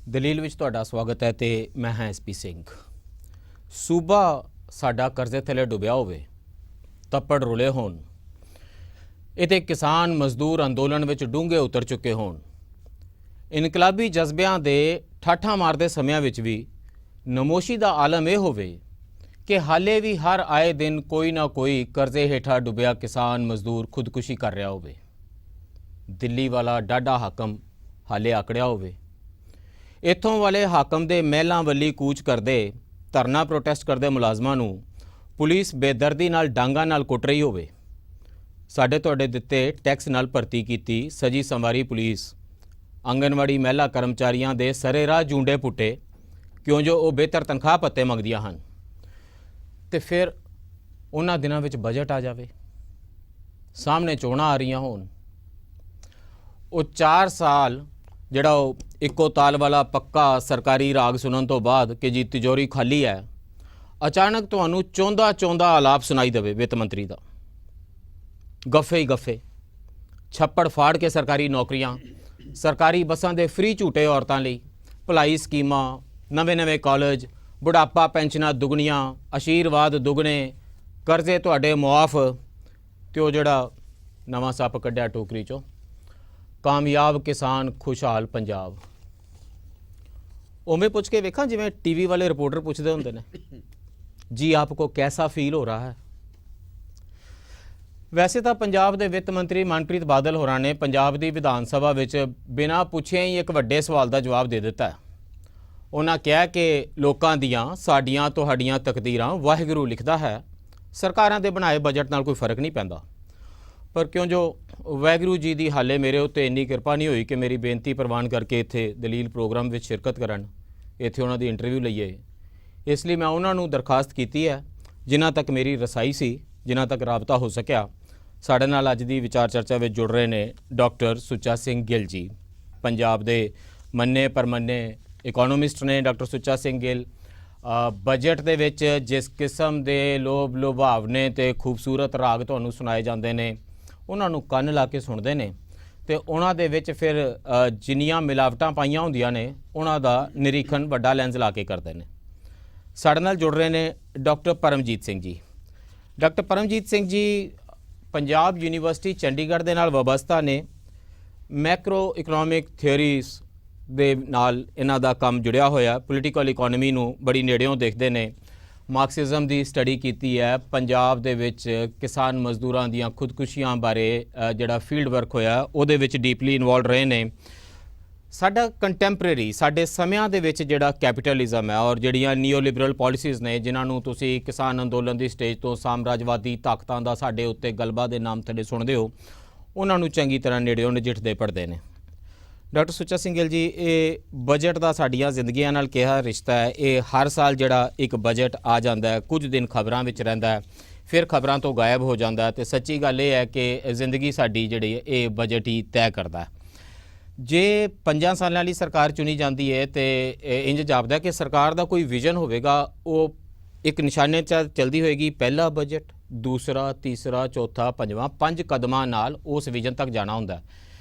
ਦਲੀਲ ਵਿੱਚ ਤੁਹਾਡਾ ਸਵਾਗਤ ਹੈ ਤੇ ਮੈਂ ਹਾਂ ਐਸਪੀ ਸਿੰਘ। ਸੂਬਾ ਸਾਡਾ ਕਰਜ਼ੇ ਥੱਲੇ ਡੁੱਬਿਆ ਹੋਵੇ, ਤੱਪੜ ਰੁਲੇ ਹੋਣ, ਇਹਦੇ ਕਿਸਾਨ ਮਜ਼ਦੂਰ ਅੰਦੋਲਨ ਵਿੱਚ ਡੂੰਘੇ ਉਤਰ ਚੁੱਕੇ ਹੋਣ, ਇਨਕਲਾਬੀ ਜਜ਼ਬਿਆਂ ਦੇ ਠਾਠਾਂ ਮਾਰਦੇ ਸਮਿਆਂ ਵਿੱਚ ਵੀ ਨਮੋਸ਼ੀ ਦਾ ਆਲਮ ਇਹ ਹੋਵੇ ਕਿ ਹਾਲੇ ਵੀ ਹਰ ਆਏ ਦਿਨ ਕੋਈ ਨਾ ਕੋਈ ਕਰਜ਼ੇ ਹੇਠਾਂ ਡੁੱਬਿਆ ਕਿਸਾਨ ਮਜ਼ਦੂਰ ਖੁਦਕੁਸ਼ੀ ਕਰ ਰਿਹਾ ਹੋਵੇ, ਦਿੱਲੀ ਵਾਲਾ ਡਾਢਾ ਹਾਕਮ ਹਾਲੇ ਆਕੜਿਆ ਹੋਵੇ, ਇੱਥੋਂ ਵਾਲੇ ਹਾਕਮ ਦੇ ਮਹਿਲਾਂ ਵੱਲੀ ਕੂਚ ਕਰਦੇ ਧਰਨਾ ਪ੍ਰੋਟੈਸਟ ਕਰਦੇ ਮੁਲਾਜ਼ਮਾਂ ਨੂੰ ਪੁਲਿਸ ਬੇਦਰਦੀ ਨਾਲ ਡਾਂਗਾਂ ਨਾਲ ਕੁੱਟ ਰਹੀ ਹੋਵੇ, ਸਾਡੇ ਤੁਹਾਡੇ ਦਿੱਤੇ ਟੈਕਸ ਨਾਲ ਭਰਤੀ ਕੀਤੀ ਸਜੀ ਸੰਵਾਰੀ ਪੁਲਿਸ ਆਂਗਨਵਾੜੀ ਮਹਿਲਾ ਕਰਮਚਾਰੀਆਂ ਦੇ ਸਰੇਰਾਹ ਜੂੰਡੇ ਪੁੱਟੇ ਕਿਉਂ ਜੋ ਉਹ ਬਿਹਤਰ ਤਨਖਾਹ ਭੱਤੇ ਮੰਗਦੀਆਂ ਹਨ। ਤੇ ਫਿਰ ਉਹਨਾਂ ਦਿਨਾਂ ਵਿੱਚ ਬਜਟ ਆ ਜਾਵੇ, ਸਾਹਮਣੇ ਚੋਣਾਂ ਆ ਰਹੀਆਂ ਹੋਣ, ਉਹ 4 ਸਾਲ ਜਿਹੜਾ ਉਹ ਇੱਕੋ ਤਾਲ ਵਾਲਾ ਪੱਕਾ ਸਰਕਾਰੀ ਰਾਗ ਸੁਣਨ ਤੋਂ ਬਾਅਦ ਕਿ ਜੀ ਤਿਜੋਰੀ ਖਾਲੀ ਹੈ, ਅਚਾਨਕ ਤੁਹਾਨੂੰ ਚੌਂਦਾ ਆਲਾਪ ਸੁਣਾਈ ਦੇਵੇ ਵਿੱਤ ਮੰਤਰੀ ਦਾ, ਗੱਫੇ ਹੀ ਗੱਫੇ, ਛੱਪੜ ਫਾੜ ਕੇ ਸਰਕਾਰੀ ਨੌਕਰੀਆਂ, ਸਰਕਾਰੀ ਬੱਸਾਂ ਦੇ ਫ੍ਰੀ ਝੂਟੇ ਔਰਤਾਂ ਲਈ, ਭਲਾਈ ਸਕੀਮਾਂ, ਨਵੇਂ ਕਾਲਜ, ਬੁਢਾਪਾ ਪੈਨਸ਼ਨਾਂ ਦੁੱਗਣੀਆਂ, ਆਸ਼ੀਰਵਾਦ ਦੁੱਗਣੇ, ਕਰਜ਼ੇ ਤੁਹਾਡੇ ਮੁਆਫ, ਤੇ ਉਹ ਜਿਹੜਾ ਨਵਾਂ ਸੱਪ ਕੱਢਿਆ ਟੋਕਰੀ 'ਚੋਂ, ਕਾਮਯਾਬ ਕਿਸਾਨ ਖੁਸ਼ਹਾਲ ਪੰਜਾਬ। ਉਵੇਂ ਪੁੱਛ ਕੇ ਵੇਖਾਂ ਜਿਵੇਂ ਟੀਵੀ ਵਾਲੇ ਰਿਪੋਰਟਰ ਪੁੱਛਦੇ ਹੁੰਦੇ ਨੇ, ਜੀ ਆਪਕੋ ਕੈਸਾ ਫੀਲ ਹੋ ਰਹਾ ਹੈ। ਵੈਸੇ ਤਾਂ ਪੰਜਾਬ ਦੇ ਵਿੱਤ ਮੰਤਰੀ ਮਨਪ੍ਰੀਤ ਬਾਦਲ ਹੋਰਾਂ ਨੇ ਪੰਜਾਬ ਦੀ ਵਿਧਾਨ ਸਭਾ ਵਿੱਚ ਬਿਨਾਂ ਪੁੱਛਿਆਂ ਹੀ ਇੱਕ ਵੱਡੇ ਸਵਾਲ ਦਾ ਜਵਾਬ ਦੇ ਦਿੱਤਾ। ਉਹਨਾਂ ਕਿਹਾ ਕਿ ਲੋਕਾਂ ਦੀਆਂ ਸਾਡੀਆਂ ਤੁਹਾਡੀਆਂ ਤਕਦੀਰਾਂ ਵਾਹਿਗੁਰੂ ਲਿਖਦਾ ਹੈ, ਸਰਕਾਰਾਂ ਦੇ ਬਣਾਏ ਬਜਟ ਨਾਲ ਕੋਈ ਫਰਕ ਨਹੀਂ ਪੈਂਦਾ। ਪਰ ਕਿਉਂ ਜੋ ਵਾਹਿਗੁਰੂ ਜੀ ਦੀ ਹਾਲੇ ਮੇਰੇ ਉੱਤੇ ਇੰਨੀ ਕਿਰਪਾ ਨਹੀਂ ਹੋਈ ਕਿ ਮੇਰੀ ਬੇਨਤੀ ਪ੍ਰਵਾਨ ਕਰਕੇ ਇੱਥੇ ਦਲੀਲ ਪ੍ਰੋਗਰਾਮ ਵਿੱਚ ਸ਼ਿਰਕਤ ਕਰਨ, ਇੱਥੇ ਉਹਨਾਂ ਦੀ ਇੰਟਰਵਿਊ ਲਈਏ, ਇਸ ਲਈ ਮੈਂ ਉਹਨਾਂ ਨੂੰ ਦਰਖਾਸਤ ਕੀਤੀ ਹੈ ਜਿਨ੍ਹਾਂ ਤੱਕ ਮੇਰੀ ਰਸਾਈ ਸੀ, ਜਿਨ੍ਹਾਂ ਤੱਕ ਰਾਬਤਾ ਹੋ ਸਕਿਆ। ਸਾਡੇ ਨਾਲ ਅੱਜ ਦੀ ਵਿਚਾਰ ਚਰਚਾ ਵਿੱਚ ਜੁੜ ਰਹੇ ਨੇ ਡਾਕਟਰ ਸੁੱਚਾ ਸਿੰਘ ਗਿੱਲ ਜੀ, ਪੰਜਾਬ ਦੇ ਮੰਨੇ ਪਰਮੰਨੇ ਇਕੋਨੋਮਿਸਟ ਨੇ। ਡਾਕਟਰ ਸੁੱਚਾ ਸਿੰਘ ਗਿੱਲ ਬਜਟ ਦੇ ਵਿੱਚ ਜਿਸ ਕਿਸਮ ਦੇ ਲੋਭ ਲੁਭਾਵਨੇ ਤੇ ਖੂਬਸੂਰਤ ਰਾਗ ਤੁਹਾਨੂੰ ਸੁਣਾਏ ਜਾਂਦੇ ਨੇ, ਉਹਨਾਂ ਨੂੰ ਕੰਨ ਲਾ ਕੇ ਸੁਣਦੇ ਨੇ ਤੇ ਉਹਨਾਂ ਦੇ ਵਿੱਚ ਫਿਰ ਜਿੰਨੀਆਂ ਮਿਲਾਵਟਾਂ ਪਾਈਆਂ ਹੁੰਦੀਆਂ ਨੇ ਉਹਨਾਂ ਦਾ ਨਿਰੀਖਣ ਵੱਡਾ ਲੈਂਸ ਲਾ ਕੇ ਕਰਦੇ ਨੇ। ਸਾਡੇ ਨਾਲ ਜੁੜ ਰਹੇ ਨੇ doctor Paramjit Singh ji. Doctor Paramjit Singh ji Punjab university Chandigarh ਦੇ ਨਾਲ ਵਾਬਸਤਾ ਨੇ, ਮੈਕਰੋ ਇਕਨੋਮਿਕ ਥਿਊਰੀਜ਼ ਦੇ ਨਾਲ ਇਹਨਾਂ ਦਾ ਕੰਮ ਜੁੜਿਆ ਹੋਇਆ, ਪੋਲੀਟੀਕਲ ਇਕੋਨਮੀ ਨੂੰ ਬੜੀ ਨੇੜਿਓਂ ਦੇਖਦੇ ਨੇ, ਮਾਰਕਸਿਜ਼ਮ ਦੀ ਸਟੱਡੀ ਕੀਤੀ ਹੈ, ਪੰਜਾਬ ਦੇ ਵਿੱਚ ਕਿਸਾਨ ਮਜ਼ਦੂਰਾਂ ਦੀਆਂ ਖੁਦਕੁਸ਼ੀਆਂ ਬਾਰੇ ਜਿਹੜਾ ਫੀਲਡ ਵਰਕ ਹੋਇਆ ਉਹਦੇ ਵਿੱਚ ਡੀਪਲੀ ਇਨਵੋਲਵ ਰਹੇ ਨੇ। ਸਾਡਾ ਕੰਟੈਂਪਰੇਰੀ ਸਾਡੇ ਸਮਿਆਂ ਦੇ ਵਿੱਚ ਜਿਹੜਾ ਕੈਪੀਟਲਿਜ਼ਮ ਹੈ ਔਰ ਜਿਹੜੀਆਂ ਨਿਓ ਲਿਬਰਲ ਪਾਲਿਸੀਜ਼ ਨੇ ਜਿਨ੍ਹਾਂ ਨੂੰ ਤੁਸੀਂ ਕਿਸਾਨ ਅੰਦੋਲਨ ਦੀ ਸਟੇਜ ਤੋਂ ਸਾਮਰਾਜਵਾਦੀ ਤਾਕਤਾਂ ਦਾ ਸਾਡੇ ਉੱਤੇ ਗਲਬਾ ਦੇ ਨਾਮ ਥੱਲੇ ਸੁਣਦੇ ਹੋ, ਉਹਨਾਂ ਨੂੰ ਚੰਗੀ ਤਰ੍ਹਾਂ ਨੇੜਿਓਂ ਨਜਿੱਠਦੇ ਪੜ੍ਹਦੇ ਨੇ। ਡਾਕਟਰ ਸੁੱਚਾ ਸਿੰਘ ਗਿੱਲ ਜੀ, ਇਹ ਬਜਟ ਦਾ ਸਾਡੀਆਂ ਜ਼ਿੰਦਗੀਆਂ ਨਾਲ ਕਿਹਾ ਰਿਸ਼ਤਾ ਹੈ? ਇਹ ਹਰ ਸਾਲ ਜਿਹੜਾ ਇੱਕ ਬਜਟ ਆ ਜਾਂਦਾ ਹੈ, ਕੁਝ ਦਿਨ ਖਬਰਾਂ ਵਿੱਚ ਰਹਿੰਦਾ ਹੈ, ਫਿਰ ਖਬਰਾਂ ਤੋਂ ਗਾਇਬ ਹੋ ਜਾਂਦਾ ਹੈ, ਤੇ ਸੱਚੀ ਗੱਲ ਇਹ ਹੈ ਕਿ ਜ਼ਿੰਦਗੀ ਸਾਡੀ ਜਿਹੜੀ ਇਹ ਬਜਟ ਹੀ ਤੈਅ ਕਰਦਾ ਹੈ। ਜੇ 5 ਸਾਲਾਂ ਲਈ ਸਰਕਾਰ ਚੁਣੀ ਜਾਂਦੀ ਹੈ ਤੇ ਇੰਜ ਜਾਪਦਾ ਕਿ ਸਰਕਾਰ ਦਾ ਕੋਈ ਵਿਜ਼ਨ ਹੋਵੇਗਾ, ਉਹ ਇੱਕ ਨਿਸ਼ਾਨੇ 'ਚ ਚਲਦੀ ਹੋਏਗੀ, ਪਹਿਲਾ ਬਜਟ, ਦੂਸਰਾ, ਤੀਸਰਾ, ਚੌਥਾ, ਪੰਜਵਾਂ, 5 ਕਦਮਾਂ ਨਾਲ ਉਸ ਵਿਜ਼ਨ ਤੱਕ ਜਾਣਾ ਹੁੰਦਾ।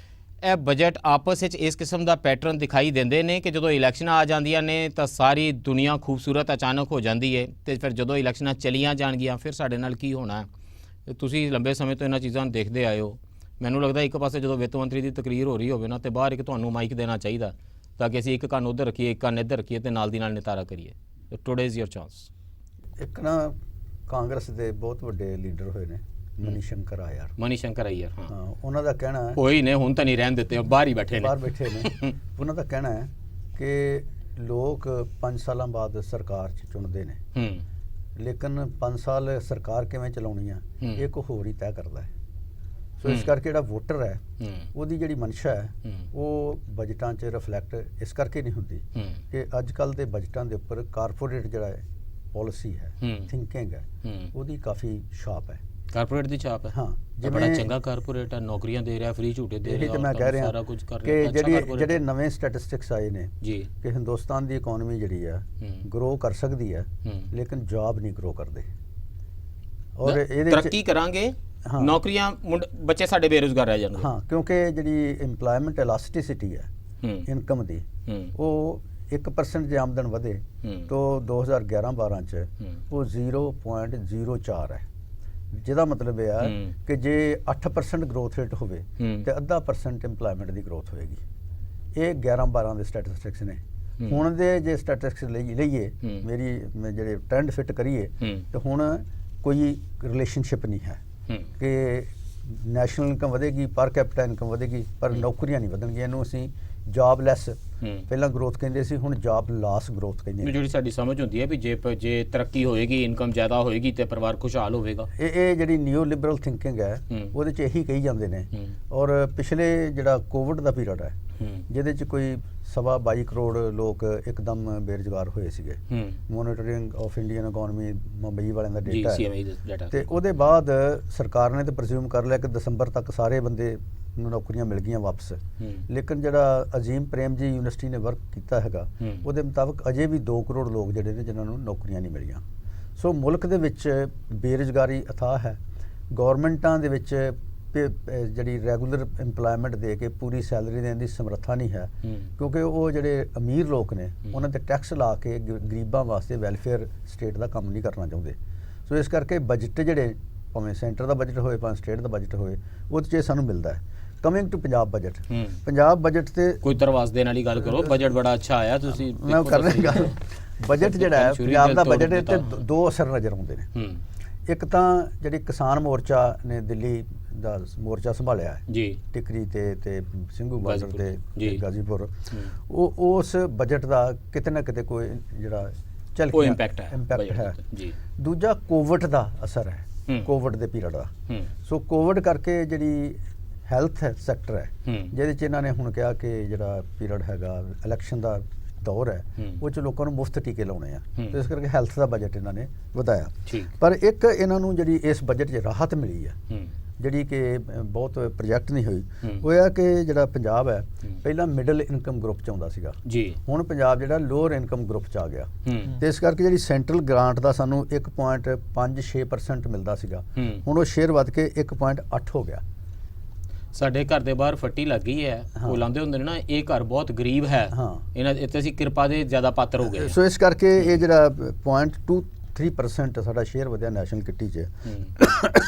ਇਹ ਬਜਟ ਆਪਸ ਵਿੱਚ ਇਸ ਕਿਸਮ ਦਾ ਪੈਟਰਨ ਦਿਖਾਈ ਦਿੰਦੇ ਨੇ ਕਿ ਜਦੋਂ ਇਲੈਕਸ਼ਨਾਂ ਆ ਜਾਂਦੀਆਂ ਨੇ ਤਾਂ ਸਾਰੀ ਦੁਨੀਆ ਖੂਬਸੂਰਤ ਅਚਾਨਕ ਹੋ ਜਾਂਦੀ ਹੈ, ਤੇ ਫਿਰ ਜਦੋਂ ਇਲੈਕਸ਼ਨਾਂ ਚਲੀਆਂ ਜਾਣਗੀਆਂ ਫਿਰ ਸਾਡੇ ਨਾਲ ਕੀ ਹੋਣਾ ਹੈ। ਤੁਸੀਂ ਲੰਬੇ ਸਮੇਂ ਤੋਂ ਇਹਨਾਂ ਚੀਜ਼ਾਂ ਨੂੰ ਦੇਖਦੇ ਆਏ ਹੋ। ਮੈਨੂੰ ਲੱਗਦਾ ਇੱਕ ਪਾਸੇ ਜਦੋਂ ਵਿੱਤ ਮੰਤਰੀ ਦੀ ਤਕਰੀਰ ਹੋ ਰਹੀ ਹੋਵੇ ਨਾ, ਤੇ ਬਾਹਰ ਇੱਕ ਤੁਹਾਨੂੰ ਮਾਈਕ ਦੇਣਾ ਚਾਹੀਦਾ ਤਾਂ ਕਿ ਅਸੀਂ ਇੱਕ ਕੰਨ ਉੱਧਰ ਰੱਖੀਏ, ਇੱਕ ਕੰਨ ਇੱਧਰ ਰੱਖੀਏ ਤੇ ਨਾਲ ਦੀ ਨਾਲ ਨਿਤਾਰਾ ਕਰੀਏ। Today is your chance. ਇੱਕ ਨਾ ਕਾਂਗਰਸ ਦੇ ਬਹੁਤ ਵੱਡੇ ਲੀਡਰ ਹੋਏ ਨੇ, ਮਨੀ ਸ਼ੰਕਰ ਅਈਅਰ, ਹਾਂ, ਉਹਨਾਂ ਦਾ ਕਹਿਣਾ ਹੈ, ਕੋਈ ਨੇ ਹੁਣ ਤਾਂ ਨਹੀਂ ਰਹਿਣ ਦਿੱਤੇ, ਬਾਹਰ ਹੀ ਬੈਠੇ ਨੇ ਉਹਨਾਂ ਦਾ ਕਹਿਣਾ ਹੈ ਕਿ ਲੋਕ 5 ਸਾਲਾਂ ਬਾਅਦ ਸਰਕਾਰ 'ਚ ਚੁਣਦੇ ਨੇ, ਲੇਕਿਨ 5 ਸਾਲ ਸਰਕਾਰ ਕਿਵੇਂ ਚਲਾਉਣੀ ਆ ਇਹ ਕੋਈ ਹੋਰ ਹੀ ਤੈਅ ਕਰਦਾ ਹੈ। ਸੋ ਇਸ ਕਰਕੇ ਜਿਹੜਾ ਵੋਟਰ ਹੈ ਉਹਦੀ ਜਿਹੜੀ ਮਨਸ਼ਾ ਹੈ ਉਹ ਬਜਟਾਂ 'ਚ ਰਿਫਲੈਕਟ ਇਸ ਕਰਕੇ ਨਹੀਂ ਹੁੰਦੀ ਕਿ ਅੱਜ ਕੱਲ੍ਹ ਦੇ ਬਜਟਾਂ ਦੇ ਉੱਪਰ ਕਾਰਪੋਰੇਟ ਜਿਹੜਾ ਹੈ ਪਾਲਿਸੀ ਹੈ, ਥਿੰਕਿੰਗ ਹੈ, ਉਹਦੀ ਕਾਫੀ ਛਾਪ ਹੈ। ਕਾਰਪੋਰੇਟ ਦੀ ਛਾਪ ਹੈ, ਹਾਂ, ਬੜਾ ਚੰਗਾ ਕਾਰਪੋਰੇਟ ਹੈ, ਨੌਕਰੀਆਂ ਦੇ ਰਿਹਾ, ਫ੍ਰੀ ਝੂਟੇ ਦੇ ਰਿਹਾ, ਤੇ ਮੈਂ ਕਹਿ ਰਿਹਾ ਸਾਰਾ ਕੁਝ ਕਰ ਕਿ ਰਿਹਾ। ਜਿਹੜੇ ਨਵੇਂ ਸਟੈਟਿਸਟਿਕਸ ਆਏ ਨੇ ਜੀ ਕਿ ਹਿੰਦੁਸਤਾਨ ਦੀ ਇਕਨੋਮੀ ਜਿਹੜੀ ਆ ਗਰੋ ਕਰ ਸਕਦੀ ਹੈ, ਲੇਕਿਨ ਜੌਬ ਨਹੀਂ ਗਰੋ ਕਰਦੇ। ਔਰ ਇਹਦੇ ਤਰੱਕੀ ਕਰਾਂਗੇ, ਨੌਕਰੀਆਂ, ਬੱਚੇ ਸਾਡੇ ਬੇਰੁਜ਼ਗਾਰ ਰਹਿ ਜਾਣਗੇ। ਹਾਂ, ਕਿਉਂਕਿ ਜਿਹੜੀ ਇੰਪਲੋਇਮੈਂਟ ਇਲਾਸਟਿਸਿਟੀ ਹੈ ਇਨਕਮ ਦੀ, ਉਹ 1% ਜੇ ਆਮਦਨ ਵਧੇ ਤਾਂ 2011-12 ਚ ਉਹ 0.04 ਹੈ, ਜਿਹਦਾ ਮਤਲਬ ਇਹ ਆ ਕਿ ਜੇ 8% ਗਰੋਥ ਰੇਟ ਹੋਵੇ ਤੇ 0.5% ਇੰਪਲੋਇਮੈਂਟ ਦੀ ਗਰੋਥ ਹੋਏਗੀ। ਇਹ 11-12 ਦੇ ਸਟੈਟਿਸਟਿਕਸ ਨੇ। ਹੁਣ ਦੇ ਜੇ ਸਟੈਟਿਸਟਿਕਸ ਲਈਏ ਮੇਰੀ ਜਿਹੜੇ ਟ੍ਰੈਂਡ ਫਿੱਟ ਕਰੀਏ ਤੇ ਹੁਣ ਕੋਈ ਰਿਲੇਸ਼ਨਸ਼ਿਪ ਨਹੀਂ ਹੈ ਕਿ ਨੈਸ਼ਨਲ ਇਨਕਮ ਵਧੇਗੀ, ਪਰ ਕੈਪੀਟਾ ਇਨਕਮ ਵਧੇਗੀ, ਪਰ ਨੌਕਰੀਆਂ ਨਹੀਂ ਵਧਣਗੀਆਂ। ਇਹਨੂੰ ਅਸੀਂ ਜੌਬਲੈਸ ਪਹਿਲਾਂ ਗਰੋਥ ਕਹਿੰਦੇ ਸੀ, ਹੁਣ ਜੌਬ ਲਾਸ ਗਰੋਥ ਕਹਿੰਦੇ ਨੇ। ਜਿਹੜੀ ਸਾਡੀ ਸਮਝ ਹੁੰਦੀ ਹੈ ਵੀ ਜੇ ਤਰੱਕੀ ਹੋਏਗੀ, ਇਨਕਮ ਜ਼ਿਆਦਾ ਹੋਏਗੀ ਤੇ ਪਰਿਵਾਰ ਖੁਸ਼ਹਾਲ ਹੋਵੇਗਾ। ਇਹ ਜਿਹੜੀ ਨਿਓ ਲਿਬਰਲ ਥਿੰਕਿੰਗ ਹੈ ਉਹਦੇ 'ਚ ਇਹੀ ਕਹੀ ਜਾਂਦੇ ਨੇ। ਔਰ ਪਿਛਲੇ ਜਿਹੜਾ ਕੋਵਿਡ ਦਾ ਪੀਰੀਅਡ ਹੈ ਜਿਹਦੇ 'ਚ ਕੋਈ 22 ਕਰੋੜ ਲੋਕ ਇੱਕਦਮ ਬੇਰੁਜ਼ਗਾਰ ਹੋਏ ਸੀਗੇ, monitoring of Indian economy Mumbai ਵਾਲਿਆਂ ਦਾ ਡੇਟਾ ਹੈ, ਤੇ ਉਹਦੇ ਬਾਅਦ ਸਰਕਾਰ ਨੇ ਤਾਂ ਪ੍ਰਜ਼ਿਊਮ ਕਰ ਲਿਆ ਕਿ ਦਸੰਬਰ ਤੱਕ ਸਾਰੇ ਬੰਦੇ ਨੂੰ ਨੌਕਰੀਆਂ ਮਿਲ ਗਈਆਂ ਵਾਪਸ। ਲੇਕਿਨ ਜਿਹੜਾ ਅਜ਼ੀਮ ਪ੍ਰੇਮ ਜੀ ਯੂਨੀਵਰਸਿਟੀ ਨੇ ਵਰਕ ਕੀਤਾ ਹੈਗਾ ਉਹਦੇ ਮੁਤਾਬਕ ਅਜੇ ਵੀ 2 ਕਰੋੜ ਲੋਕ ਜਿਹੜੇ ਨੇ ਜਿਨ੍ਹਾਂ ਨੂੰ ਨੌਕਰੀਆਂ ਨਹੀਂ ਮਿਲੀਆਂ। ਸੋ ਮੁਲਕ ਦੇ ਵਿੱਚ ਬੇਰੁਜ਼ਗਾਰੀ ਅਥਾਹ ਹੈ। ਗੌਰਮੈਂਟਾਂ ਦੇ ਵਿੱਚ ਜਿਹੜੀ ਰੈਗੂਲਰ ਇੰਪਲੋਇਮੈਂਟ ਦੇ ਕੇ ਪੂਰੀ ਸੈਲਰੀ ਦੇਣ ਦੀ ਸਮਰੱਥਾ ਨਹੀਂ ਹੈ, ਕਿਉਂਕਿ ਉਹ ਜਿਹੜੇ ਅਮੀਰ ਲੋਕ ਨੇ ਉਹਨਾਂ ਤੇ ਟੈਕਸ ਲਾ ਕੇ ਗਰੀਬਾਂ ਵਾਸਤੇ ਵੈਲਫੇਅਰ ਸਟੇਟ ਦਾ ਕੰਮ ਨਹੀਂ ਕਰਨਾ ਚਾਹੁੰਦੇ। ਸੋ ਇਸ ਕਰਕੇ ਬਜਟ ਜਿਹੜੇ ਭਾਵੇਂ ਸੈਂਟਰ ਦਾ ਬਜਟ ਹੋਏ ਭਾਵੇਂ ਸਟੇਟ ਦਾ ਬਜਟ ਹੋਏ ਉਹਦੇ 'ਚ ਸਾਨੂੰ ਮਿਲਦਾ ਹੈ। Coming to Punjab budget, Punjab budget ਤੇ ਕੋਈ ਤਰਵਾਸ ਦੇਣ ਵਾਲੀ ਗੱਲ ਕਰੋ। ਬਜਟ ਬੜਾ ਅੱਛਾ ਆਇਆ, ਤੁਸੀਂ ਮੈਂ ਕਰ ਰਿਹਾ ਗੱਲ। ਬਜਟ ਜਿਹੜਾ ਹੈ ਪੰਜਾਬ ਦਾ ਬਜਟ ਹੈ ਤੇ ਦੋ ਅਸਰ ਨਜ਼ਰ ਆਉਂਦੇ ਨੇ। ਇੱਕ ਤਾਂ ਜਿਹੜੀ ਕਿਸਾਨ ਮੋਰਚਾ ਨੇ ਦਿੱਲੀ ਦਾ ਮੋਰਚਾ ਸੰਭਾਲਿਆ ਹੈ ਜੀ, ਟਿਕਰੀ ਤੇ ਸਿੰਘੂ ਬਾਰਡਰ ਤੇ ਗਾਜ਼ੀਪੁਰ, ਉਹ ਉਸ ਬਜਟ ਦਾ ਕਿਤੇ ਨਾ ਕਿਤੇ ਕੋਈ ਜਿਹੜਾ ਇੰਪੈਕਟ ਹੈ ਜੀ। ਦੂਜਾ ਕੋਵਿਡ ਦਾ ਅਸਰ ਹੈ, ਕੋਵਿਡ ਦੇ ਪੀਰੀਅਡ ਦਾ। ਸੋ ਕੋਵਿਡ ਕਰਕੇ ਜਿਹੜੀ ਹੈਲਥ ਸੈਕਟਰ ਹੈ ਜਿਹਦੇ 'ਚ ਇਹਨਾਂ ਨੇ ਹੁਣ ਕਿਹਾ ਕਿ ਜਿਹੜਾ ਪੀਰੀਅਡ ਹੈਗਾ ਇਲੈਕਸ਼ਨ ਦਾ ਦੌਰ ਹੈ ਉਹ 'ਚ ਲੋਕਾਂ ਨੂੰ ਮੁਫਤ ਟੀਕੇ ਲਾਉਣੇ ਆ, ਤੇ ਇਸ ਕਰਕੇ ਹੈਲਥ ਦਾ ਬਜਟ ਇਹਨਾਂ ਨੇ ਵਧਾਇਆ। ਪਰ ਇੱਕ ਇਹਨਾਂ ਨੂੰ ਜਿਹੜੀ ਇਸ ਬਜਟ 'ਚ ਰਾਹਤ ਮਿਲੀ ਹੈ ਜਿਹੜੀ ਕਿ ਬਹੁਤ ਪ੍ਰੋਜੈਕਟ ਨਹੀਂ ਹੋਈ, ਉਹ ਇਹ ਕਿ ਜਿਹੜਾ ਪੰਜਾਬ ਹੈ ਪਹਿਲਾਂ ਮਿਡਲ ਇਨਕਮ ਗਰੁੱਪ 'ਚ ਆਉਂਦਾ ਸੀਗਾ ਜੀ, ਹੁਣ ਪੰਜਾਬ ਜਿਹੜਾ ਲੋਅਰ ਇਨਕਮ ਗਰੁੱਪ 'ਚ ਆ ਗਿਆ। ਤੇ ਇਸ ਕਰਕੇ ਜਿਹੜੀ ਸੈਂਟਰਲ ਗ੍ਰਾਂਟ ਦਾ ਸਾਨੂੰ 1.56% ਮਿਲਦਾ ਸੀਗਾ, ਹੁਣ ਉਹ ਸ਼ੇਅਰ ਵੱਧ ਕੇ 1.8 ਹੋ ਗਿਆ। ਸਾਡੇ ਘਰ ਦੇ ਬਾਹਰ ਫੱਟੀ ਲੱਗ ਗਈ ਹੈ, ਉਹ ਲਾਉਂਦੇ ਹੁੰਦੇ ਨੇ ਨਾ, ਇਹ ਘਰ ਬਹੁਤ ਗਰੀਬ ਹੈ, ਇਹਨਾਂ ਇੱਥੇ ਅਸੀਂ ਕਿਰਪਾ ਦੇ ਜ਼ਿਆਦਾ ਪਾਤਰ ਹੋ ਗਏ। ਸੋ ਇਸ ਕਰਕੇ ਇਹ ਜਿਹੜਾ 0.23% ਸਾਡਾ ਸ਼ੇਅਰ ਵਧਿਆ ਨੈਸ਼ਨਲ ਕਿੱਟੀ 'ਚ,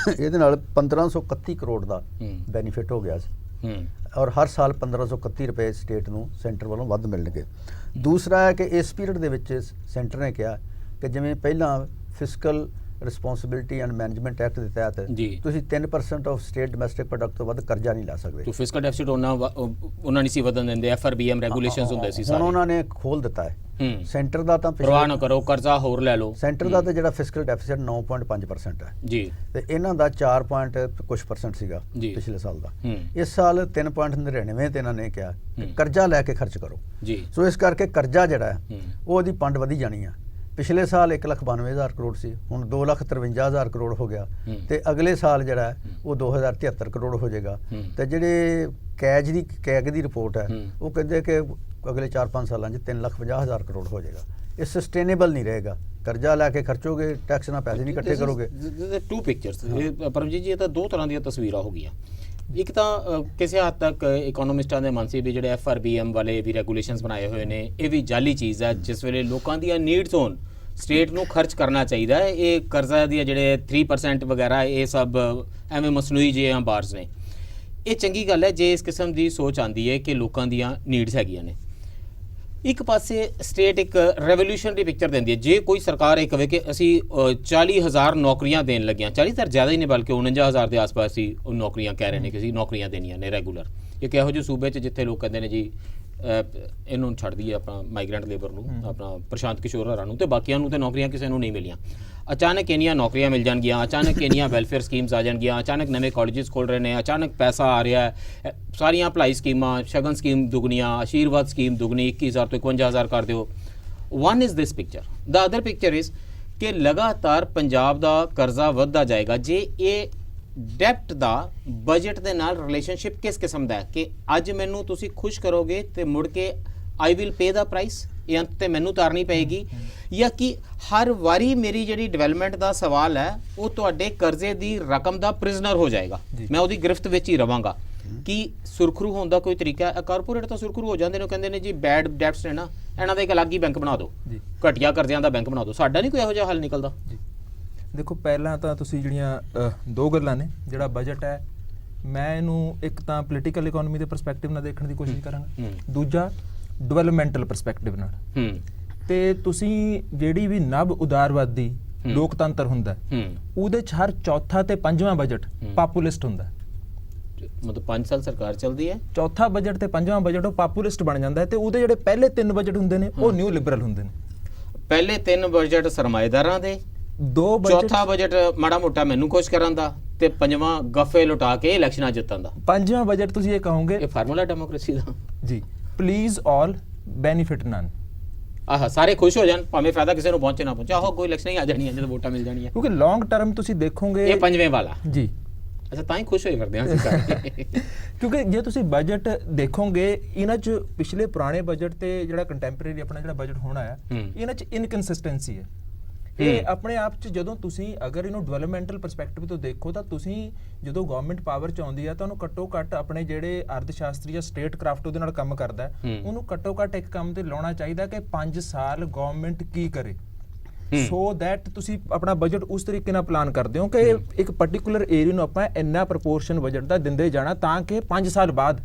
ਇਹਦੇ ਨਾਲ 1531 ਕਰੋੜ ਦਾ ਬੈਨੀਫਿਟ ਹੋ ਗਿਆ ਸੀ, ਔਰ ਹਰ ਸਾਲ 1531 ਰੁਪਏ ਸਟੇਟ ਨੂੰ ਸੈਂਟਰ ਵੱਲੋਂ ਵੱਧ ਮਿਲਣਗੇ। ਦੂਸਰਾ ਹੈ ਕਿ ਇਸ ਪੀਰੀਅਡ ਦੇ ਵਿੱਚ ਸੈਂਟਰ ਨੇ ਕਿਹਾ ਕਿ ਜਿਵੇਂ ਪਹਿਲਾਂ fiscal responsibility and management act ਦੇ ਤਹਿਤ ਤੁਸੀਂ 3% ਆਫ ਸਟੇਟ ਡੋਮੈਸਟਿਕ ਪ੍ਰੋਡਕਟ ਤੋਂ ਵੱਧ ਕਰਜ਼ਾ ਨਹੀਂ ਲੈ ਸਕਦੇ। तो ਫਿਸਕਲ ਡੈਫਿਸਿਟ ਉਹਨਾਂ ਨਹੀਂ ਸੀ ਵਧਣ ਦਿੰਦੇ, ਐਫਆਰਬੀਐਮ ਰੈਗੂਲੇਸ਼ਨਸ ਹੁੰਦੇ ਸੀ ਸਾਰੇ, ਹੁਣ ਉਹਨਾਂ ਨੇ ਖੋਲ ਦਿੱਤਾ ਹੈ। ਸੈਂਟਰ ਦਾ ਤਾਂ ਪਰਵਾਹ ਨਾ ਕਰੋ, ਕਰਜ਼ਾ ਹੋਰ ਲੈ ਲਓ। ਸੈਂਟਰ ਦਾ ਤਾਂ ਜਿਹੜਾ ਫਿਸਕਲ ਡੈਫਿਸਿਟ 9.5% ਹੈ ਜੀ, ਤੇ ਇਹਨਾਂ ਦਾ 4% ਸੀਗਾ ਪਿਛਲੇ ਸਾਲ ਦਾ। ਇਸ ਸਾਲ 3.99 ਤੇ ਇਹਨਾਂ ਨੇ ਕਿਹਾ ਕਿ ਕਰਜ਼ਾ ਲੈ ਕੇ ਖਰਚ ਕਰੋ ਜੀ। ਸੋ ਇਸ ਕਰਕੇ ਕਰਜ਼ਾ ਜਿਹੜਾ ਹੈ ਉਹਦੀ ਪੰਡ ਵਧੀ ਜਾਣੀ ਆ। ਪਿਛਲੇ ਸਾਲ 1,92,000 ਕਰੋੜ ਸੀ, ਹੁਣ 2,53,000 ਕਰੋੜ ਹੋ ਗਿਆ, ਤੇ ਅਗਲੇ ਸਾਲ ਜਿਹੜਾ ਉਹ 2,073 ਕਰੋੜ ਹੋ ਜਾਏਗਾ। ਤੇ ਜਿਹੜੇ ਕੈਗ ਦੀ ਰਿਪੋਰਟ ਹੈ ਉਹ ਕਹਿੰਦੇ ਕਿ ਅਗਲੇ 4-5 ਸਾਲਾਂ 'ਚ 3,50,000 ਕਰੋੜ ਹੋ ਜਾਏਗਾ। ਇਹ ਸਸਟੇਨੇਬਲ ਨਹੀਂ ਰਹੇਗਾ। ਕਰਜ਼ਾ ਲੈ ਕੇ ਖਰਚੋਗੇ, ਟੈਕਸ ਨਾਲ ਪੈਸੇ ਨਹੀਂ ਇਕੱਠੇ ਕਰੋਗੇ। ਟੂ ਪਿਕਚਰਸ ਪਰਮਜੀਤ ਜੀ, ਇਹ ਤਾਂ ਦੋ ਤਰ੍ਹਾਂ ਦੀਆਂ ਤਸਵੀਰਾਂ ਹੋ ਗਈਆਂ। ਇੱਕ ਤਾਂ ਕਿਸੇ ਹੱਦ ਤੱਕ ਇਕਨੋਮਿਸਟਾਂ ਦੇ ਮਨ ਸੀ ਵੀ ਜਿਹੜੇ ਐਫਆਰਬੀਐਮ ਵਾਲੇ ਵੀ ਰੈਗੂਲੇਸ਼ਨਸ ਬਣਾਏ ਹੋਏ ਨੇ, ਇਹ ਵੀ ਜਾਲੀ ਚੀਜ਼ ਹੈ। ਜਿਸ ਵੇਲੇ ਲੋਕਾਂ ਦੀਆਂ ਨੀਡਸ ਹੋਣ, ਸਟੇਟ ਨੂੰ ਖਰਚ ਕਰਨਾ ਚਾਹੀਦਾ ਹੈ। ਇਹ ਕਰਜ਼ਾ ਦੀਆਂ ਜਿਹੜੇ 3% ਵਗੈਰਾ ਇਹ ਸਭ ਐਵੇਂ ਮਸਨੂਈ ਜਿਹੇ ਬਾਰਸ ਨੇ। ਇਹ ਚੰਗੀ ਗੱਲ ਹੈ ਜੇ ਇਸ ਕਿਸਮ ਦੀ ਸੋਚ ਆਉਂਦੀ ਹੈ ਕਿ ਲੋਕਾਂ ਦੀਆਂ ਨੀਡਸ ਹੈਗੀਆਂ ਨੇ। ਇੱਕ ਪਾਸੇ ਸਟੇਟ ਇੱਕ ਰੈਵੋਲੂਸ਼ਨਰੀ ਪਿਕਚਰ ਦਿੰਦੀ ਹੈ। ਜੇ ਕੋਈ ਸਰਕਾਰ ਇਹ ਕਹੇ ਕਿ ਅਸੀਂ 40,000 ਨੌਕਰੀਆਂ ਦੇਣ ਲੱਗੀਆਂ, 40 ਤਾਂ ਜ਼ਿਆਦਾ ਹੀ ਨੇ ਬਲਕਿ 49,000 ਦੇ ਆਸ-ਪਾਸ ਹੀ ਉਹ ਨੌਕਰੀਆਂ ਕਹਿ ਰਹੇ ਨੇ ਕਿ ਅਸੀਂ ਨੌਕਰੀਆਂ ਦੇਣੀਆਂ ਨੇ ਰੈਗੂਲਰ। ਇੱਕ ਇਹੋ ਜਿਹੇ ਸੂਬੇ 'ਚ ਜਿੱਥੇ ਲੋਕ ਕਹਿੰਦੇ ਨੇ ਜੀ ਇਹਨੂੰ ਛੱਡ ਦਈਏ ਆਪਣਾ ਮਾਈਗ੍ਰੈਂਟ ਲੇਬਰ ਨੂੰ, ਆਪਣਾ ਪ੍ਰਸ਼ਾਂਤ ਕਿਸ਼ੋਰ ਹਰਾਂ ਨੂੰ, ਤੇ ਬਾਕੀਆਂ ਨੂੰ ਤੇ ਨੌਕਰੀਆਂ ਕਿਸੇ ਨੂੰ ਨਹੀਂ ਮਿਲੀਆਂ। ਅਚਾਨਕ ਇੰਨੀਆਂ ਨੌਕਰੀਆਂ ਮਿਲ ਜਾਣਗੀਆਂ, ਅਚਾਨਕ ਇੰਨੀਆਂ ਵੈਲਫੇਅਰ ਸਕੀਮਸ ਆ ਜਾਣਗੀਆਂ, ਅਚਾਨਕ ਨਵੇਂ ਕਾਲਜਿਸ ਖੋਲ੍ਹ ਰਹੇ ਨੇ, ਅਚਾਨਕ ਪੈਸਾ ਆ ਰਿਹਾ ਹੈ, ਸਾਰੀਆਂ ਭਲਾਈ ਸਕੀਮਾਂ, ਸ਼ਗਨ ਸਕੀਮ ਦੁਗਣੀਆਂ, ਆਸ਼ੀਰਵਾਦ ਸਕੀਮ ਦੁਗਣੀ, 21,000 ਤੋਂ 51,000 ਕਰ ਦਿਓ। One is this picture. The other picture is ਕਿ ਲਗਾਤਾਰ ਪੰਜਾਬ ਦਾ ਕਰਜ਼ਾ ਵੱਧਦਾ ਜਾਏਗਾ। ਜੇ ਇਹ ਡੈਪਟ ਦਾ ਬਜਟ ਦੇ ਨਾਲ ਰਿਲੇਸ਼ਨਸ਼ਿਪ ਕਿਸ ਕਿਸਮ ਦਾ ਹੈ ਕਿ ਅੱਜ ਮੈਨੂੰ ਤੁਸੀਂ ਖੁਸ਼ ਕਰੋਗੇ ਤੇ ਮੁੜ ਕੇ I will pay the price, ਇਹ ਅੰਤ ਤੇ ਮੈਨੂੰ ਤਾਰਨੀ ਪਏਗੀ, ਜਾਂ ਕਿ ਹਰ ਵਾਰੀ ਮੇਰੀ ਜਿਹੜੀ ਡਿਵੈਲਪਮੈਂਟ ਦਾ ਸਵਾਲ ਹੈ ਉਹ ਤੁਹਾਡੇ ਕਰਜ਼ੇ ਦੀ ਰਕਮ ਦਾ ਪ੍ਰਿਜ਼ਨਰ ਹੋ ਜਾਏਗਾ, ਮੈਂ ਉਹਦੀ ਗ੍ਰਿਫਤ ਵਿੱਚ ਹੀ ਰਵਾਂਗਾ। ਕਿ ਸੁਰਖਰੂ ਹੋਣ ਦਾ ਕੋਈ ਤਰੀਕਾ ਹੈ? ਕਾਰਪੋਰੇਟ ਤਾਂ ਸੁਰਖਰੂ ਹੋ ਜਾਂਦੇ ਨੇ, ਕਹਿੰਦੇ ਨੇ ਜੀ ਬੈਡ ਡੈਟਸ ਨੇ ਨਾ, ਇਹਨਾਂ ਦਾ ਇੱਕ ਅਲੱਗ ਹੀ ਬੈਂਕ ਬਣਾ ਦਿਓ, ਘਟੀਆ ਕਰਜ਼ਿਆਂ ਦਾ ਬੈਂਕ ਬਣਾ ਦਿਓ। ਸਾਡਾ ਨਹੀਂ ਕੋਈ ਇਹੋ ਜਿਹਾ ਹੱਲ ਨਿਕਲਦਾ। ਦੇਖੋ, ਪਹਿਲਾਂ ਤਾਂ ਤੁਸੀਂ ਜਿਹੜੀਆਂ ਦੋ ਗੱਲਾਂ ਨੇ, ਜਿਹੜਾ ਬਜਟ ਹੈ ਮੈਂ ਇਹਨੂੰ ਇੱਕ ਤਾਂ ਪੋਲੀਟੀਕਲ ਇਕਨੋਮੀ ਦੇ ਪਰਸਪੈਕਟਿਵ ਨਾਲ ਦੇਖਣ ਦੀ ਕੋਸ਼ਿਸ਼ ਕਰਾਂਗਾ, ਦੂਜਾ ਡਿਵੈਲਪਮੈਂਟਲ ਪਰਸਪੈਕਟਿਵ ਨਾਲ। ਤੇ ਤੁਸੀਂ ਜਿਹੜੀ ਵੀ ਨਵ ਉਦਾਰਵਾਦੀ ਲੋਕਤੰਤਰ ਹੁੰਦਾ ਉਹਦੇ 'ਚ ਹਰ ਚੌਥਾ ਤੇ ਪੰਜਵਾਂ ਬਜਟ ਪਾਪੂਲਿਸਟ ਹੁੰਦਾ। ਮਤਲਬ 5 ਸਾਲ ਸਰਕਾਰ ਚੱਲਦੀ ਹੈ, ਚੌਥਾ ਬਜਟ ਤੇ ਪੰਜਵਾਂ ਬਜਟ ਉਹ ਪਾਪੂਲਿਸਟ ਬਣ ਜਾਂਦਾ ਹੈ, ਤੇ ਉਹਦੇ ਜਿਹੜੇ ਪਹਿਲੇ 3 ਬਜਟ ਹੁੰਦੇ ਨੇ ਉਹ ਨਿਊ ਲਿਬਰਲ ਹੁੰਦੇ ਨੇ। ਪਹਿਲੇ 3 ਬਜਟ ਸਰਮਾਏਦਾਰਾਂ ਦੇ, ਚੌਥਾ ਬਜਟ ਮਾੜਾ ਮੋਟਾ ਮੈਨੂੰ ਖੁਸ਼ ਕਰਨ ਦਾ, ਤੇ ਪੰਜਵਾਂ ਗੱਫੇ ਲੁਟਾ ਕੇ ਇਲੈਕਸ਼ਨਾਂ ਜਿੱਤਣ ਦਾ। ਪੰਜਵਾਂ ਬਜਟ ਤੁਸੀਂ ਇਹ ਕਹੋਗੇ ਇਹ ਫਾਰਮੂਲਾ ਡੈਮੋਕ੍ਰੇਸੀ ਦਾ ਜੀ, ਪਲੀਜ਼ ਆਲ ਬੈਨੀਫਿਟ ਨਨ। ਆਹ ਸਾਰੇ ਖੁਸ਼ ਹੋ ਜਾਣ, ਭਾਵੇਂ ਫਾਇਦਾ ਕਿਸੇ ਨੂੰ ਪਹੁੰਚੇ ਨਾ ਪਹੁੰਚੇ, ਆਹੋ ਕੋਈ ਇਲੈਕਸ਼ਨ ਹੀ ਆ ਜਾਣੀ ਹੈ ਜਦੋਂ ਵੋਟਾਂ ਮਿਲ ਜਾਣੀਆਂ। ਕਿਉਂਕਿ ਲੌਂਗ ਟਰਮ ਤੁਸੀਂ ਦੇਖੋਗੇ ਇਹ ਪੰਜਵੇਂ ਵਾਲਾ ਜੀ, ਅੱਛਾ ਤਾਂ ਹੀ ਖੁਸ਼ ਹੋਏ ਫਿਰਦੇ ਹਾਂ ਅਸੀਂ ਸਾਰੇ। ਕਿਉਂਕਿ ਜੇ ਤੁਸੀਂ ਬਜਟ ਦੇਖੋਗੇ ਇਹਨਾਂ 'ਚ ਪਿਛਲੇ ਪੁਰਾਣੇ ਬਜਟ ਤੇ ਜਿਹੜਾ ਕੰਟੈਂਪਰੇਰੀ ਆਪਣਾ ਜਿਹੜਾ ਬਜਟ ਹੋਣਾ ਹੈ, ਇਹਨਾਂ 'ਚ ਇਨਕਨਸਿਸਟੈਂਸੀ ਹੈ। ਇਹ ਆਪਣੇ ਆਪ 'ਚ ਜਦੋਂ ਤੁਸੀਂ ਅਗਰ ਇਹਨੂੰ ਡਿਵੈਲਪਮੈਂਟਲ ਪਰਸਪੈਕਟਿਵ ਤੋਂ ਦੇਖੋ ਤਾਂ ਤੁਸੀਂ ਜਦੋਂ ਗਵਰਨਮੈਂਟ ਪਾਵਰ 'ਚ ਆਉਂਦੀ ਹੈ ਤਾਂ ਉਹਨੂੰ ਘੱਟੋ ਘੱਟ ਆਪਣੇ ਜਿਹੜੇ ਅਰਥ ਸ਼ਾਸਤਰੀ ਜਾਂ ਸਟੇਟ ਕ੍ਰਾਫਟ ਉਹਦੇ ਨਾਲ ਕੰਮ ਕਰਦਾ ਹੈ, ਉਹਨੂੰ ਘੱਟੋ ਘੱਟ ਇੱਕ ਕੰਮ ਤੇ ਲਾਉਣਾ ਚਾਹੀਦਾ ਕਿ 5 ਸਾਲ ਗਵਰਨਮੈਂਟ ਕੀ ਕਰੇ, ਸੋ ਦੈਟ ਤੁਸੀਂ ਆਪਣਾ ਬਜਟ ਉਸ ਤਰੀਕੇ ਨਾਲ ਪਲਾਨ ਕਰਦੇ ਹੋ ਕਿ ਇੱਕ ਪਾਰਟਿਕੂਲਰ ਏਰੀਆ ਨੂੰ ਆਪਾਂ ਇੰਨਾ ਪ੍ਰਪੋਰਸ਼ਨ ਬਜਟ ਦਾ ਦਿੰਦੇ ਜਾਣਾ ਤਾਂ ਕਿ 5 ਸਾਲ ਬਾਅਦ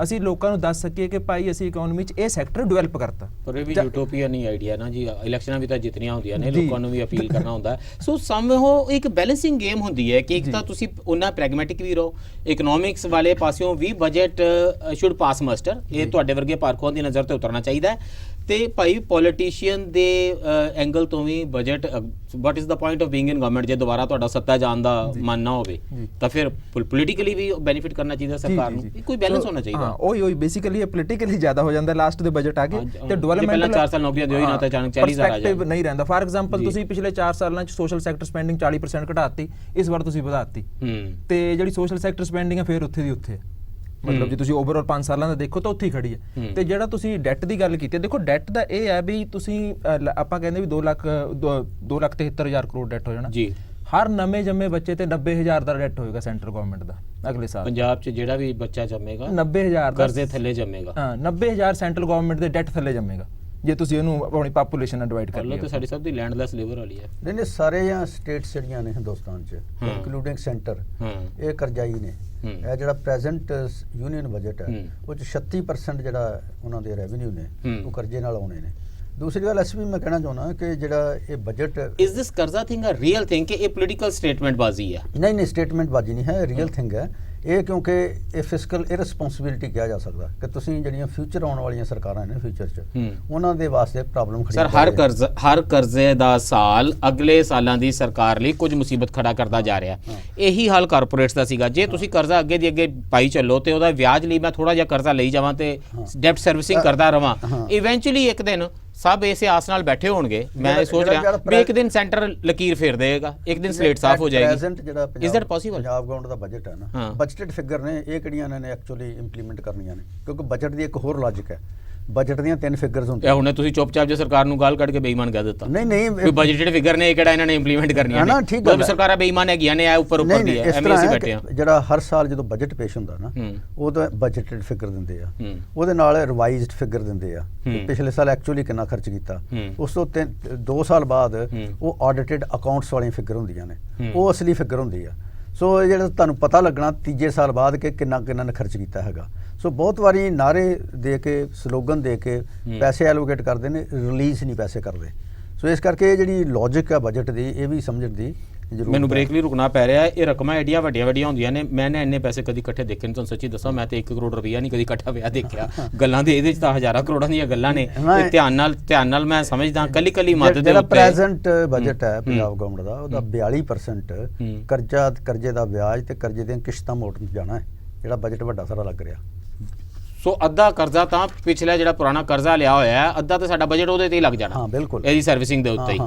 ਅਸੀਂ ਲੋਕਾਂ ਨੂੰ ਦੱਸ ਸਕੀਏ ਕਿ ਭਾਈ ਅਸੀਂ ਇਕਨੋਮੀ 'ਚ ਇਹ ਸੈਕਟਰ ਡਿਵੈਲਪ ਕਰਤਾ। ਪਰ ਇਹ ਵੀ ਯੂਟੋਪੀਆ ਨਹੀਂ ਆਈਡੀਆ ਨਾ ਜੀ, ਇਲੈਕਸ਼ਨਾਂ ਵੀ ਤਾਂ ਜਿੱਤਣੀਆਂ ਹੁੰਦੀਆਂ ਨੇ, ਲੋਕਾਂ ਨੂੰ ਵੀ ਅਪੀਲ ਕਰਨਾ ਹੁੰਦਾ। ਸੋ ਸਮਹੋ ਇੱਕ ਬੈਲੈਂਸਿੰਗ ਗੇਮ ਹੁੰਦੀ ਹੈ ਕਿ ਇੱਕ ਤਾਂ ਤੁਸੀਂ ਉਹਨਾਂ ਪ੍ਰੈਗਮੈਟਿਕ ਵੀ ਰਹੋ, ਇਕਨੋਮਿਕਸ ਵਾਲੇ ਪਾਸਿਓਂ ਵੀ ਬਜਟ ਸ਼ੁੱਡ ਪਾਸ ਮਸਟਰ, ਇਹ ਤੁਹਾਡੇ ਵਰਗੇ ਪਾਰਖੂਆਂ ਦੀ ਨਜ਼ਰ ਤੇ ਉਤਰਨਾ ਚਾਹੀਦਾ ਹੈ। ਤੇ ਭਾਈ ਪੋਲੀਟੀਸ਼ੀਅਨ ਦੇ ਐਂਗਲ ਤੋਂ ਵੀ budget, what is the point of being in government? ਜੇ ਦੁਬਾਰਾ ਤੁਹਾਡਾ ਸੱਤਾ ਜਾਣ ਦਾ ਮਨ ਨਾ ਹੋਵੇ ਤਾਂ ਫਿਰ ਪੋਲੀਟੀਕਲੀ ਵੀ ਬੈਨੀਫਿਟ ਕਰਨਾ ਚਾਹੀਦਾ ਸਰਕਾਰ ਨੂੰ, ਕੋਈ ਬੈਲੈਂਸ ਹੋਣਾ ਚਾਹੀਦਾ। ਉਹੀ ਬੇਸਿਕਲੀ ਇਹ ਪੋਲੀਟੀਕਲੀ ਜ਼ਿਆਦਾ ਹੋ ਜਾਂਦਾ ਲਾਸਟ ਦੇ ਬਜਟ ਆ ਕੇ, ਤੇ ਡਿਵੈਲਪਮੈਂਟ ਪਹਿਲਾਂ 4 ਸਾਲ ਨੌਕਰੀਆਂ ਦਿਓ ਹੀ ਨਾ ਤਾਂ ਅਚਾਨਕ 40,000 ਆ ਜਾਏ ਨਹੀਂ ਰਹਿੰਦਾ। ਫਾਰ ਐਗਜ਼ਾਮਪਲ ਤੁਸੀਂ ਪਿਛਲੇ 4 ਸਾਲਾਂ 'ਚ ਸੋਸ਼ਲ ਸੈਕਟਰ ਸਪੈਂਡਿੰਗ 40% ਘਟਾਤੀ, ਇਸ ਵਾਰ ਤੁਸੀਂ ਵਧਾਤੀ, ਤੇ ਜਿਹੜੀ ਸੋਸ਼ਲ ਸੈਕਟਰ ਸਪੈਂਡਿੰਗ ਹੈ ਫਿਰ ਉੱਥੇ ਦੀ ਉੱਥੇ, ਮਤਲਬ ਜੇ ਤੁਸੀਂ ਓਵਰਆਲ 5 ਸਾਲਾਂ ਦਾ ਦੇਖੋ ਤਾਂ ਉੱਥੇ ਹੀ ਖੜੀ ਹੈ। ਤੇ ਜਿਹੜਾ ਤੁਸੀਂ ਡੈਟ ਦੀ ਗੱਲ ਕੀਤੀ, ਦੇਖੋ ਡੈਟ ਦਾ ਇਹ ਹੈ ਵੀ ਤੁਸੀਂ ਆਪਾਂ ਕਹਿੰਦੇ ਵੀ 2,73,000 ਕਰੋੜ ਡੈਟ ਹੋ ਜਾਣਾ ਜੀ। ਹਰ ਨਵੇਂ ਜੰਮੇ ਬੱਚੇ ਤੇ 90,000 ਦਾ ਡੈਟ ਹੋਏਗਾ ਸੈਂਟਰ ਗਵਰਨਮੈਂਟ ਦਾ ਅਗਲੇ ਸਾਲ। ਪੰਜਾਬ 'ਚ ਜਿਹੜਾ ਵੀ ਬੱਚਾ ਜੰਮੇਗਾ 90,000 ਕਰਜ਼ੇ ਥੱਲੇ ਜੰਮੇਗਾ। ਹਾਂ, 90,000 ਸੈਂਟਰ ਗਵਰਨਮੈਂਟ ਦੇ ਡੈਟ ਥੱਲੇ ਜੰਮੇਗਾ ਜੇ ਤੁਸੀਂ ਇਹਨੂੰ ਆਪਣੀ ਪਾਪੂਲੇਸ਼ਨ ਨਾਲ ਡਿਵਾਈਡ ਕਰ ਲਓ। ਤਾਂ ਸਾਡੀ ਸਭ ਦੀ ਲੈਂਡਲੈਸ ਲੇਬਰ ਵਾਲੀ ਹੈ। ਨਹੀਂ ਸਾਰੇ ਜਾਂ ਸਟੇਟਸ ਜਿਹੜੀਆਂ ਨੇ ਹਿੰਦੁਸਤਾਨ 'ਚ ਇਨਕਲੂਡਿੰਗ ਸੈਂਟਰ, ਇਹ ਕਰਜ਼ਾਈ ਨੇ। ਇਹ ਜਿਹੜਾ ਪ੍ਰੈਜ਼ੈਂਟ ਯੂਨੀਅਨ ਬਜਟ ਹੈ ਉਹ 'ਚ 36% ਜਿਹੜਾ ਉਹਨਾਂ ਦੇ ਰੈਵਨਿਊ ਨੇ ਉਹ ਕਰਜ਼ੇ ਨਾਲ ਆਉਣੇ ਨੇ। ਦੂਸਰੀ ਗੱਲ ਅਸੀਂ ਵੀ ਮੈਂ ਕਹਿਣਾ ਚਾਹੁੰਦਾ ਕਿ ਜਿਹੜਾ ਇਹ ਬਜਟ, ਇਜ਼ ਦਿਸ ਕਰਜ਼ਾ ਥਿੰਗ ਅ ਰੀਅਲ ਥਿੰਗ ਕਿ ਇਹ ਪੋਲੀਟੀਕਲ ਸਟੇਟਮੈਂਟ ਬਾਜ਼ੀ ਹੈ? ਨਹੀਂ, ਸਟੇਟਮੈਂਟ ਬਾਜ਼ੀ ਨਹੀਂ ਹੈ, ਰੀਅਲ ਥਿੰਗ ਹੈ ਇਹ, ਕਿਉਂਕਿ ਇਹ ਫਿਸਕਲ ਇਰਰਿਸਪੌਂਸਿਬਿਲਿਟੀ ਕਿਹਾ ਜਾ ਸਕਦਾ ਕਿ ਤੁਸੀਂ ਜਿਹੜੀਆਂ ਫਿਊਚਰ ਆਉਣ ਵਾਲੀਆਂ ਸਰਕਾਰਾਂ ਨੇ ਫਿਊਚਰ 'ਚ ਉਹਨਾਂ ਦੇ ਵਾਸਤੇ ਪ੍ਰੋਬਲਮ ਖੜੀ। ਸਰ ਹਰ ਕਰਜ਼ੇ ਦਾ ਸਾਲ ਅਗਲੇ ਸਾਲਾਂ ਦੀ ਸਰਕਾਰ ਲਈ ਕੁਝ ਮੁਸੀਬਤ ਖੜਾ ਕਰਦਾ ਜਾ ਰਿਹਾ। ਇਹੀ ਹਾਲ ਕਾਰਪੋਰੇਟਸ ਦਾ ਸੀਗਾ। ਜੇ ਤੁਸੀਂ ਕਰਜ਼ਾ ਅੱਗੇ ਦੀ ਅੱਗੇ ਪਾਈ ਚੱਲੋ ਤੇ ਉਹਦਾ ਵਿਆਜ ਲਈ ਮੈਂ ਥੋੜਾ ਜਿਹਾ ਕਰਜ਼ਾ ਲਈ ਜਾਵਾਂ ਤੇ ਡੈਪਟ ਸਰਵਿਸਿੰਗ ਕਰਦਾ ਰਵਾਂ, ਇਵੈਂਚੁਅਲੀ ਇੱਕ ਦਿਨ ਸਭ ਇਸੇ ਆਸ ਨਾਲ ਬੈਠੇ ਹੋਣਗੇ। ਮੈਂ ਇਹ ਸੋਚ ਰਿਹਾ ਵੀ ਇੱਕ ਦਿਨ ਸੈਂਟਰ ਲਕੀਰ ਫੇਰ ਦੇਗਾ, ਇੱਕ ਦਿਨ ਸਲੇਟ ਸਾਫ਼ ਹੋ ਜਾਏਗੀ। Is that possible? Punjab government the budget ਹੈ ਨਾ, ਬਜਟਡ ਫਿਗਰ ਨੇ, ਇਹ ਕਿਹੜੀਆਂ ਇਹਨਾਂ ਨੇ ਐਕਚੁਅਲੀ ਇੰਪਲੀਮੈਂਟ ਕਰਨੀਆਂ ਨੇ, ਕਿਉਂਕਿ ਬਜਟ ਦੀ ਇੱਕ ਹੋਰ ਲੌਜਿਕ ਹੈ। ਬਜਟ ਦੀਆਂ 3 ਫਿਗਰਸ ਹੁੰਦੀਆਂ। ਹੁਣ ਤੁਸੀਂ ਚੁੱਪਚਾਪ ਜੇ ਸਰਕਾਰ ਨੂੰ ਗਾਲ ਕੱਢ ਕੇ ਬੇਈਮਾਨ ਕਹਿ ਦਿੱਤਾ। ਨਹੀਂ ਵੀ ਬਜਟਡ ਫਿਗਰ ਨੇ, ਇਹ ਕਿਹੜਾ ਇਹਨਾਂ ਨੇ ਇੰਪਲੀਮੈਂਟ ਕਰਨੀਆਂ ਨੇ? ਠੀਕ ਹੈ, ਸਰਕਾਰਾਂ ਬੇਈਮਾਨ ਹੈਗੀਆਂ ਨੇ, ਆ ਉੱਪਰ ਦੀ ਹੈ, ਐਵੇਂ ਅਸੀਂ ਬੈਠੇ ਆ। ਜਿਹੜਾ ਹਰ ਸਾਲ ਜਦੋਂ ਬਜਟ ਪੇਸ਼ ਹੁੰਦਾ ਨਾ, ਉਹ ਤਾਂ ਬਜਟਡ ਫਿਗਰ ਦਿੰਦੇ ਆ, ਉਹਦੇ ਨਾਲ ਰਿਵਾਈਜ਼ਡ ਫਿਗਰ ਦਿੰਦੇ ਆ, ਪਿਛਲੇ ਸਾਲ ਐਕਚੁਅਲੀ ਕਿੰਨਾ ਖਰਚ ਕੀਤਾ। ਉਸ ਤੋਂ 2 ਸਾਲ ਬਾਅਦ ਉਹ ਆਡਿਟਡ ਅਕਾਊਂਟਸ ਵਾਲੀਆਂ ਫਿਗਰ ਹੁੰਦੀਆਂ ਨੇ, ਉਹ ਅਸਲੀ ਫਿਗਰ ਹੁੰਦੀ ਆ। ਸੋ ਜਿਹੜਾ ਤੁਹਾਨੂੰ ਪਤਾ ਲੱਗਣਾ ਤੀਜੇ ਸਾਲ ਬਾਅਦ ਕਿ ਕਿੰਨਾ ਨੇ ਖਰਚ ਕੀਤਾ ਹੈਗਾ। ਸੋ ਬਹੁਤ ਵਾਰੀ ਨਾਅਰੇ ਦੇ ਕੇ, ਸਲੋਗਨ ਦੇ ਕੇ ਪੈਸੇ ਐਲੋਕੇਟ ਕਰਦੇ ਨੇ, ਰਿਲੀਜ਼ ਨਹੀਂ ਪੈਸੇ ਕਰਦੇ। ਸੋ ਇਸ ਕਰਕੇ ਇਹ ਜਿਹੜੀ ਲੌਜਿਕ ਹੈ ਬਜਟ ਦੀ, ਇਹ ਵੀ ਸਮਝਣ ਦੀ ਜ਼ਰੂਰਤ। ਮੈਨੂੰ ਬ੍ਰੇਕ ਲਈ ਰੁਕਣਾ ਪੈ ਰਿਹਾ। ਇਹ ਰਕਮਾਂ ਐਡੀਆਂ ਵੱਡੀਆਂ ਹੁੰਦੀਆਂ ਨੇ, ਮੈਂ ਇੰਨੇ ਪੈਸੇ ਕਦੀ ਇਕੱਠੇ ਦੇਖੇ ਨਹੀਂ। ਤੁਹਾਨੂੰ ਸੱਚੀ ਦੱਸਾਂ, ਮੈਂ ਤੇ 1 ਕਰੋੜ ਰੁਪਈਆ ਨਹੀਂ ਕਦੀ ਇਕੱਠਾ ਪਿਆ ਦੇਖਿਆ। ਗੱਲਾਂ ਦੇ ਇਹਦੇ 'ਚ ਤਾਂ ਹਜ਼ਾਰਾਂ ਕਰੋੜਾਂ ਦੀਆਂ ਗੱਲਾਂ ਨੇ। ਧਿਆਨ ਨਾਲ ਮੈਂ ਸਮਝਦਾ ਕੱਲੀ ਮਦਦ ਦੇ ਜਿਹੜਾ ਪ੍ਰੈਜ਼ੈਂਟ ਬਜਟ ਹੈ ਪੰਜਾਬ ਗਵਰਨਮੈਂਟ ਦਾ, ਉਹਦਾ 42% ਕਰਜ਼ੇ ਦਾ ਵਿਆਜ ਤੇ ਕਰਜ਼ੇ ਦੀਆਂ ਕਿਸ਼ਤਾਂ ਮੋੜਨ ਜਾਣਾ ਹੈ, ਜਿਹੜਾ ਬਜਟ ਵੱਡਾ ਸਾਰਾ ਲੱਗ ਰਿਹਾ। ਸੋ ਅੱਧਾ ਕਰਜ਼ਾ ਤਾਂ ਪਿਛਲਾ ਜਿਹੜਾ ਪੁਰਾਣਾ ਕਰਜ਼ਾ ਲਿਆ ਹੋਇਆ ਹੈ, ਅੱਧਾ ਤਾਂ ਸਾਡਾ ਬਜਟ ਉਹਦੇ ਤੇ ਹੀ ਲੱਗ ਜਾਣਾ। ਹਾਂ ਬਿਲਕੁਲ, ਇਹਦੀ ਸਰਵਿਸਿੰਗ ਦੇ ਉੱਤੇ ਹੀ।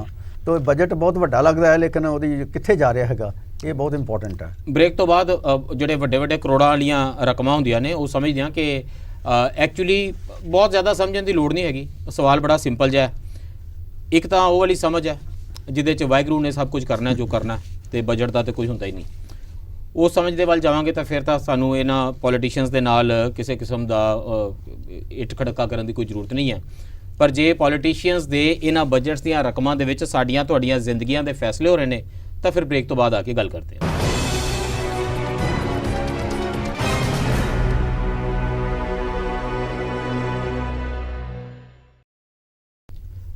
ਤੋ ਬਜਟ ਬਹੁਤ ਵੱਡਾ ਲੱਗਦਾ ਹੈ, ਲੇਕਿਨ ਉਹਦੀ ਕਿੱਥੇ ਜਾ ਰਿਹਾ ਹੈਗਾ, ਇਹ ਬਹੁਤ ਇੰਪੋਰਟੈਂਟ ਹੈ। ਬ੍ਰੇਕ ਤੋਂ ਬਾਅਦ ਜਿਹੜੇ ਵੱਡੇ ਕਰੋੜਾਂ ਵਾਲੀਆਂ ਰਕਮਾਂ ਹੁੰਦੀਆਂ ਨੇ, ਉਹ ਸਮਝਦੇ ਹਾਂ ਕਿ ਐਕਚੁਅਲੀ ਬਹੁਤ ਜ਼ਿਆਦਾ ਸਮਝਣ ਦੀ ਲੋੜ ਨਹੀਂ ਹੈਗੀ। ਸਵਾਲ ਬੜਾ ਸਿੰਪਲ ਜਿਹਾ ਹੈ। ਇੱਕ ਤਾਂ ਉਹ ਵਾਲੀ ਸਮਝ ਹੈ ਜਿਹਦੇ 'ਚ ਵਾਹਿਗੁਰੂ ਨੇ ਸਭ ਕੁਝ ਕਰਨਾ ਜੋ ਕਰਨਾ, ਤੇ ਬਜਟ ਦਾ ਤੇ ਕੁਝ ਹੁੰਦਾ ਹੀ ਨਹੀਂ। ਉਸ ਸਮਝ ਦੇ ਵੱਲ ਜਾਵਾਂਗੇ ਤਾਂ ਫਿਰ ਤਾਂ ਸਾਨੂੰ ਇਹਨਾਂ ਪੋਲੀਟੀਸ਼ੀਅਨਸ ਦੇ ਨਾਲ ਕਿਸੇ ਕਿਸਮ ਦਾ ਇੱਟ ਖੜਕਾ ਕਰਨ ਦੀ ਕੋਈ ਜ਼ਰੂਰਤ ਨਹੀਂ ਹੈ। ਪਰ ਜੇ ਪੋਲੀਟੀਸ਼ੀਅਨਸ ਦੇ ਇਹਨਾਂ ਬਜਟਸ ਦੀਆਂ ਰਕਮਾਂ ਦੇ ਵਿੱਚ ਸਾਡੀਆਂ ਤੁਹਾਡੀਆਂ ਜ਼ਿੰਦਗੀਆਂ ਦੇ ਫੈਸਲੇ ਹੋ ਰਹੇ ਨੇ ਤਾਂ ਫਿਰ ਬ੍ਰੇਕ ਤੋਂ ਬਾਅਦ ਆ ਕੇ ਗੱਲ ਕਰਦੇ ਹਾਂ।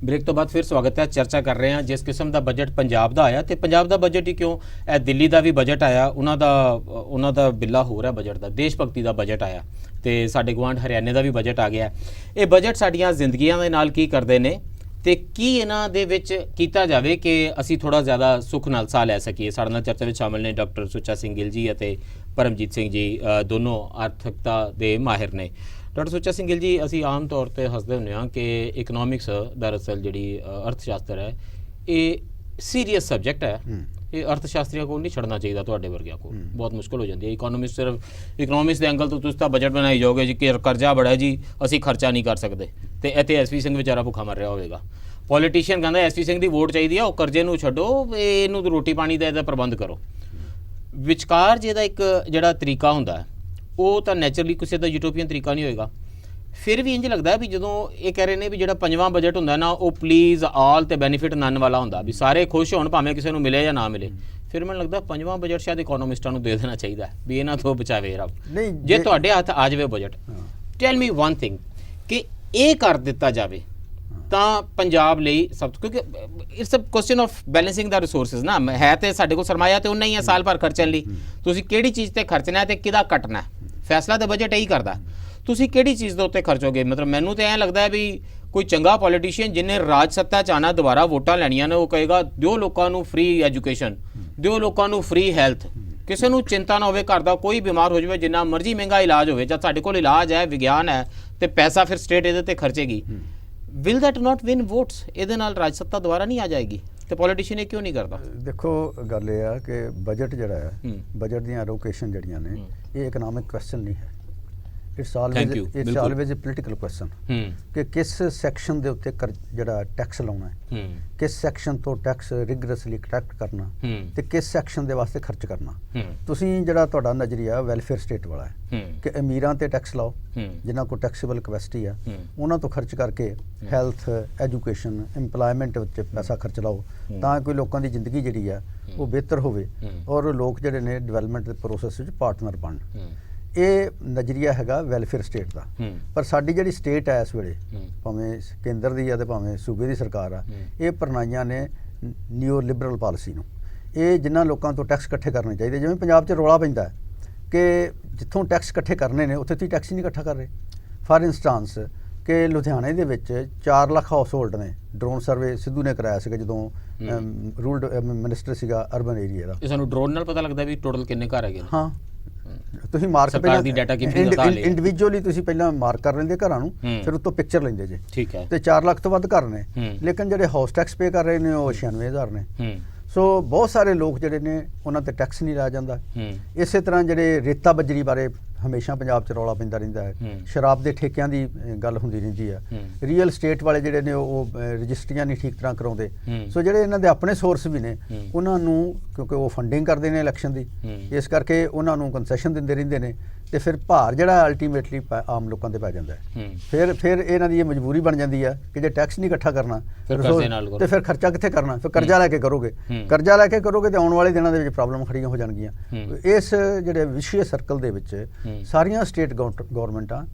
ਬ੍ਰੇਕ ਤੋਂ ਬਾਅਦ ਫਿਰ ਸਵਾਗਤ ਹੈ। ਚਰਚਾ ਕਰ ਰਹੇ ਹਾਂ ਜਿਸ ਕਿਸਮ ਦਾ ਬਜਟ ਪੰਜਾਬ ਦਾ ਆਇਆ, ਤੇ ਪੰਜਾਬ ਦਾ ਬਜਟ ਹੀ ਕਿਉਂ, ਇਹ ਦਿੱਲੀ ਦਾ ਵੀ ਬਜਟ ਆਇਆ, ਉਹਨਾਂ ਦਾ ਬਿੱਲਾ ਹੋ ਰਿਹਾ ਬਜਟ ਦਾ, ਦੇਸ਼ ਭਗਤੀ ਦਾ ਬਜਟ ਆਇਆ, ਤੇ ਸਾਡੇ ਗੁਆਂਢ ਹਰਿਆਣੇ ਦਾ ਵੀ ਬਜਟ ਆ ਗਿਆ। ਇਹ ਬਜਟ ਸਾਡੀਆਂ ਜ਼ਿੰਦਗੀਆਂ ਦੇ ਨਾਲ ਕੀ ਕਰਦੇ ਨੇ ਤੇ ਕੀ ਇਹਨਾਂ ਦੇ ਵਿੱਚ ਕੀਤਾ ਜਾਵੇ ਕਿ ਅਸੀਂ ਥੋੜਾ ਜ਼ਿਆਦਾ ਸੁੱਖ ਨਾਲ ਸਾਹ ਲੈ ਸਕੀਏ। ਸਾਡੇ ਨਾਲ ਚਰਚਾ ਵਿੱਚ ਸ਼ਾਮਿਲ ਨੇ ਡਾਕਟਰ ਸੁੱਚਾ ਸਿੰਘ ਗਿੱਲ ਜੀ ਅਤੇ ਪਰਮਜੀਤ ਸਿੰਘ ਜੀ, ਦੋਨੋਂ ਆਰਥਿਕਤਾ ਦੇ ਮਾਹਿਰ ਨੇ। ਡਾਕਟਰ ਸੁੱਚਾ ਸਿੰਘ ਗਿੱਲ ਜੀ, ਅਸੀਂ ਆਮ ਤੌਰ ਤੇ ਹੱਸਦੇ ਹੁੰਦੇ ਹਾਂ ਕਿ ਇਕਨੋਮਿਕਸ ਦਰਅਸਲ ਜਿਹੜੀ ਅਰਥ ਸ਼ਾਸਤਰ ਹੈ ਇਹ ਸੀਰੀਅਸ ਸਬਜੈਕਟ ਹੈ। ਇਹ ਅਰਥ ਸ਼ਾਸਤਰੀਆਂ ਕੋਲ ਨਹੀਂ ਛੱਡਣਾ ਚਾਹੀਦਾ, ਤੁਹਾਡੇ ਵਰਗਿਆਂ ਕੋਲ ਬਹੁਤ ਮੁਸ਼ਕਿਲ ਹੋ ਜਾਂਦੀ ਹੈ। ਇਕਨੋਮਿਕਸ ਸਿਰਫ ਇਕਨੋਮਿਕਸ ਦੇ ਐਂਗਲ ਤੋਂ ਤੁਸੀਂ ਤਾਂ ਬਜਟ ਬਣਾਈ ਜਾਓਗੇ ਜੀ ਕਿ ਕਰਜ਼ਾ ਬੜਾ ਜੀ, ਅਸੀਂ ਖਰਚਾ ਨਹੀਂ ਕਰ ਸਕਦੇ, ਤੇ ਇੱਥੇ ਐਸਪੀ ਸਿੰਘ ਵਿਚਾਰਾ ਭੁੱਖਾ ਮਰ ਰਿਹਾ ਹੋਵੇਗਾ। ਪੋਲੀਟੀਸ਼ੀਅਨ ਕਹਿੰਦਾ ਐਸਪੀ ਸਿੰਘ ਦੀ ਵੋਟ ਚਾਹੀਦੀ ਆ, ਉਹ ਕਰਜ਼ੇ ਨੂੰ ਛੱਡੋ, ਇਹਨੂੰ ਰੋਟੀ ਪਾਣੀ ਦਾ ਇਹਦਾ ਪ੍ਰਬੰਧ ਕਰੋ। ਵਿਚਕਾਰ ਜਿਹਦਾ ਇੱਕ ਜਿਹੜਾ ਤਰੀਕਾ ਹੁੰਦਾ ਉਹ ਤਾਂ ਨੈਚੁਰਲੀ ਕਿਸੇ ਦਾ ਯੂਟੋਪੀਅਨ ਤਰੀਕਾ ਨਹੀਂ ਹੋਏਗਾ। ਫਿਰ ਵੀ ਇੰਝ ਲੱਗਦਾ ਵੀ ਜਦੋਂ ਇਹ ਕਹਿ ਰਹੇ ਨੇ ਵੀ ਜਿਹੜਾ 5ਵਾਂ ਬਜਟ ਹੁੰਦਾ ਨਾ ਉਹ ਪਲੀਜ਼ ਆਲ ਤੇ ਬੈਨੀਫਿਟ ਨਨ ਵਾਲਾ ਹੁੰਦਾ, ਵੀ ਸਾਰੇ ਖੁਸ਼ ਹੋਣ ਭਾਵੇਂ ਕਿਸੇ ਨੂੰ ਮਿਲੇ ਜਾਂ ਨਾ ਮਿਲੇ। ਫਿਰ ਮੈਨੂੰ ਲੱਗਦਾ 5ਵਾਂ ਬਜਟ ਸ਼ਾਇਦ ਇਕੋਨੋਮਿਸਟਾਂ ਨੂੰ ਦੇ ਦੇਣਾ ਚਾਹੀਦਾ ਵੀ ਇਹਨਾਂ ਤੋਂ ਬਚਾਵੇ ਰੱਬ। ਜੇ ਤੁਹਾਡੇ ਹੱਥ ਆ ਜਾਵੇ ਬਜਟ, ਟੈਲ ਮੀ ਵਨ ਥਿੰਗ ਕਿ ਇਹ ਕਰ ਦਿੱਤਾ ਜਾਵੇ ਤਾਂ ਪੰਜਾਬ ਲਈ ਸਭ, ਕਿਉਂਕਿ it's a question of balancing ਦਾ ਰਿਸੋਰਸਿਸ ਨਾ, ਹੈ ਤੇ ਸਾਡੇ ਕੋਲ ਸਰਮਾਇਆ ਤੇ ਉਨਾ ਹੀ ਹੈ ਸਾਲ ਭਰ ਖਰਚਣ ਲਈ। ਤੁਸੀਂ ਕਿਹੜੀ ਚੀਜ਼ ਤੇ ਖਰਚਣਾ ਤੇ ਕਿਹਦਾ ਕੱਟਣਾ, ਫੈਸਲਾ ਤਾਂ ਬਜਟ ਇਹੀ ਕਰਦਾ। ਤੁਸੀਂ ਕਿਹੜੀ ਚੀਜ਼ ਦੇ ਉੱਤੇ ਖਰਚੋਗੇ। ਮਤਲਬ ਮੈਨੂੰ ਤਾਂ ਐਂ ਲੱਗਦਾ ਹੈ ਵੀ ਕੋਈ ਚੰਗਾ ਪੋਲੀਟੀਸ਼ੀਅਨ ਜਿਹਨੇ ਰਾਜ ਸੱਤਾ 'ਚ ਆਉਣਾ, ਦੁਬਾਰਾ ਵੋਟਾਂ ਲੈਣੀਆਂ ਨੇ, ਉਹ ਕਹੇਗਾ ਦਿਓ ਲੋਕਾਂ ਨੂੰ ਫ੍ਰੀ ਐਜੂਕੇਸ਼ਨ, ਦਿਓ ਲੋਕਾਂ ਨੂੰ ਫ੍ਰੀ ਹੈਲਥ, ਕਿਸੇ ਨੂੰ ਚਿੰਤਾ ਨਾ ਹੋਵੇ ਘਰ ਦਾ ਕੋਈ ਬਿਮਾਰ ਹੋ ਜਾਵੇ, ਜਿੰਨਾ ਮਰਜ਼ੀ ਮਹਿੰਗਾ ਇਲਾਜ ਹੋਵੇ, ਜਦ ਸਾਡੇ ਕੋਲ ਇਲਾਜ ਹੈ, ਵਿਗਿਆਨ ਹੈ ਤੇ ਪੈਸਾ ਫਿਰ ਸਟੇਟ ਇਹਦੇ ਤੇ ਖਰਚੇਗੀ। Will that not win votes? ਇਹਦੇ ਨਾਲ ਰਾਜ ਸੱਤਾ ਦੁਬਾਰਾ ਨਹੀਂ ਆ ਜਾਏਗੀ ਤੇ ਪੋਲੀਟੀਸ਼ੀਅਨ ਇਹ ਕਿਉਂ ਨਹੀਂ ਕਰਦਾ? ਦੇਖੋ ਗੱਲ ਇਹ ਆ ਕਿ ਬਜਟ ਜਿਹੜਾ ਹੈ, ਬਜਟ ਦੀਆਂ ਐਲੋਕੇਸ਼ਨ ਜਿਹੜੀਆਂ ਨੇ, ਇਹ ਇਕਨੋਮਿਕ ਕੁਐਸਚਨ ਨਹੀਂ ਹੈ। It's always a political question ਕਿ ਕਿਸ ਸੈਕਸ਼ਨ ਦੇ ਉੱਤੇ ਜਿਹੜਾ ਟੈਕਸ ਲਾਉਣਾ ਹੈ, ਕਿਸ ਸੈਕਸ਼ਨ ਤੋਂ ਟੈਕਸ ਰਿਗਰਸਲੀ ਕਲੈਕਟ ਕਰਨਾ ਤੇ ਕਿਸ ਸੈਕਸ਼ਨ ਦੇ ਵਾਸਤੇ ਖਰਚ ਕਰਨਾ। ਤੁਸੀਂ ਜਿਹੜਾ ਤੁਹਾਡਾ ਨਜ਼ਰੀਆ ਵੈਲਫੇਅਰ ਸਟੇਟ ਵਾਲਾ ਹੈ ਕਿ ਅਮੀਰਾਂ ਤੇ ਟੈਕਸ ਲਾਓ, ਜਿਨ੍ਹਾਂ ਕੋਲ ਟੈਕਸੇਬਲ ਕੈਪੈਸਿਟੀ ਆ, ਉਹਨਾਂ ਤੋਂ ਖਰਚ ਕਰਕੇ ਹੈਲਥ, ਐਜੂਕੇਸ਼ਨ, ਇੰਪਲਾਇਮੈਂਟ ਉੱਤੇ ਪੈਸਾ ਖਰਚ ਲਾਓ ਤਾਂ ਕੋਈ ਲੋਕਾਂ ਦੀ ਜ਼ਿੰਦਗੀ ਜਿਹੜੀ ਆ ਉਹ ਬਿਹਤਰ ਹੋਵੇ ਔਰ ਲੋਕ ਜਿਹੜੇ ਨੇ ਡਿਵੈਲਪਮੈਂਟ ਦੇ ਪ੍ਰੋਸੈਸ ਵਿੱਚ ਪਾਰਟਨਰ ਬਣਨ। ਇਹ ਨਜ਼ਰੀਆ ਹੈਗਾ ਵੈਲਫੇਅਰ ਸਟੇਟ ਦਾ। ਪਰ ਸਾਡੀ ਜਿਹੜੀ ਸਟੇਟ ਹੈ ਇਸ ਵੇਲੇ, ਭਾਵੇਂ ਕੇਂਦਰ ਦੀ ਆ ਤੇ ਭਾਵੇਂ ਸੂਬੇ ਦੀ ਸਰਕਾਰ ਆ, ਇਹ ਅਪਣਾਈਆਂ ਨੇ ਨਿਓ ਲਿਬਰਲ ਪਾਲਿਸੀ ਨੂੰ। ਇਹ ਜਿਨ੍ਹਾਂ ਲੋਕਾਂ ਤੋਂ ਟੈਕਸ ਇਕੱਠੇ ਕਰਨੇ ਚਾਹੀਦੇ, ਜਿਵੇਂ ਪੰਜਾਬ 'ਚ ਰੌਲਾ ਪੈਂਦਾ ਹੈ ਕਿ ਜਿੱਥੋਂ ਟੈਕਸ ਇਕੱਠੇ ਕਰਨੇ ਨੇ ਉੱਥੇ ਤੁਸੀਂ ਟੈਕਸ ਹੀ ਨਹੀਂ ਇਕੱਠਾ ਕਰ ਰਹੇ। ਫਾਰ ਇੰਸਟੈਂਸ ਕਿ ਲੁਧਿਆਣੇ ਦੇ ਵਿੱਚ 4 ਲੱਖ ਹਾਊਸ ਹੋਲਡ ਨੇ। ਡਰੋਨ ਸਰਵੇ ਸਿੱਧੂ ਨੇ ਕਰਾਇਆ ਸੀਗਾ ਜਦੋਂ ਰੂਰਲ ਮਿਨਿਸਟਰ ਸੀਗਾ ਅਰਬਨ ਏਰੀਆ ਦਾ। ਸਾਨੂੰ ਡਰੋਨ ਨਾਲ ਪਤਾ ਲੱਗਦਾ ਵੀ ਟੋਟਲ ਕਿੰਨੇ ਘਰ ਹੈਗੇ? ਹਾਂ, ਤੁਸੀਂ ਮਾਰਕ ਸਰਕਾਰ ਦੀ ਡਾਟਾ ਕੀਪਿੰਗ ਦਾ ਹਾਲ ਹੈ। ਇੰਡੀਵਿਜੂਅਲੀ ਤੁਸੀਂ ਪਹਿਲਾਂ ਮਾਰਕ ਕਰ ਲੈਂਦੇ ਘਰਾਂ ਨੂੰ, ਫਿਰ ਉੱਤੋਂ ਪਿਕਚਰ ਲੈਂਦੇ ਜੇ। ਠੀਕ ਹੈ। ਤੇ 4 ਲੱਖ ਤੋਂ ਵੱਧ ਘਰ ਨੇ, ਲੇਕਿਨ ਜਿਹੜੇ ਹਾਊਸ ਟੈਕਸ ਪੇ ਕਰ ਰਹੇ ਨੇ ਉਹ 96,000 ਨੇ। ਸੋ ਬਹੁਤ ਸਾਰੇ ਲੋਕ ਜਿਹੜੇ ਨੇ ਉਹਨਾਂ ਤੇ ਟੈਕਸ ਨਹੀਂ ਲਾਇਆ ਜਾਂਦਾ। ਇਸੇ ਤਰ੍ਹਾਂ ਜਿਹੜੇ ਰੇਤਾ ਬੱਜਰੀ ਬਾਰੇ ਹਮੇਸ਼ਾ ਪੰਜਾਬ 'ਚ ਰੌਲਾ ਪੈਂਦਾ ਰਹਿੰਦਾ ਹੈ, ਸ਼ਰਾਬ ਦੇ ਠੇਕਿਆਂ ਦੀ ਗੱਲ ਹੁੰਦੀ ਰਹਿੰਦੀ ਹੈ, ਰੀਅਲ ਸਟੇਟ ਵਾਲੇ ਜਿਹੜੇ ਨੇ ਉਹ ਰਜਿਸਟਰੀਆਂ ਨਹੀਂ ਠੀਕ ਤਰ੍ਹਾਂ ਕਰਾਉਂਦੇ। ਸੋ ਜਿਹੜੇ ਇਹਨਾਂ ਦੇ ਆਪਣੇ ਸੋਰਸ ਵੀ ਨੇ ਉਹਨਾਂ ਨੂੰ, ਕਿਉਂਕਿ ਉਹ ਫੰਡਿੰਗ ਕਰਦੇ ਨੇ ਇਲੈਕਸ਼ਨ ਦੀ, ਇਸ ਕਰਕੇ ਉਹਨਾਂ ਨੂੰ ਕੰਸੈਸ਼ਨ ਦਿੰਦੇ ਰਹਿੰਦੇ ਨੇ ਤੇ ਫਿਰ ਭਾਰ ਜਿਹੜਾ ਅਲਟੀਮੇਟਲੀ ਆਮ ਲੋਕਾਂ ਤੇ ਪੈ ਜਾਂਦਾ ਹੈ। ਫਿਰ ਇਹਨਾਂ ਦੀ ਇਹ ਮਜਬੂਰੀ ਬਣ ਜਾਂਦੀ ਹੈ ਕਿ ਜੇ ਟੈਕਸ ਨਹੀਂ ਇਕੱਠਾ ਕਰਨਾ ਤੇ ਫਿਰ ਖਰਚਾ ਕਿੱਥੇ ਕਰਨਾ? ਫਿਰ ਕਰਜ਼ਾ ਲੈ ਕੇ ਕਰੋਗੇ, ਕਰਜ਼ਾ ਲੈ ਕੇ ਕਰੋਗੇ ਤੇ ਆਉਣ ਵਾਲੇ ਦਿਨਾਂ ਦੇ ਵਿੱਚ ਪ੍ਰੋਬਲਮ ਖੜੀਆਂ ਹੋ ਜਾਣਗੀਆਂ। ਇਸ ਜਿਹੜੇ ਵਿਸ਼ੇ ਸਰਕਲ ਦੇ ਵਿੱਚ ਸਾਰੀਆਂ ਸਟੇਟ ਗਵਰਨਮੈਂਟਾਂ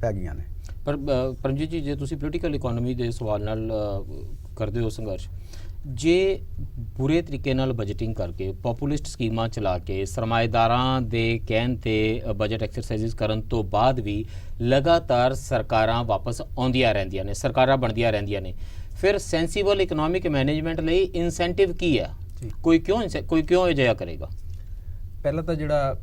ਪੈ ਗਈਆਂ ਨੇ। ਪਰ ਪਰਮਜੀਤ ਜੀ, ਜੇ ਤੁਸੀਂ ਪੋਲੀਟੀਕਲ ਇਕਨੋਮੀ ਦੇ ਸਵਾਲ ਨਾਲ ਕਰਦੇ ਹੋ ਸੰਘਰਸ਼, ਜੇ ਬੁਰੇ ਤਰੀਕੇ ਨਾਲ ਬਜਟਿੰਗ ਕਰਕੇ, ਪੋਪੂਲਿਸਟ ਸਕੀਮਾਂ ਚਲਾ ਕੇ, ਸਰਮਾਏਦਾਰਾਂ ਦੇ ਕਹਿਣ ਤੇ ਬਜਟ ਐਕਸਰਸਾਈਜ਼ ਕਰਨ ਤੋਂ ਬਾਅਦ ਵੀ ਲਗਾਤਾਰ ਸਰਕਾਰਾਂ ਵਾਪਸ ਆਉਂਦੀਆਂ ਰਹਿੰਦੀਆਂ ਨੇ, ਸਰਕਾਰਾਂ ਬਣਦੀਆਂ ਰਹਿੰਦੀਆਂ ਨੇ, ਫਿਰ ਸੈਂਸੀਬਲ ਇਕਨੋਮਿਕ ਮੈਨੇਜਮੈਂਟ ਲਈ ਇਨਸੈਂਟਿਵ ਕੀ ਹੈ? ਕੋਈ ਕਿਉਂ ਅਜਿਹਾ ਕਰੇਗਾ? ਪਹਿਲਾਂ ਤਾਂ ਜਿਹੜਾ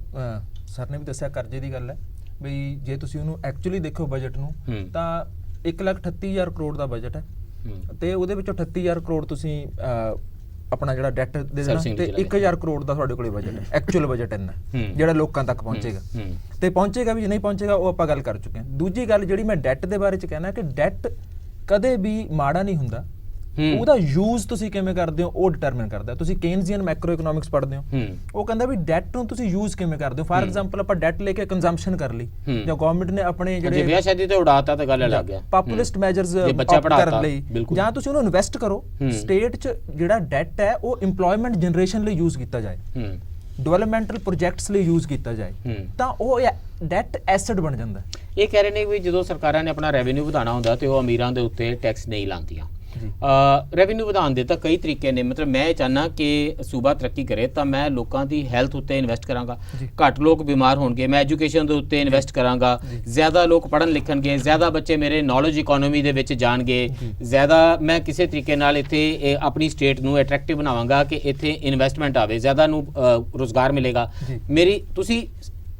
ਸਰ ਨੇ ਵੀ ਦੱਸਿਆ ਕਰਜ਼ੇ ਦੀ ਗੱਲ ਹੈ, ਬਈ ਜੇ ਤੁਸੀਂ ਉਹਨੂੰ ਐਕਚੁਅਲੀ ਦੇਖੋ ਬਜਟ ਨੂੰ ਤਾਂ 1,38,000 ਕਰੋੜ ਦਾ ਬਜਟ ਹੈ ਤੇ ਉਹਦੇ ਵਿੱਚੋਂ 38,000 ਕਰੋੜ ਤੁਸੀਂ ਆਪਣਾ ਜਿਹੜਾ ਡੈਟ ਦੇ ਦੇਣਾ ਤੇ 1,000 ਕਰੋੜ ਦਾ ਤੁਹਾਡੇ ਕੋਲੇ ਬਜਟ ਹੈ, ਐਕਚੁਅਲ ਬਜਟ ਇੰਨਾ ਜਿਹੜਾ ਲੋਕਾਂ ਤੱਕ ਪਹੁੰਚੇਗਾ। ਤੇ ਪਹੁੰਚੇਗਾ ਵੀ, ਜੇ ਨਹੀਂ ਪਹੁੰਚੇਗਾ ਉਹ ਆਪਾਂ ਗੱਲ ਕਰ ਚੁੱਕੇ ਹਾਂ। ਦੂਜੀ ਗੱਲ ਜਿਹੜੀ ਮੈਂ ਡੈਟ ਦੇ ਬਾਰੇ ਚ ਕਹਿਣਾ ਕਿ ਡੈਟ ਕਦੇ ਵੀ ਮਾੜਾ ਨਹੀਂ ਹੁੰਦਾ ਉਹਦਾ ਯੂਜ਼ ਤੁਸੀਂ ਕਿਵੇਂ ਕਰਦੇ ਹੋ ਉਹ ਡਿਟਰਮਿਨ ਕਰਦਾ। ਤੁਸੀਂ ਕੇਨਜ਼ੀਅਨ ਮੈਕਰੋ ਇਕਨੋਮਿਕਸ ਪੜ੍ਹਦੇ ਹੋ, ਉਹ ਕਹਿੰਦਾ ਵੀ ਡੈਟ ਨੂੰ ਤੁਸੀਂ ਯੂਜ਼ ਕਿਵੇਂ ਕਰਦੇ ਹੋ। ਫਾਰ ਐਗਜ਼ਾਮਪਲ ਆਪਾਂ ਡੈਟ ਲੈ ਕੇ ਕੰਜ਼ੰਪਸ਼ਨ ਕਰ ਲਈ, ਜਾਂ ਗਵਰਨਮੈਂਟ ਨੇ ਆਪਣੇ ਜਿਹੜੇ ਵਿਆਹ ਸ਼ਾਦੀ ਤੇ ਉਡਾਤਾ ਤਾਂ ਗੱਲ ਲੱਗ ਗਿਆ, ਪਪੂਲਿਸਟ ਮੈਜਰਸ ਕਰਨ ਲਈ, ਜਾਂ ਤੁਸੀਂ ਉਹਨੂੰ ਇਨਵੈਸਟ ਕਰੋ। ਸਟੇਟ 'ਚ ਜਿਹੜਾ ਡੈਟ ਹੈ ਉਹ ਇੰਪਲੋਇਮੈਂਟ ਜਨਰੇਸ਼ਨ ਲਈ ਯੂਜ਼ ਕੀਤਾ ਜਾਏ, ਡਿਵੈਲਪਮੈਂਟਲ ਪ੍ਰੋਜੈਕਟਸ ਲਈ ਯੂਜ਼ ਕੀਤਾ ਜਾਏ, ਤਾਂ ਉਹ ਡੈਟ ਐਸੈਟ ਬਣ ਜਾਂਦਾ। ਇਹ ਕਹਿ ਰਹੇ ਨੇ ਵੀ ਜਦੋਂ ਸਰਕਾਰਾਂ ਨੇ ਆਪਣਾ ਰੈਵਨਿਊ ਵਧਾਉਣਾ ਹੁੰਦਾ ਤੇ ਉਹ ਅਮੀਰਾਂ ਦੇ ਉੱਤੇ ਟੈਕਸ ਨਹੀਂ ਲਾਉਂਦੀਆਂ। ਰੈਵਨਿਊ ਵਧਾਉਣ ਦੇ ਤਾਂ ਕਈ ਤਰੀਕੇ ਨੇ, ਮਤਲਬ ਮੈਂ ਇਹ ਚਾਹੁੰਦਾ ਕਿ ਸੂਬਾ ਤਰੱਕੀ ਕਰੇ ਤਾਂ ਮੈਂ ਲੋਕਾਂ ਦੀ ਹੈਲਥ ਉੱਤੇ ਇਨਵੈਸਟ ਕਰਾਂਗਾ, ਘੱਟ ਲੋਕ ਬਿਮਾਰ ਹੋਣਗੇ, ਮੈਂ ਐਜੂਕੇਸ਼ਨ ਦੇ ਉੱਤੇ ਇਨਵੈਸਟ ਕਰਾਂਗਾ, ਜ਼ਿਆਦਾ ਲੋਕ ਪੜ੍ਹਨ ਲਿਖਣਗੇ, ਜ਼ਿਆਦਾ ਬੱਚੇ ਮੇਰੇ ਨੌਲੇਜ ਇਕਨੋਮੀ ਦੇ ਵਿੱਚ ਜਾਣਗੇ, ਜ਼ਿਆਦਾ ਮੈਂ ਕਿਸੇ ਤਰੀਕੇ ਨਾਲ ਇੱਥੇ ਆਪਣੀ ਸਟੇਟ ਨੂੰ ਅਟਰੈਕਟਿਵ ਬਣਾਵਾਂਗਾ ਕਿ ਇੱਥੇ ਇਨਵੈਸਟਮੈਂਟ ਆਵੇ, ਜ਼ਿਆਦਾ ਨੂੰ ਰੁਜ਼ਗਾਰ ਮਿਲੇਗਾ। ਮੇਰੀ ਤੁਸੀਂ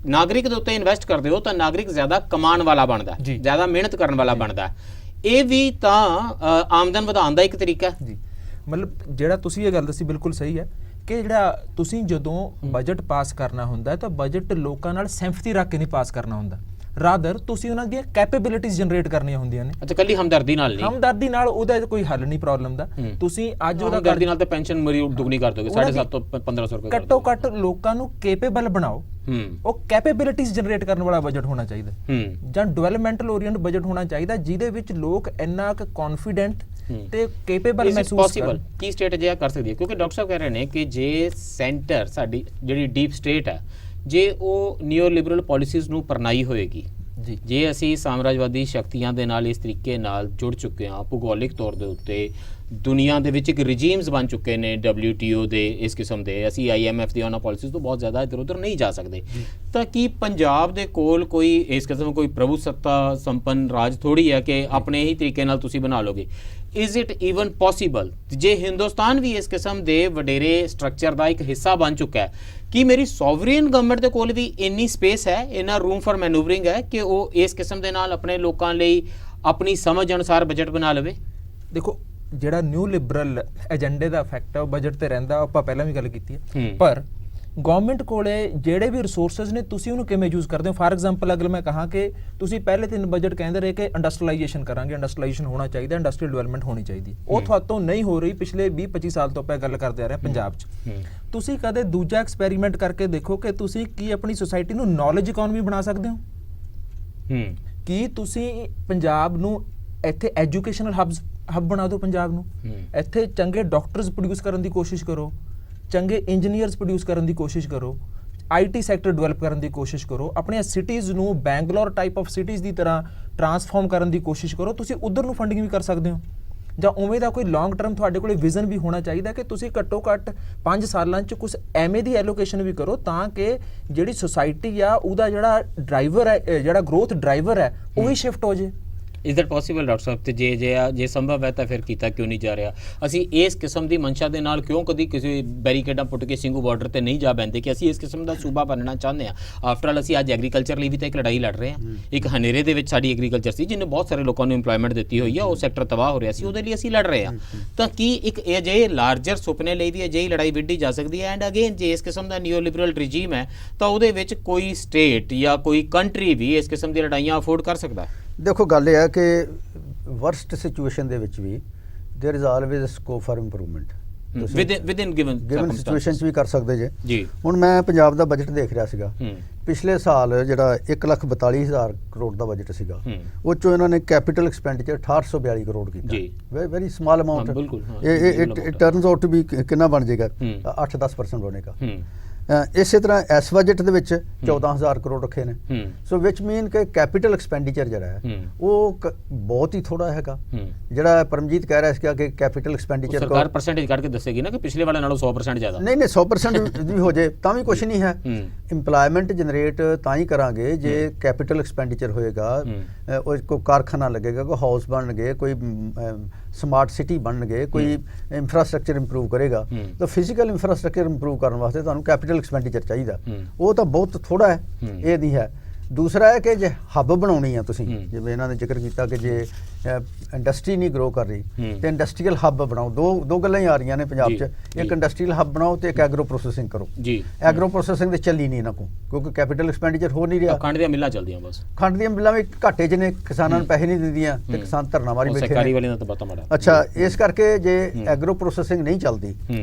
ਨਾਗਰਿਕ ਦੇ ਉੱਤੇ ਇਨਵੈਸਟ ਕਰਦੇ ਹੋ ਤਾਂ ਨਾਗਰਿਕ ਜ਼ਿਆਦਾ ਕਮਾਉਣ ਵਾਲਾ ਬਣਦਾ, ਜ਼ਿਆਦਾ ਮਿਹਨਤ ਕਰਨ ਵਾਲਾ ਬਣਦਾ। ਇਹ ਵੀ ਤਾਂ ਆਮਦਨ ਵਧਾਉਣ ਦਾ ਇੱਕ ਤਰੀਕਾ ਹੈ ਜੀ। ਮਤਲਬ ਜਿਹੜਾ ਤੁਸੀਂ ਇਹ ਗੱਲ ਦੱਸੀ ਬਿਲਕੁਲ ਸਹੀ ਹੈ ਕਿ ਜਿਹੜਾ ਤੁਸੀਂ ਜਦੋਂ ਬਜਟ ਪਾਸ ਕਰਨਾ ਹੁੰਦਾ ਤਾਂ ਬਜਟ ਲੋਕਾਂ ਨਾਲ ਸਿੰਪੈਥੀ ਰੱਖ ਕੇ ਨਹੀਂ ਪਾਸ ਕਰਨਾ ਹੁੰਦਾ, ਰਾਦਰ ਤੁਸੀਂ ਉਹਨਾਂ ਦੀਆਂ ਕੈਪੇਬਿਲਿਟੀਜ਼ ਜਨਰੇਟ ਕਰਨੀਆਂ ਹੁੰਦੀਆਂ ਨੇ। ਅੱਛਾ, ਕੱਲੀ ਹਮਦਰਦੀ ਨਾਲ ਨਹੀਂ, ਹਮਦਰਦੀ ਨਾਲ ਉਹਦਾ ਕੋਈ ਹੱਲ ਨਹੀਂ ਪ੍ਰੋਬਲਮ ਦਾ। ਤੁਸੀਂ ਅੱਜ ਉਹਦਾ ਹਮਦਰਦੀ ਨਾਲ ਤਾਂ ਪੈਨਸ਼ਨ ਮਰੀ ਦੁੱਗਣੀ ਕਰ ਦੋਗੇ, 7.5 ਤੋਂ 1500 ਰੁਪਏ। ਘੱਟੋ ਘੱਟ ਲੋਕਾਂ ਨੂੰ ਕੈਪੇਬਲ ਬਣਾਓ, ਉਹ ਕੈਪੇਬਿਲਿਟੀਜ਼ ਜਨਰੇਟ ਕਰਨ ਵਾਲਾ ਬਜਟ ਹੋਣਾ ਚਾਹੀਦਾ, ਜਾਂ ਡਿਵੈਲਪਮੈਂਟਲ ਓਰੀਐਂਟ ਬਜਟ ਹੋਣਾ ਚਾਹੀਦਾ ਜਿਹਦੇ ਵਿੱਚ ਲੋਕ ਇੰਨਾ ਕੁ ਕੌਨਫੀਡੈਂਟ ਤੇ ਕੈਪੇਬਲ ਮਹਿਸੂਸ ਕਰਨ। ਕੀ ਸਟੇਟ ਅਜਿਹਾ ਕਰ ਸਕਦੀ ਹੈ? ਕਿਉਂਕਿ ਡਾਕਟਰ ਸਾਹਿਬ ਕਹਿ ਰਹੇ ਨੇ ਕਿ ਜੇ ਸੈਂਟਰ ਸਾਡੀ ਜਿਹੜੀ ਡੀਪ ਸਟੇਟ ਹੈ, ਜੇ ਉਹ ਨਿਓ ਲਿਬਰਲ ਪਾਲਿਸੀਜ਼ ਨੂੰ ਪਰਨਾਈ ਹੋਏਗੀ, ਜੇ ਅਸੀਂ ਸਾਮਰਾਜਵਾਦੀ ਸ਼ਕਤੀਆਂ ਦੇ ਨਾਲ ਇਸ ਤਰੀਕੇ ਨਾਲ ਜੁੜ ਚੁੱਕੇ ਹਾਂ, ਭੂਗੋਲਿਕ ਤੌਰ ਦੇ ਉੱਤੇ ਦੁਨੀਆ ਦੇ ਵਿੱਚ ਇੱਕ ਰਿਜੀਮਸ ਬਣ ਚੁੱਕੇ ਨੇ WTO ਦੇ, ਇਸ ਕਿਸਮ ਦੇ, ਅਸੀਂ IMF ਦੀ ਉਹਨਾਂ ਪਾਲਿਸੀਜ਼ ਤੋਂ ਬਹੁਤ ਜ਼ਿਆਦਾ ਇੱਧਰ ਉੱਧਰ ਨਹੀਂ ਜਾ ਸਕਦੇ, ਤਾਂ ਕੀ ਪੰਜਾਬ ਦੇ ਕੋਲ ਕੋਈ ਇਸ ਕਿਸਮ ਕੋਈ ਪ੍ਰਭੂ ਸੱਤਾ ਸੰਪੰਨ ਰਾਜ ਥੋੜੀ ਹੈ ਕਿ ਆਪਣੇ ਹੀ ਤਰੀਕੇ ਨਾਲ ਤੁਸੀਂ ਬਣਾ ਲੋਗੇ? Is it even possible? ਜੇ ਹਿੰਦੁਸਤਾਨ ਵੀ ਇਸ ਕਿਸਮ ਦੇ ਵਡੇਰੇ ਸਟਰਕਚਰ ਦਾ ਇੱਕ ਹਿੱਸਾ ਬਣ ਚੁੱਕਾ ਹੈ, ਕੀ ਮੇਰੀ ਸੋਵਰੀਅਨ ਗਵਰਨਮੈਂਟ ਦੇ ਕੋਲ ਵੀ ਇੰਨੀ ਸਪੇਸ ਹੈ, ਇੰਨਾ ਰੂਮ ਫॉर ਮੈਨੂਵਰਿੰਗ ਹੈ ਕਿ ਉਹ ਇਸ ਕਿਸਮ ਦੇ ਨਾਲ ਆਪਣੇ ਲੋਕਾਂ ਲਈ ਆਪਣੀ ਸਮਝ ਅਨੁਸਾਰ ਬਜਟ ਬਣਾ ਲਵੇ? ਦੇਖੋ, ਜਿਹੜਾ ਨਿਊ ਲਿਬਰਲ ਏਜੰਡੇ ਦਾ ਇਫੈਕਟ ਹੈ ਉਹ ਬਜਟ ਤੇ ਰਹਿੰਦਾ, ਆਪਾਂ ਪਹਿਲਾਂ ਵੀ ਗੱਲ ਕੀਤੀ ਹੈ, ਪਰ ਗਵਰਨਮੈਂਟ ਕੋਲੇ ਜਿਹੜੇ ਵੀ ਰਿਸੋਰਸਸ ਨੇ ਤੁਸੀਂ ਉਹਨੂੰ ਕਿਵੇਂ ਯੂਜ਼ ਕਰਦੇ ਹੋ। ਫਾਰ ਐਗਜ਼ਾਮਪਲ ਅਗਰ ਮੈਂ ਕਹਾਂ ਕਿ ਤੁਸੀਂ ਪਹਿਲੇ 3 ਬਜਟ ਕਹਿੰਦੇ ਰਹੇ ਕਿ ਇੰਡਸਟਰੀਲਾਈਜੇਸ਼ਨ ਕਰਾਂਗੇ, ਇੰਡਸਟਰੀਲਾਈਜੇਸ਼ਨ ਹੋਣਾ ਚਾਹੀਦਾ, ਇੰਡਸਟਰੀਅਲ ਡਿਵੈਲਪਮੈਂਟ ਹੋਣੀ ਚਾਹੀਦੀ, ਉਹ ਤੁਹਾਤੋਂ ਨਹੀਂ ਹੋ ਰਹੀ ਪਿਛਲੇ 20-25 ਸਾਲ ਤੋਂ ਆਪਾਂ ਗੱਲ ਕਰਦੇ ਆ ਰਹੇ ਪੰਜਾਬ 'ਚ। ਤੁਸੀਂ ਕਦੇ ਦੂਜਾ ਐਕਸਪੈਰੀਮੈਂਟ ਕਰਕੇ ਦੇਖੋ ਕਿ ਤੁਸੀਂ ਕੀ ਆਪਣੀ ਸੁਸਾਇਟੀ ਨੂੰ ਨੌਲੇਜ ਇਕਨੋਮੀ ਬਣਾ ਸਕਦੇ ਹੋ? ਕੀ ਤੁਸੀਂ ਪੰਜਾਬ ਨੂੰ ਇੱਥੇ ਐਜੂਕੇਸ਼ਨਲ ਹੱਬ ਬਣਾ ਦਿਓ, ਪੰਜਾਬ ਨੂੰ ਇੱਥੇ ਚੰਗੇ ਡਾਕਟਰਸ ਪ੍ਰੋਡਿਊਸ ਕਰਨ ਦੀ ਕੋਸ਼ਿਸ਼ ਕਰੋ, ਚੰਗੇ ਇੰਜੀਨੀਅਰਸ ਪ੍ਰੋਡਿਊਸ ਕਰਨ ਦੀ ਕੋਸ਼ਿਸ਼ ਕਰੋ, IT ਸੈਕਟਰ ਡਿਵੈਲਪ ਕਰਨ ਦੀ ਕੋਸ਼ਿਸ਼ ਕਰੋ, ਆਪਣੀਆਂ ਸਿਟੀਜ਼ ਨੂੰ ਬੈਂਗਲੌਰ ਟਾਈਪ ਆਫ ਸਿਟੀਜ਼ ਦੀ ਤਰ੍ਹਾਂ ਟਰਾਂਸਫਾਰਮ ਕਰਨ ਦੀ ਕੋਸ਼ਿਸ਼ ਕਰੋ। ਤੁਸੀਂ ਉਧਰ ਨੂੰ ਫੰਡਿੰਗ ਵੀ ਕਰ ਸਕਦੇ ਹੋ, ਜਾਂ ਉਵੇਂ ਦਾ ਕੋਈ ਲੌਂਗ ਟਰਮ ਤੁਹਾਡੇ ਕੋਲ ਵਿਜ਼ਨ ਵੀ ਹੋਣਾ ਚਾਹੀਦਾ ਕਿ ਤੁਸੀਂ ਘੱਟੋ ਘੱਟ 5 ਸਾਲਾਂ 'ਚ ਕੁਝ ਐਵੇਂ ਦੀ ਐਲੋਕੇਸ਼ਨ ਵੀ ਕਰੋ ਤਾਂ ਕਿ ਜਿਹੜੀ ਸੁਸਾਇਟੀ ਆ ਉਹਦਾ ਜਿਹੜਾ ਡਰਾਈਵਰ ਹੈ, ਜਿਹੜਾ ਗਰੋਥ ਡਰਾਈਵਰ ਹੈ, ਉਹ ਹੀ ਸ਼ਿਫਟ ਹੋ ਜੇ। ਇਜ਼ ਦੈਟ ਪੋਸੀਬਲ ਡਾਕਟਰ ਸਾਹਿਬ? ਤੇ ਜੇ ਸੰਭਵ ਹੈ ਤਾਂ ਫਿਰ ਕੀਤਾ ਕਿਉਂ ਨਹੀਂ ਜਾ ਰਿਹਾ? ਅਸੀਂ ਇਸ ਕਿਸਮ ਦੀ ਮਨਸ਼ਾ ਦੇ ਨਾਲ ਕਿਉਂ ਕਦੀ ਕਿਸੇ ਬੈਰੀਕੇਡਾਂ ਪੁੱਟ ਕੇ ਸਿੰਘੂ ਬਾਰਡਰ ਤੇ ਨਹੀਂ ਜਾ ਬੈਂਦੇ ਕਿ ਅਸੀਂ ਇਸ ਕਿਸਮ ਦਾ ਸੂਬਾ ਬਣਨਾ ਚਾਹੁੰਦੇ ਹਾਂ? ਆਫਟਰ ਆਲ ਅਸੀਂ ਅੱਜ ਐਗਰੀਕਲਚਰ ਲਈ ਵੀ ਤਾਂ ਇੱਕ ਲੜਾਈ ਲੜ ਰਹੇ ਹਾਂ। ਇੱਕ ਹਨੇਰੇ ਦੇ ਵਿੱਚ ਸਾਡੀ ਐਗਰੀਕਲਚਰ ਸੀ ਜਿਹਨੇ ਬਹੁਤ ਸਾਰੇ ਲੋਕਾਂ ਨੂੰ ਇੰਪਲੋਇਮੈਂਟ ਦਿੱਤੀ ਹੋਈ ਆ, ਉਹ ਸੈਕਟਰ ਤਬਾਹ ਹੋ ਰਿਹਾ ਸੀ, ਉਹਦੇ ਲਈ ਅਸੀਂ ਲੜ ਰਹੇ ਹਾਂ। ਤਾਂ ਕੀ ਇੱਕ ਅਜਿਹੇ ਲਾਰਜਰ ਸੁਪਨੇ ਲਈ ਵੀ ਅਜਿਹੀ ਲੜਾਈ ਵਿੱਢੀ ਜਾ ਸਕਦੀ ਹੈ? ਐਂਡ ਅਗੇਨ ਜੇ ਇਸ ਕਿਸਮ ਦਾ ਨਿਓ ਲਿਬਰਲ ਰਿਜੀਮ ਹੈ ਤਾਂ ਉਹਦੇ ਵਿੱਚ ਕੋਈ ਸਟੇਟ ਜਾਂ ਕੋਈ ਕੰਟਰੀ ਵੀ ਇਸ ਕਿਸਮ ਦੀ ਲੜਾਈਆਂ ਅਫੋਰਡ ਕਰ ਸਕਦਾ? ਦੇਖੋ, ਗੱਲ ਇਹ ਹੈ ਕਿ ਵਰਸਟ ਸਿਚੁਏਸ਼ਨ ਦੇ ਵਿੱਚ ਵੀ there is always scope for improvement. Within given situation 'ਚ ਵੀ ਕਰ ਸਕਦੇ ਜੇ। ਜੀ, ਹੁਣ ਮੈਂ ਪੰਜਾਬ ਦਾ ਬਜਟ ਦੇਖ ਰਿਹਾ ਸੀਗਾ, ਪਿਛਲੇ ਸਾਲ ਜਿਹੜਾ 1,42,000 ਕਰੋੜ ਦਾ ਬਜਟ ਸੀਗਾ, ਉਹ 'ਚੋਂ ਇਹਨਾਂ ਨੇ ਕੈਪੀਟਲ ਐਕਸਪੈਂਡੀਚਰ 6842 ਕਰੋੜ ਕੀਤਾ। Very small amount. It turns out to be ਕਿੰਨਾ ਬਣ ਜਾਏਗਾ? 8-10% ਬਣੇਗਾ। ਇਸੇ ਤਰ੍ਹਾਂ ਇਸ ਬਜਟ ਦੇ ਵਿੱਚ 14,000 ਕਰੋੜ ਰੱਖੇ ਨੇ। ਸੋ ਵਿਚ ਮੀਨ ਕਿ ਕੈਪੀਟਲ ਐਕਸਪੈਂਡੀਚਰ ਜਿਹੜਾ ਹੈ ਉਹ ਬਹੁਤ ਹੀ ਥੋੜਾ ਹੈਗਾ। ਜਿਹੜਾ ਪਰਮਜੀਤ ਕਹਿ ਰਿਹਾ ਸੀ ਕਿ ਕੈਪੀਟਲ ਐਕਸਪੈਂਡੀਚਰ ਸਰਕਾਰ ਪਰਸੈਂਟੇਜ ਕਰਕੇ ਦੱਸੇਗੀ ਨਾ ਕਿ ਪਿਛਲੇ ਵਾਲੇ ਨਾਲੋਂ 100% ਜ਼ਿਆਦਾ। ਨਹੀਂ 100% ਵੀ ਹੋ ਜਾਏ ਤਾਂ ਵੀ ਕੁਝ ਨਹੀਂ ਹੈ। ਇੰਪਲਾਇਮੈਂਟ ਜਨਰੇਟ ਤਾਂ ਹੀ ਕਰਾਂਗੇ ਜੇ ਕੈਪੀਟਲ ਐਕਸਪੈਂਡੀਚਰ ਹੋਏਗਾ, ਉਹ ਕੋਈ ਕਾਰਖਾਨਾ ਲੱਗੇਗਾ, ਕੋਈ ਹਾਊਸ ਬਣਨਗੇ, ਕੋਈ ਸਮਾਰਟ ਸਿਟੀ ਬਣਨਗੇ, ਕੋਈ ਇੰਫਰਾਸਟ੍ਰਕਚਰ ਇੰਪਰੂਵ ਕਰੇਗਾ। ਤਾਂ ਫਿਜ਼ੀਕਲ ਇੰਫਰਾਸਟ੍ਰਕਚਰ ਇੰਪਰੂਵ ਕਰਨ ਵਾਸਤੇ ਤੁਹਾਨੂੰ ਕੈਪੀਟਲ ਐਕਸਪੈਂਡੀਚਰ ਚਾਹੀਦਾ। ਉਹ ਤਾਂ ਬਹੁਤ ਥੋੜਾ ਹੈ, ਇਹ ਨਹੀਂ ਹੈ। ਦੂਸਰਾ ਹੈ ਕਿ ਜੇ ਹੱਬ ਬਣਾਉਣੀ ਆ ਤੁਸੀਂ, ਜਿਵੇਂ ਇਹਨਾਂ ਨੇ ਜ਼ਿਕਰ ਕੀਤਾ ਕਿ ਜੇ ਇੰਡਸਟਰੀ ਨਹੀਂ ਗਰੋ ਕਰ ਰਹੀ ਤੇ ਇੰਡਸਟਰੀਅਲ ਹੱਬ ਬਣਾਓ। ਦੋ ਗੱਲਾਂ ਹੀ ਆ ਰਹੀਆਂ ਨੇ ਪੰਜਾਬ 'ਚ, ਇੱਕ ਇੰਡਸਟਰੀਅਲ ਹੱਬ ਬਣਾਓ ਤੇ ਇੱਕ ਐਗਰੋ ਪ੍ਰੋਸੈਸਿੰਗ ਕਰੋ ਜੀ। ਐਗਰੋ ਪ੍ਰੋਸੈਸਿੰਗ ਤੇ ਚੱਲੀ ਨਹੀਂ ਇਹਨਾਂ ਕੋਲ, ਕਿਉਂਕਿ ਕੈਪੀਟਲ ਐਕਸਪੈਂਡੀਚਰ ਹੋ ਨਹੀਂ ਰਿਹਾ। ਖੰਡ ਦੀਆਂ ਮਿੱਲਾਂ ਚੱਲਦੀਆਂ ਬਸ, ਖੰਡ ਦੀਆਂ ਮਿੱਲਾਂ ਵੀ ਘਾਟੇ 'ਚ ਨੇ, ਕਿਸਾਨਾਂ ਨੂੰ ਪੈਸੇ ਨਹੀਂ ਦਿੰਦੀਆਂ ਤੇ ਕਿਸਾਨ ਧਰਨਾ ਮਾਰੀ ਬੈਠੇ ਸਰਕਾਰੀ ਵਾਲਿਆਂ ਦਾ ਤਾਂ ਪਤਾ ਮਾੜਾ। ਅੱਛਾ, ਇਸ ਕਰਕੇ ਜੇ ਐਗਰੋ ਪ੍ਰੋਸੈਸਿੰਗ ਨਹੀਂ ਚੱਲਦੀ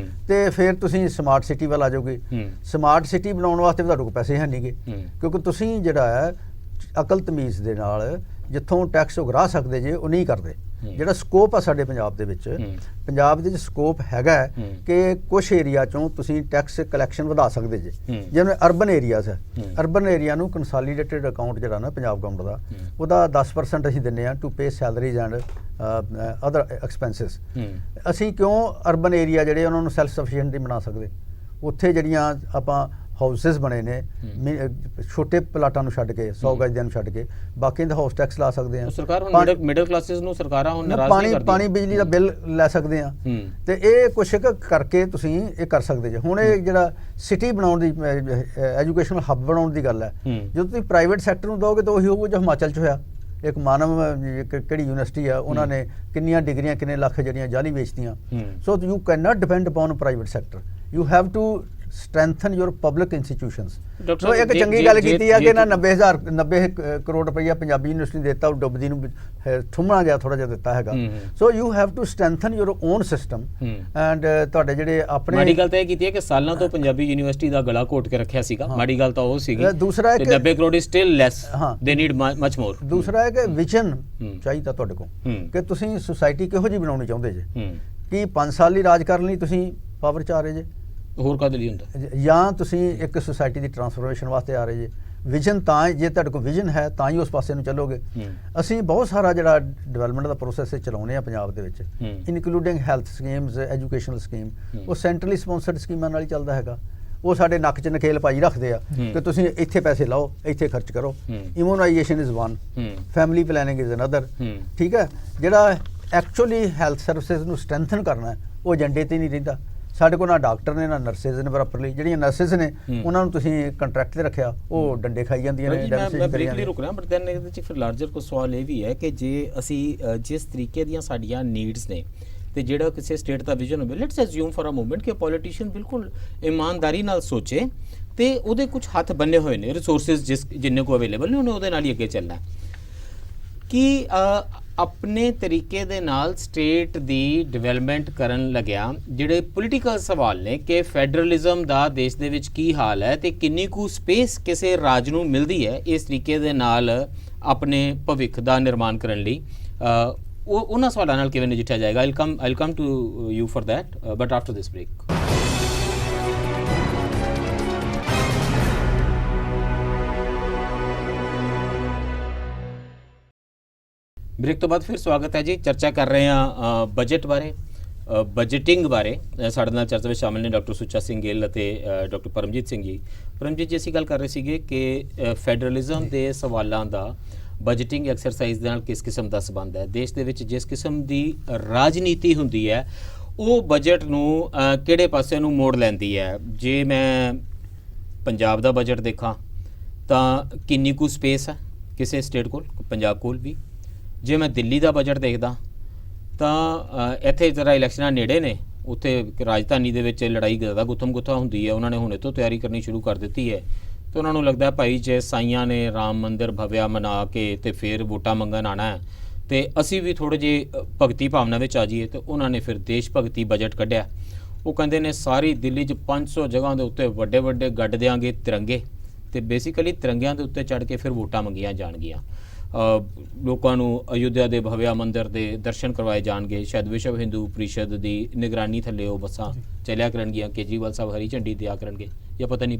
ਤੇ ਫਿਰ ਤੁਸੀਂ ਸਮਾਰਟ ਸਿਟੀ ਵੱਲ ਆ ਜਾਓਗੇ। ਸਮਾਰਟ ਸਿਟੀ ਬਣਾਉਣ ਵਾਸਤੇ ਤੁਹਾਡੇ ਕੋਲ ਪੈਸੇ ਹੈ ਨਹੀਂਗੇ, ਕਿਉਂਕਿ ਤੁਸੀਂ ਜਿਹੜਾ ਹੈ ਅਕਲ ਤਮੀਜ਼ ਦੇ ਨਾਲ ਜਿੱਥੋਂ ਟੈਕਸ ਉਗਰਾ ਸਕਦੇ ਜੇ ਉਹ ਨਹੀਂ ਕਰਦੇ। ਜਿਹੜਾ ਸਕੋਪ ਆ ਸਾਡੇ ਪੰਜਾਬ ਦੇ ਵਿੱਚ, ਪੰਜਾਬ ਦੇ ਵਿੱਚ ਸਕੋਪ ਹੈਗਾ ਕਿ ਕੁਝ ਏਰੀਆ ਚੋਂ ਤੁਸੀਂ ਟੈਕਸ ਕਲੈਕਸ਼ਨ ਵਧਾ ਸਕਦੇ ਜੇ। ਜਿਵੇਂ ਅਰਬਨ ਏਰੀਆਜ਼ ਹੈ, ਅਰਬਨ ਏਰੀਆ ਨੂੰ ਕੰਸੋਲੀਡੇਟਡ ਅਕਾਊਂਟ ਜਿਹੜਾ ਨਾ ਪੰਜਾਬ ਗਵਰਨਮੈਂਟ ਦਾ, ਉਹਦਾ 10% ਅਸੀਂ ਦਿੰਦੇ ਆ to pay salaries and other expenses. ਅਸੀਂ ਕਿਉਂ ਅਰਬਨ ਏਰੀਆ ਜਿਹੜੇ ਉਹਨਾਂ ਨੂੰ ਸੈਲਫ ਸਫੀਸ਼ੀਐਂਟ ਨਹੀਂ ਬਣਾ ਸਕਦੇ? ਉੱਥੇ ਜਿਹੜੀਆਂ ਆਪਾਂ ਹਾਊਸਿਸ ਬਣੇ ਨੇ ਛੋਟੇ ਪਲਾਟਾਂ ਨੂੰ ਛੱਡ ਕੇ 100 ਗਜ ਦਿਆਂ ਨੂੰ ਛੱਡ ਕੇ, ਬਾਕੀ ਦਾ ਹਾਊਸ ਟੈਕਸ ਲਾ ਸਕਦੇ ਆ। ਸਰਕਾਰ ਹੁਣ ਮਿਡਲ ਕਲਾਸਿਸ ਨੂੰ ਸਰਕਾਰਾਂ ਹੁਣ ਨਾਰਾਜ਼ ਨਹੀਂ ਕਰਦੀ, ਪਾਣੀ ਬਿਜਲੀ ਦਾ ਬਿੱਲ ਲੈ ਸਕਦੇ ਆ। ਤੇ ਇਹ ਕੁਛ ਕਰਕੇ ਤੁਸੀਂ ਇਹ ਕਰ ਸਕਦੇ ਜੇ। ਹੁਣ ਇਹ ਜਿਹੜਾ ਸਿਟੀ ਬਣਾਉਣ ਦੀ, ਐਜੂਕੇਸ਼ਨਲ ਹੱਬ ਬਣਾਉਣ ਦੀ ਗੱਲ ਹੈ, ਜਦੋਂ ਤੁਸੀਂ ਪ੍ਰਾਈਵੇਟ ਸੈਕਟਰ ਨੂੰ ਦੋਗੇ ਤਾਂ ਉਹੀ ਹੋਊਗਾ ਜੋ ਹਿਮਾਚਲ 'ਚ ਹੋਇਆ। ਇੱਕ ਮਾਨਵ ਕਿਹੜੀ ਯੂਨੀਵਰਸਿਟੀ ਆ, ਉਹਨਾਂ ਨੇ ਕਿੰਨੀਆਂ ਡਿਗਰੀਆਂ ਕਿੰਨੇ ਲੱਖ ਜਿਹੜੀਆਂ ਜਾਲੀ ਵੇਚਤੀਆਂ। So you can not depend upon private sector, you have to strengthen your public institutions। So ਇੱਕ ਚੰਗੀ ਗੱਲ ਕੀਤੀ ਆ ਕਿ ਇਹਨਾਂ 90 ਕਰੋੜ ਰੁਪਈਆ ਪੰਜਾਬੀ ਯੂਨੀਵਰਸਿਟੀ ਨੂੰ ਦਿੱਤਾ, ਉਹ ਡੁੱਬਦੀ ਨੂੰ ਠੁੰਮਣਾ ਜਿਹਾ ਥੋੜਾ ਜਿਹਾ ਦਿੱਤਾ ਹੈਗਾ। So you have to strengthen your own system and ਤੁਹਾਡੇ ਜਿਹੜੇ ਆਪਣੇ। ਮਾੜੀ ਗੱਲ ਤਾਂ ਇਹ ਕੀਤੀ ਹੈ ਕਿ ਸਾਲਾਂ ਤੋਂ ਪੰਜਾਬੀ ਯੂਨੀਵਰਸਿਟੀ ਦਾ ਗਲਾ ਘੋਟ ਕੇ ਰੱਖਿਆ ਸੀਗਾ, ਮਾੜੀ ਗੱਲ ਤਾਂ ਉਹ ਸੀਗੀ। ਦੂਸਰਾ ਹੈ ਕਿ 90 ਕਰੋੜ ਇਜ਼ ਸਟਿਲ ਲੈਸ, ਦੇ ਨੀਡ ਮਚ ਮੋਰ। ਦੂਸਰਾ ਹੈ ਕਿ ਵਿਜ਼ਨ ਚਾਹੀਦਾ ਤੁਹਾਡੇ ਕੋਲ ਕਿ ਤੁਸੀਂ ਸੁਸਾਇਟੀ ਕਿਹੋ ਜਿਹੀ ਬਣਾਉਣੀ ਚਾਹੁੰਦੇ ਜੇ। ਕੀ 5 ਸਾਲ ਲਈ ਰਾਜ ਕਰਨ ਲਈ ਤੁਸੀਂ ਪਾਵਰ 'ਚ ਆ ਰਹੇ ਜੇ, ਹੋਰ ਕਾਹਦੇ ਲਈ ਹੁੰਦਾ, ਜਾਂ ਤੁਸੀਂ ਇੱਕ ਸੁਸਾਇਟੀ ਦੀ ਟਰਾਂਸਫਰਮੇਸ਼ਨ ਵਾਸਤੇ ਆ ਰਹੇ ਜੇ। ਵਿਜ਼ਨ ਤਾਂ ਜੇ ਤੁਹਾਡੇ ਕੋਲ ਵਿਜ਼ਨ ਹੈ ਤਾਂ ਹੀ ਉਸ ਪਾਸੇ ਨੂੰ ਚੱਲੋਗੇ। ਅਸੀਂ ਬਹੁਤ ਸਾਰਾ ਜਿਹੜਾ ਡਿਵੈਲਪਮੈਂਟ ਦਾ ਪ੍ਰੋਸੈਸ ਚਲਾਉਂਦੇ ਆ ਪੰਜਾਬ ਦੇ ਵਿੱਚ, including health schemes, educational scheme, ਉਹ ਸੈਂਟਰਲੀ ਸਪਾਂਸਰਡ ਸਕੀਮਾਂ ਨਾਲ ਹੀ ਚੱਲਦਾ ਹੈਗਾ। ਉਹ ਸਾਡੇ ਨੱਕ 'ਚ ਨਕੇਲ ਪਾਈ ਰੱਖਦੇ ਆ ਕਿ ਤੁਸੀਂ ਇੱਥੇ ਪੈਸੇ ਲਾਓ, ਇੱਥੇ ਖਰਚ ਕਰੋ। Immunisation is one, family planning is another. ਠੀਕ ਹੈ, ਜਿਹੜਾ ਐਕਚੁਅਲੀ ਹੈਲਥ ਸਰਵਿਸਿਜ਼ ਨੂੰ ਸਟਰੈਂਥਨ ਕਰਨਾ ਉਹ ਏਜੰਡੇ ਤੇ ਨਹੀਂ ਰਹਿੰਦਾ। ਸਾਡੇ ਕੋਲ ਨਾ ਡਾਕਟਰ ਨੇ ਨਾ ਨਰਸਿਸ ਨੇ ਪ੍ਰੋਪਰਲੀ। ਜਿਹੜੀਆਂ ਨਰਸਿਸ ਨੇ ਉਹਨਾਂ ਨੂੰ ਤੁਸੀਂ ਕੰਟਰੈਕਟ ਤੇ ਰੱਖਿਆ, ਉਹ ਡੰਡੇ ਖਾਈ ਜਾਂਦੀਆਂ ਨੇ। ਮੈਂ ਬ੍ਰੀਫਲੀ ਰੁਕ ਰਿਹਾ, ਬਟ ਦੈਨ ਇਹਦੇ ਵਿੱਚ ਫਿਰ ਲਾਰਜਰ ਕੋ ਸਵਾਲ ਇਹ ਵੀ ਹੈ ਕਿ ਜੇ ਅਸੀਂ ਜਿਸ ਤਰੀਕੇ ਦੀਆਂ ਸਾਡੀਆਂ ਨੀਡਸ ਨੇ ਤੇ ਜਿਹੜਾ ਕਿਸੇ ਸਟੇਟ ਦਾ ਵਿਜ਼ਨ ਹੋਵੇ, let's assume for a moment ਕਿ ਪੋਲੀਟੀਸ਼ੀਅਨ ਬਿਲਕੁਲ ਇਮਾਨਦਾਰੀ ਨਾਲ ਸੋਚੇ ਤੇ ਉਹਦੇ ਕੁਝ ਹੱਥ ਬੰਨੇ ਹੋਏ ਨੇ, ਰਿਸੋਰਸਿਸ ਜਿੰਨੇ ਕੋ ਅਵੇਲੇਬਲ ਨੇ, ਉਹਨੇ ਉਹਦੇ ਨਾਲ ਹੀ ਅੱਗੇ ਚੱਲਣਾ। ਕਿ ਆਪਣੇ ਤਰੀਕੇ ਦੇ ਨਾਲ ਸਟੇਟ ਦੀ ਡਿਵੈਲਪਮੈਂਟ ਕਰਨ ਲੱਗਿਆ ਜਿਹੜੇ ਪੋਲੀਟੀਕਲ ਸਵਾਲ ਨੇ ਕਿ ਫੈਡਰਲਿਜ਼ਮ ਦਾ ਦੇਸ਼ ਦੇ ਵਿੱਚ ਕੀ ਹਾਲ ਹੈ ਤੇ ਕਿੰਨੀ ਕੁ ਸਪੇਸ ਕਿਸੇ ਰਾਜ ਨੂੰ ਮਿਲਦੀ ਹੈ ਇਸ ਤਰੀਕੇ ਦੇ ਨਾਲ ਆਪਣੇ ਭਵਿੱਖ ਦਾ ਨਿਰਮਾਣ ਕਰਨ ਲਈ, ਉਹ ਉਹਨਾਂ ਸਵਾਲਾਂ ਨਾਲ ਕਿਵੇਂ ਨਜਿੱਠਿਆ ਜਾਏਗਾ। I'll come to you for that, but after this break. Break ਤੋਂ ਬਾਅਦ ਫਿਰ ਸਵਾਗਤ ਹੈ ਜੀ। ਚਰਚਾ ਕਰ ਰਹੇ ਹਾਂ ਬਜਟ ਬਾਰੇ, ਬਜਟਿੰਗ ਬਾਰੇ। ਸਾਡੇ ਨਾਲ ਚਰਚਾ ਵਿੱਚ ਸ਼ਾਮਿਲ ਨੇ ਡਾਕਟਰ ਸੁੱਚਾ ਸਿੰਘ ਗਿੱਲ ਅਤੇ ਡਾਕਟਰ ਪਰਮਜੀਤ ਸਿੰਘ ਜੀ। ਪਰਮਜੀਤ ਜੀ, ਅਸੀਂ ਗੱਲ ਕਰ ਰਹੇ ਸੀਗੇ ਕਿ ਫੈਡਰਲਿਜ਼ਮ ਦੇ ਸਵਾਲਾਂ ਦਾ ਬਜਟਿੰਗ ਐਕਸਰਸਾਈਜ਼ ਦੇ ਨਾਲ ਕਿਸ ਕਿਸਮ ਦਾ ਸੰਬੰਧ ਹੈ। ਦੇਸ਼ ਦੇ ਵਿੱਚ ਜਿਸ ਕਿਸਮ ਦੀ ਰਾਜਨੀਤੀ ਹੁੰਦੀ ਹੈ ਉਹ ਬਜਟ ਨੂੰ ਕਿਹੜੇ ਪਾਸੇ ਨੂੰ ਮੋੜ ਲੈਂਦੀ ਹੈ। ਜੇ ਮੈਂ ਪੰਜਾਬ ਦਾ ਬਜਟ ਦੇਖਾਂ ਤਾਂ ਕਿੰਨੀ ਕੁ ਸਪੇਸ ਹੈ ਕਿਸੇ ਸਟੇਟ ਕੋਲ, ਪੰਜਾਬ ਕੋਲ ਵੀ। ਜੇ ਮੈਂ ਦਿੱਲੀ ਦਾ ਬਜਟ ਦੇਖਦਾ ਤਾਂ ਇੱਥੇ ਜ਼ਰਾ ਇਲੈਕਸ਼ਨਾਂ ਨੇੜੇ ਨੇ, ਉੱਥੇ ਰਾਜਧਾਨੀ ਦੇ ਵਿੱਚ ਲੜਾਈ ਜ਼ਿਆਦਾ ਗੁੱਥਮ ਗੁੱਥਾ ਹੁੰਦੀ ਹੈ। ਉਹਨਾਂ ਨੇ ਹੁਣੇ ਤੋਂ ਤਿਆਰੀ ਕਰਨੀ ਸ਼ੁਰੂ ਕਰ ਦਿੱਤੀ ਹੈ ਤੇ ਉਹਨਾਂ ਨੂੰ ਲੱਗਦਾ ਭਾਈ ਜੇ ਸਾਈਆਂ ਨੇ ਰਾਮ ਮੰਦਿਰ ਭਵਿਆ ਮਨਾ ਕੇ ਤੇ ਫਿਰ ਵੋਟਾਂ ਮੰਗਣ ਆਉਣਾ ਹੈ ਤੇ ਅਸੀਂ ਵੀ ਥੋੜ੍ਹੇ ਜਿਹੇ ਭਗਤੀ ਭਾਵਨਾ ਵਿੱਚ ਆ ਜਾਈਏ। ਤੇ ਉਹਨਾਂ ਨੇ ਫਿਰ ਦੇਸ਼ ਭਗਤੀ ਬਜਟ ਕੱਢਿਆ। ਉਹ ਕਹਿੰਦੇ ਨੇ ਸਾਰੀ ਦਿੱਲੀ 'ਚ 500 ਜਗ੍ਹਾ ਦੇ ਉੱਤੇ ਵੱਡੇ ਵੱਡੇ ਗੱਡ ਦਿਆਂਗੇ ਤਿਰੰਗੇ ਤੇ ਬੇਸਿਕਲੀ ਤਿਰੰਗਿਆਂ ਦੇ ਉੱਤੇ ਚੜ੍ਹ ਕੇ ਫਿਰ ਵੋਟਾਂ ਮੰਗੀਆਂ ਜਾਣਗੀਆਂ। ਲੋਕਾਂ ਨੂੰ ਅਯੁੱਧਿਆ ਦੇ ਭਵਿਆ ਮੰਦਿਰ ਦੇ ਦਰਸ਼ਨ ਕਰਵਾਏ ਜਾਣਗੇ। ਸ਼ਾਇਦ ਵਿਸ਼ਵ ਹਿੰਦੂ ਪ੍ਰੀਸ਼ਦ ਦੀ ਨਿਗਰਾਨੀ ਥੱਲੇ ਉਹ ਬੱਸਾਂ ਚੱਲਿਆ ਕਰਨਗੀਆਂ। ਕੇਜਰੀਵਾਲ ਸਾਹਿਬ ਹਰੀ ਝੰਡੀ ਦਿਆ ਕਰਨਗੇ ਜਾਂ ਪਤਾ ਨਹੀਂ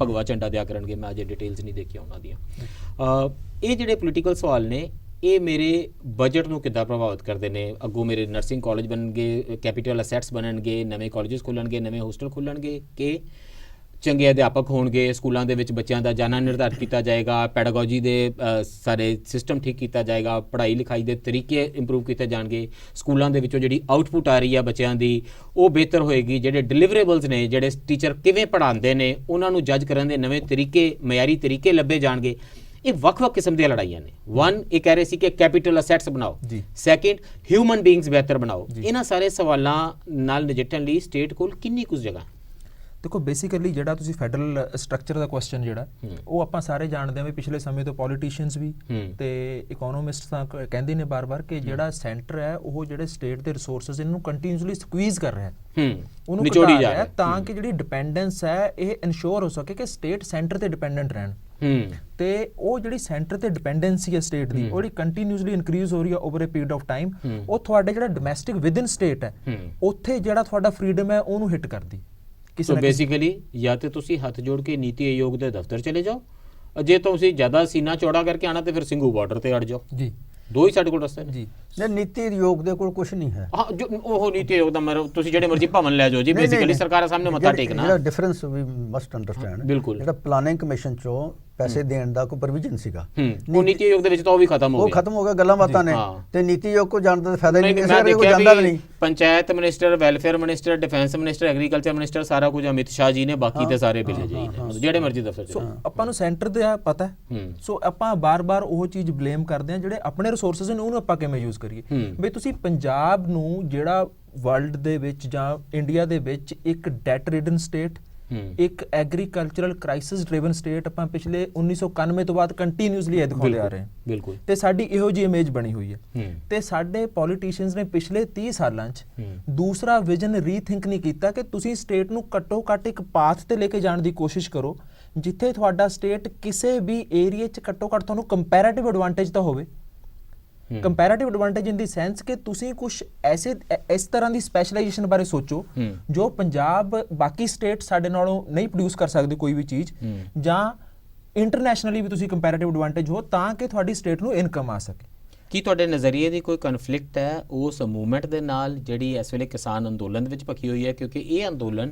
ਭਗਵਾ ਝੰਡਾ ਦਿਆ ਕਰਨਗੇ, ਮੈਂ ਅਜੇ ਡਿਟੇਲਸ ਨਹੀਂ ਦੇਖੀਆਂ ਉਹਨਾਂ ਦੀਆਂ। ਇਹ ਜਿਹੜੇ ਪੋਲੀਟੀਕਲ ਸਵਾਲ ਨੇ ਇਹ ਮੇਰੇ ਬਜਟ ਨੂੰ ਕਿੱਦਾਂ ਪ੍ਰਭਾਵਿਤ ਕਰਦੇ ਨੇ। ਅੱਗੋਂ ਮੇਰੇ ਨਰਸਿੰਗ ਕਾਲਜ ਬਣਨਗੇ, ਕੈਪੀਟਲ ਅਸੈਟਸ ਬਣਨਗੇ, ਨਵੇਂ ਕਾਲਜਸ ਖੁੱਲ੍ਹਣਗੇ, ਨਵੇਂ ਹੋਸਟਲ ਖੁੱਲ੍ਹਣਗੇ ਕਿ ਚੰਗੇ ਅਧਿਆਪਕ ਹੋਣਗੇ, ਸਕੂਲਾਂ ਦੇ ਵਿੱਚ ਬੱਚਿਆਂ ਦਾ ਜਾਣਾ ਨਿਰਧਾਰਿਤ ਕੀਤਾ ਜਾਏਗਾ, ਪੈਡਾਗੋਜੀ ਦੇ ਸਾਰੇ ਸਿਸਟਮ ਠੀਕ ਕੀਤਾ ਜਾਏਗਾ, ਪੜ੍ਹਾਈ ਲਿਖਾਈ ਦੇ ਤਰੀਕੇ ਇੰਪਰੂਵ ਕੀਤੇ ਜਾਣਗੇ, ਸਕੂਲਾਂ ਦੇ ਵਿੱਚੋਂ ਜਿਹੜੀ ਆਊਟਪੁੱਟ ਆ ਰਹੀ ਆ ਬੱਚਿਆਂ ਦੀ ਉਹ ਬਿਹਤਰ ਹੋਏਗੀ, ਜਿਹੜੇ ਡਿਲੀਵਰੇਬਲਸ ਨੇ, ਜਿਹੜੇ ਟੀਚਰ ਕਿਵੇਂ ਪੜ੍ਹਾਉਂਦੇ ਨੇ ਉਹਨਾਂ ਨੂੰ ਜੱਜ ਕਰਨ ਦੇ ਨਵੇਂ ਤਰੀਕੇ, ਮਿਆਰੀ ਤਰੀਕੇ ਲੱਭੇ ਜਾਣਗੇ। ਇਹ ਵੱਖ-ਵੱਖ ਕਿਸਮ ਦੀਆਂ ਲੜਾਈਆਂ ਨੇ। ਵਨ, ਇਹ ਕਹਿ ਰਹੇ ਸੀ ਕਿ ਕੈਪੀਟਲ ਅਸੈਟਸ ਬਣਾਓ, ਜੀ। ਸੈਕਿੰਡ, ਹਿਊਮਨ ਬੀਇੰਗਸ ਬਿਹਤਰ ਬਣਾਓ। ਇਹਨਾਂ ਸਾਰੇ ਸਵਾਲਾਂ ਨਾਲ ਨਜਿੱਠਣ ਲਈ ਸਟੇਟ ਕੋਲ ਕਿੰਨੀ ਕੁ ਜਗ੍ਹਾ? ਦੇਖੋ ਬੇਸਿਕਲੀ ਜਿਹੜਾ ਤੁਸੀਂ ਫੈਡਰਲ ਸਟਰਕਚਰ ਦਾ ਕੁਐਸਚਨ ਜਿਹੜਾ ਉਹ ਆਪਾਂ ਸਾਰੇ ਜਾਣਦੇ ਹਾਂ ਵੀ ਪਿਛਲੇ ਸਮੇਂ ਤੋਂ ਪੋਲੀਟੀਸ਼ੀਅਨਸ ਵੀ ਤੇ ਇਕਨੋਮਿਸਟ ਤਾਂ ਕਹਿੰਦੇ ਨੇ ਬਾਰ-ਬਾਰ ਕਿ ਜਿਹੜਾ ਸੈਂਟਰ ਹੈ ਉਹ ਜਿਹੜੇ ਸਟੇਟ ਦੇ ਰਿਸੋਰਸਸ ਇਹਨੂੰ ਕੰਟੀਨਿਊਸਲੀ ਸਕੁਈਜ਼ ਕਰ ਰਿਹਾ ਹੈ, ਉਹਨੂੰ ਨਿਚੋੜੀ ਜਾ ਰਿਹਾ ਤਾਂ ਕਿ ਜਿਹੜੀ ਡਿਪੈਂਡੈਂਸ ਹੈ ਇਹ ਇਨਸ਼ੋਰ ਹੋ ਸਕੇ ਕਿ ਸਟੇਟ ਸੈਂਟਰ ਤੇ ਡਿਪੈਂਡੈਂਟ ਰਹਿਣ। ਤੇ ਉਹ ਜਿਹੜੀ ਸੈਂਟਰ ਤੇ ਡਿਪੈਂਡੈਂਸੀ ਹੈ ਸਟੇਟ ਦੀ, ਉਹ ਜਿਹੜੀ ਕੰਟੀਨਿਊਸਲੀ ਇਨਕਰੀਜ਼ ਹੋ ਰਹੀ ਹੈ over a period of time, ਉਹ ਤੁਹਾਡੇ ਜਿਹੜਾ ਡੋਮੈਸਟਿਕ ਵਿਦਿਨ ਸਟੇਟ ਹੈ ਉੱਥੇ ਜਿਹੜਾ ਤੁਹਾਡਾ ਫਰੀडम ਹੈ ਉਹਨੂੰ ਹਿੱਟ ਕਰਦੀ। ਸੋ ਬੇਸਿਕਲੀ ਜਾਂ ਤੇ ਤੁਸੀਂ ਹੱਥ ਜੋੜ ਕੇ ਨੀਤੀ ਆਯੋਗ ਦੇ ਦਫ਼ਤਰ ਚਲੇ ਜਾਓ, ਜੇ ਤੁਸੀਂ ਜ਼ਿਆਦਾ ਸੀਨਾ ਚੌੜਾ ਕਰਕੇ ਆਣਾ ਤੇ ਫਿਰ ਸਿੰਘੂ ਬਾਰਡਰ ਤੇ ਅੜ ਜਾਓ। ਜੀ, ਦੋ ਹੀ ਸਾਡੇ ਕੋਲ ਰਸਤੇ ਨੇ ਜੀ। ਨਹੀਂ, ਨੀਤੀ ਆਯੋਗ ਦੇ ਕੋਲ ਕੁਝ ਨਹੀਂ ਹੈ। ਹਾਂ, ਜੋ ਉਹ ਨੀਤੀ ਆਯੋਗ ਦਾ ਤੁਸੀਂ ਜਿਹੜੇ ਮਰਜ਼ੀ ਭਵਨ ਲੈ ਜਾਓ ਜੀ, ਬੇਸਿਕਲੀ ਸਰਕਾਰਾਂ ਸਾਹਮਣੇ ਮੱਥਾ ਟੇਕਣਾ। ਜਿਹੜਾ ਡਿਫਰੈਂਸ ਵੀ ਮਸਟ ਅੰਡਰਸਟੈਂਡ, ਬਿਲਕੁਲ, ਜਿਹੜਾ ਪਲਾਨਿੰਗ ਕਮਿਸ਼ਨ ਚੋਂ ਪੈਸੇ ਦੇਣ ਦਾ ਕੋਈ ਪ੍ਰੋਵੀਜ਼ਨ ਸੀਗਾ, ਉਹ ਨੀਤੀ ਆਯੋਗ ਦੇ ਵਿੱਚ ਤਾਂ ਉਹ ਵੀ ਖਤਮ ਹੋ ਗਿਆ। ਉਹ ਖਤਮ ਹੋ ਗਿਆ, ਗੱਲਾਂ ਬਾਤਾਂ ਨੇ, ਤੇ ਨੀਤੀ ਆਯੋਗ ਕੋ ਜਾਣ ਦਾ ਫਾਇਦਾ ਨਹੀਂ, ਕਿਸੇ ਕੋਈ ਜਾਂਦਾ ਵੀ ਨਹੀਂ। Panchayat minister, welfare minister, defence minister, agriculture minister, ਸਾਰਾ ਕੁਝ ਅਮਿਤ ਸ਼ਾਹ ਜੀ ਨੇ, ਬਾਕੀ ਤੇ ਸਾਰੇ ਬਿੱਲੇ ਜੀ ਨੇ, ਜਿਹੜੇ ਮਰਜ਼ੀ ਦਫ਼ਤਰ ਚ। ਆਪਾਂ ਨੂੰ ਸੈਂਟਰ ਦਾ ਪਤਾ ਹੈ, ਸੋ ਆਪਾਂ ਬਾਰ-ਬਾਰ ਉਹ ਚੀਜ਼ ਬਲੇਮ ਕਰਦੇ ਹਾਂ ਜਿਹੜੇ ਆਪਣੇ ਰਿਸੋਰਸਸ ਨੇ ਉਹਨੂੰ ਆਪਾਂ ਕਿਵੇਂ ਯੂਜ਼ ਕਰੀਏ। ਬਈ ਤੁਸੀਂ ਪੰਜਾਬ ਨੂੰ ਜਿਹੜਾ ਵਰਲਡ ਦੇ ਵਿੱਚ ਜਾਂ ਇੰਡੀਆ ਦੇ ਵਿੱਚ ਇੱਕ ਡੈਟ ਰਿਡਨ ਸਟੇਟ, ਇੱਕ ਐਗਰੀਕਲਚਰਲ ਕ੍ਰਾਈਸਿਸ ਡਰਿਵਨ ਸਟੇਟ ਆਪਾਂ ਪਿਛਲੇ 1991 ਤੋਂ ਬਾਅਦ ਕੰਟੀਨਿਊਸਲੀ ਇਹ ਦਿਖਾਉਂਦੇ ਆ ਰਹੇ ਹਾਂ। ਬਿਲਕੁਲ, ਤੇ ਸਾਡੀ ਇਹੋ ਜਿਹੀ ਇਮੇਜ ਬਣੀ ਹੋਈ ਹੈ। ਤੇ ਸਾਡੇ ਪੋਲੀਟੀਸ਼ੀਅਨਸ ਨੇ ਪਿਛਲੇ 30 ਸਾਲਾਂ 'ਚ ਦੂਸਰਾ ਵਿਜ਼ਨ ਰੀਥਿੰਕ ਨਹੀਂ ਕੀਤਾ ਕਿ ਤੁਸੀਂ ਸਟੇਟ ਨੂੰ ਘੱਟੋ ਘੱਟ ਇੱਕ ਪਾਥ ਤੇ ਲੈ ਕੇ ਜਾਣ ਦੀ ਕੋਸ਼ਿਸ਼ ਕਰੋ ਜਿੱਥੇ ਤੁਹਾਡਾ ਸਟੇਟ ਕਿਸੇ ਵੀ ਏਰੀਆ 'ਚ ਘੱਟੋ ਘੱਟ ਤੁਹਾਨੂੰ ਕੰਪੈਰੇਟਿਵ ਐਡਵਾਂਟੇਜ ਤਾਂ ਹੋਵੇ। ਕੰਪੈਰੇਟਿਵ ਐਡਵਾਂਟੇਜ ਇਨ ਦੀ ਸੈਂਸ ਕਿ ਤੁਸੀਂ ਕੁਝ ਐਸੇ ਇਸ ਤਰ੍ਹਾਂ ਦੀ ਸਪੈਸ਼ਲਾਈਜੇਸ਼ਨ ਬਾਰੇ ਸੋਚੋ ਜੋ ਪੰਜਾਬ ਬਾਕੀ ਸਟੇਟ ਸਾਡੇ ਨਾਲੋਂ ਨਹੀਂ ਪ੍ਰੋਡਿਊਸ ਕਰ ਸਕਦੇ ਕੋਈ ਵੀ ਚੀਜ਼, ਜਾਂ ਇੰਟਰਨੈਸ਼ਨਲੀ ਵੀ ਤੁਸੀਂ ਕੰਪੈਰੇਟਿਵ ਐਡਵਾਂਟੇਜ ਹੋ ਤਾਂ ਕਿ ਤੁਹਾਡੀ ਸਟੇਟ ਨੂੰ ਇਨਕਮ ਆ ਸਕੇ। ਕੀ ਤੁਹਾਡੇ ਨਜ਼ਰੀਏ ਦੀ ਕੋਈ ਕਨਫਲਿਕਟ ਹੈ ਉਸ ਮੂਵਮੈਂਟ ਦੇ ਨਾਲ ਜਿਹੜੀ ਇਸ ਵੇਲੇ ਕਿਸਾਨ ਅੰਦੋਲਨ ਦੇ ਵਿੱਚ ਭਖੀ ਹੋਈ ਹੈ? ਕਿਉਂਕਿ ਇਹ ਅੰਦੋਲਨ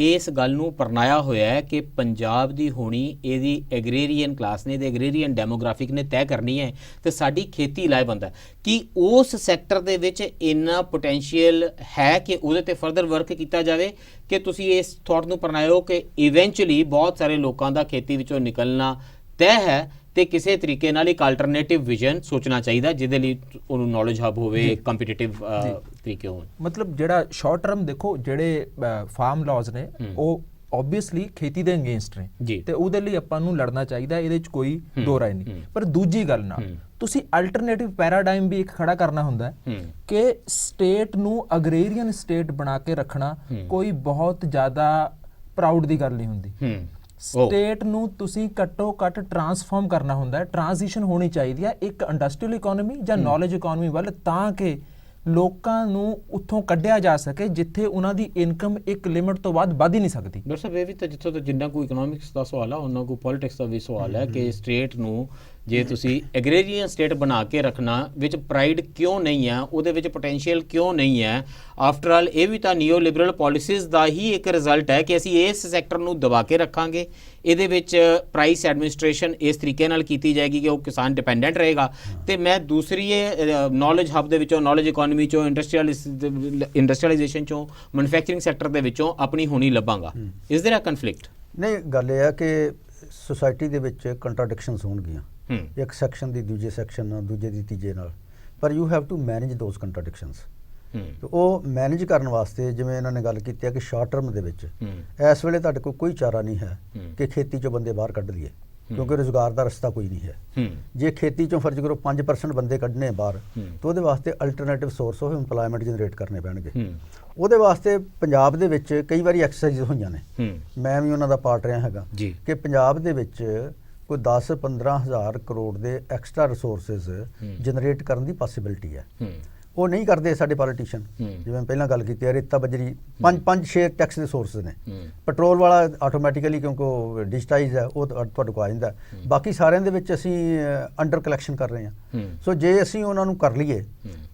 ਇਸ ਗੱਲ ਨੂੰ ਪਰਨਾਇਆ ਹੋਇਆ ਹੈ ਕਿ ਪੰਜਾਬ ਦੀ ਹੋਣੀ ਇਹਦੀ ਐਗਰੀਰੀਅਨ ਕਲਾਸ ਨੇ, ਇਹਦੇ ਐਗਰੀਰੀਅਨ ਡੈਮੋਗ੍ਰਾਫਿਕ ਨੇ ਤੈਅ ਕਰਨੀ ਹੈ ਤੇ ਸਾਡੀ ਖੇਤੀ ਲਾਹੇਵੰਦ ਹੈ। ਕਿ ਉਸ ਸੈਕਟਰ ਦੇ ਵਿੱਚ ਇੰਨਾ ਪੋਟੈਂਸ਼ੀਅਲ ਹੈ ਕਿ ਉਹਦੇ ਤੇ ਫਰਦਰ ਵਰਕ ਕੀਤਾ ਜਾਵੇ ਕਿ ਤੁਸੀਂ ਇਸ ਥਾਟ ਨੂੰ ਪਰਨਾਇਓ ਕਿ ਇਵੈਂਚੁਅਲੀ ਬਹੁਤ ਸਾਰੇ ਲੋਕਾਂ ਦਾ ਖੇਤੀ ਵਿੱਚੋਂ ਨਿਕਲਣਾ ਤੈਅ ਹੈ ਤੇ ਕਿਸੇ ਤਰੀਕੇ ਨਾਲ ਇੱਕ ਆਲਟਰਨੇਟਿਵ ਵਿਜ਼ਨ ਸੋਚਣਾ ਚਾਹੀਦਾ ਜਿਹਦੇ ਲਈ ਉਹਨੂੰ ਨੌਲੇਜ ਹੱਬ ਹੋਵੇ, ਕੰਪੀਟੀਟਿਵ ਤਰੀਕੇ ਹੋਣ। ਮਤਲਬ ਜਿਹੜਾ ਸ਼ਾਰਟ ਟਰਮ ਦੇਖੋ ਜਿਹੜੇ ਫਾਰਮ ਲਾਜ਼ ਨੇ ਉਹ ਆਬਵੀਅਸਲੀ ਖੇਤੀ ਦੇ ਅਗੇਂਸਟ ਨੇ ਤੇ ਉਹਦੇ ਲਈ ਆਪਾਂ ਨੂੰ ਲੜਨਾ ਚਾਹੀਦਾ, ਇਹਦੇ ਵਿੱਚ ਕੋਈ ਦੋ ਰਾਏ ਨਹੀਂ। ਪਰ ਦੂਜੀ ਗੱਲ ਨਾਲ ਤੁਸੀਂ ਆਲਟਰਨੇਟਿਵ ਪੈਰਾਡਾਈਮ ਵੀ ਇੱਕ ਖੜਾ ਕਰਨਾ ਹੁੰਦਾ ਕਿ ਸਟੇਟ ਨੂੰ ਅਗਰੇਰੀਅਨ ਸਟੇਟ ਬਣਾ ਕੇ ਰੱਖਣਾ ਕੋਈ ਬਹੁਤ ਜ਼ਿਆਦਾ ਪ੍ਰਾਊਡ ਦੀ ਗੱਲ ਨਹੀਂ ਹੁੰਦੀ। ਸਟੇਟ ਨੂੰ ਤੁਸੀਂ ਘੱਟੋ ਘੱਟ ਟਰਾਂਸਫਾਰਮ ਕਰਨਾ ਹੁੰਦਾ ਹੈ, ਟ੍ਰਾਂਜੀਸ਼ਨ ਹੋਣੀ ਚਾਹੀਦੀ ਹੈ ਇੱਕ ਇੰਡਸਟਰੀਅਲ ਇਕਨੋਮੀ ਜਾਂ ਨੌਲੇਜ ਇਕਨੋਮੀ ਵੱਲ, ਤਾਂ ਕਿ ਲੋਕਾਂ ਨੂੰ ਉੱਥੋਂ ਕੱਢਿਆ ਜਾ ਸਕੇ ਜਿੱਥੇ ਉਹਨਾਂ ਦੀ ਇਨਕਮ ਇੱਕ ਲਿਮਿਟ ਤੋਂ ਬਾਅਦ ਵੱਧ ਹੀ ਨਹੀਂ ਸਕਦੀ। ਡਾਕਟਰ ਸਾਹਿਬ, ਇਹ ਵੀ ਤਾਂ ਜਿੱਥੋਂ ਤੱਕ ਜਿੰਨਾ ਕੋਈ ਇਕਨੋਮਿਕਸ ਦਾ ਸਵਾਲ ਆ ਉਹਨਾਂ ਕੋਈ ਪੋਲਿਟਿਕਸ ਦਾ ਵੀ ਸਵਾਲ ਹੈ ਕਿ ਸਟੇਟ ਨੂੰ ਜੇ ਤੁਸੀਂ ਐਗਰੀਰੀਅਨ ਸਟੇਟ ਬਣਾ ਕੇ ਰੱਖਣਾ ਵਿੱਚ ਪ੍ਰਾਈਡ ਕਿਉਂ ਨਹੀਂ ਹੈ, ਉਹਦੇ ਵਿੱਚ ਪੋਟੈਂਸ਼ੀਅਲ ਕਿਉਂ ਨਹੀਂ ਹੈ? ਆਫਟਰ ਆਲ ਇਹ ਵੀ ਤਾਂ ਨਿਓ ਲਿਬਰਲ ਪਾਲਿਸੀਜ਼ ਦਾ ਹੀ ਇੱਕ ਰਿਜ਼ਲਟ ਹੈ ਕਿ ਅਸੀਂ ਇਸ ਸੈਕਟਰ ਨੂੰ ਦਬਾ ਕੇ ਰੱਖਾਂਗੇ, ਇਹਦੇ ਵਿੱਚ ਪ੍ਰਾਈਸ ਐਡਮਿਨਿਸਟ੍ਰੇਸ਼ਨ ਇਸ ਤਰੀਕੇ ਨਾਲ ਕੀਤੀ ਜਾਏਗੀ ਕਿ ਉਹ ਕਿਸਾਨ ਡਿਪੈਂਡੈਂਟ ਰਹੇਗਾ। ਤੇ ਮੈਂ ਦੂਸਰੀ ਨੌਲੇਜ ਹੱਬ ਦੇ ਵਿੱਚੋਂ, ਨੌਲੇਜ ਇਕੋਨਮੀ ਚੋਂ, ਇੰਡਸਟਰੀਅਲਾਈਜੇਸ਼ਨ ਚੋਂ, ਮੈਨੂਫੈਕਚਰਿੰਗ ਸੈਕਟਰ ਦੇ ਵਿੱਚੋਂ ਆਪਣੀ ਹੋਣੀ ਲੱਭਾਂਗਾ। Is ਦੇयर a conflict? ਨਹੀਂ, ਗੱਲ ਇਹ ਹੈ ਕਿ ਸੋਸਾਇਟੀ ਦੇ ਵਿੱਚ ਕੰਟਰਾਡਿਕਸ਼ਨਸ ਹੋਣਗੀਆਂ, ਇੱਕ ਸੈਕਸ਼ਨ ਦੀ ਦੂਜੇ ਸੈਕਸ਼ਨ ਨਾਲ, ਦੂਜੇ ਦੀ ਤੀਜੇ ਨਾਲ, ਪਰ you have to manage those contradictions. ਉਹ ਮੈਨੇਜ ਕਰਨ ਵਾਸਤੇ ਜਿਵੇਂ ਇਹਨਾਂ ਨੇ ਗੱਲ ਕੀਤੀ ਹੈ ਕਿ ਸ਼ਾਰਟ ਟਰਮ ਦੇ ਵਿੱਚ ਇਸ ਵੇਲੇ ਤੁਹਾਡੇ ਕੋਲ ਕੋਈ ਚਾਰਾ ਨਹੀਂ ਹੈ ਕਿ ਖੇਤੀ ਚੋਂ ਬੰਦੇ ਬਾਹਰ ਕੱਢ ਲਈਏ, ਕਿਉਂਕਿ ਰੁਜ਼ਗਾਰ ਦਾ ਰਸਤਾ ਕੋਈ ਨਹੀਂ ਹੈ। ਜੇ ਖੇਤੀ ਚੋਂ ਫਰਜ਼ ਕਰੋ 5% ਬੰਦੇ ਕੱਢਣੇ ਬਾਹਰ, ਤਾਂ ਉਹਦੇ ਵਾਸਤੇ alternative source of employment generate ਕਰਨੇ ਪੈਣਗੇ। ਉਹਦੇ ਵਾਸਤੇ ਪੰਜਾਬ ਦੇ ਵਿੱਚ ਕਈ ਵਾਰੀ ਐਕਸਰਸਾਈਜ਼ ਹੋਈਆਂ ਨੇ, ਮੈਂ ਵੀ ਉਹਨਾਂ ਦਾ ਪਾਰਟ ਰਿਹਾ ਹੈਗਾ, ਕਿ ਪੰਜਾਬ ਦੇ ਵਿੱਚ ਕੋਈ 10-15 ਹਜ਼ਾਰ ਕਰੋੜ ਦੇ ਐਕਸਟਰਾ ਰਿਸੋਰਸਿਸ ਜਨਰੇਟ ਕਰਨ ਦੀ ਪੋਸੀਬਿਲਿਟੀ ਹੈ। ਉਹ ਨਹੀਂ ਕਰਦੇ ਸਾਡੇ ਪੋਲੀਟੀਸ਼ੀਅਨ। ਜਿਵੇਂ ਪਹਿਲਾਂ ਗੱਲ ਕੀਤੀ ਹੈ, ਰੇਤਾ ਬਜਰੀ 5-6 ਟੈਕਸ ਦੇ ਸੋਰਸਿਸ ਨੇ। ਪੈਟਰੋਲ ਵਾਲਾ ਆਟੋਮੈਟਿਕਲੀ ਕਿਉਂਕਿ ਉਹ ਡਿਜੀਟਾਈਜ਼ ਹੈ, ਉਹ ਤੁਹਾਡੇ ਕੋਲ ਆ ਜਾਂਦਾ। ਬਾਕੀ ਸਾਰਿਆਂ ਦੇ ਵਿੱਚ ਅਸੀਂ ਅੰਡਰ ਕਲੈਕਸ਼ਨ ਕਰ ਰਹੇ ਹਾਂ। ਸੋ ਜੇ ਅਸੀਂ ਉਹਨਾਂ ਨੂੰ ਕਰ ਲਈਏ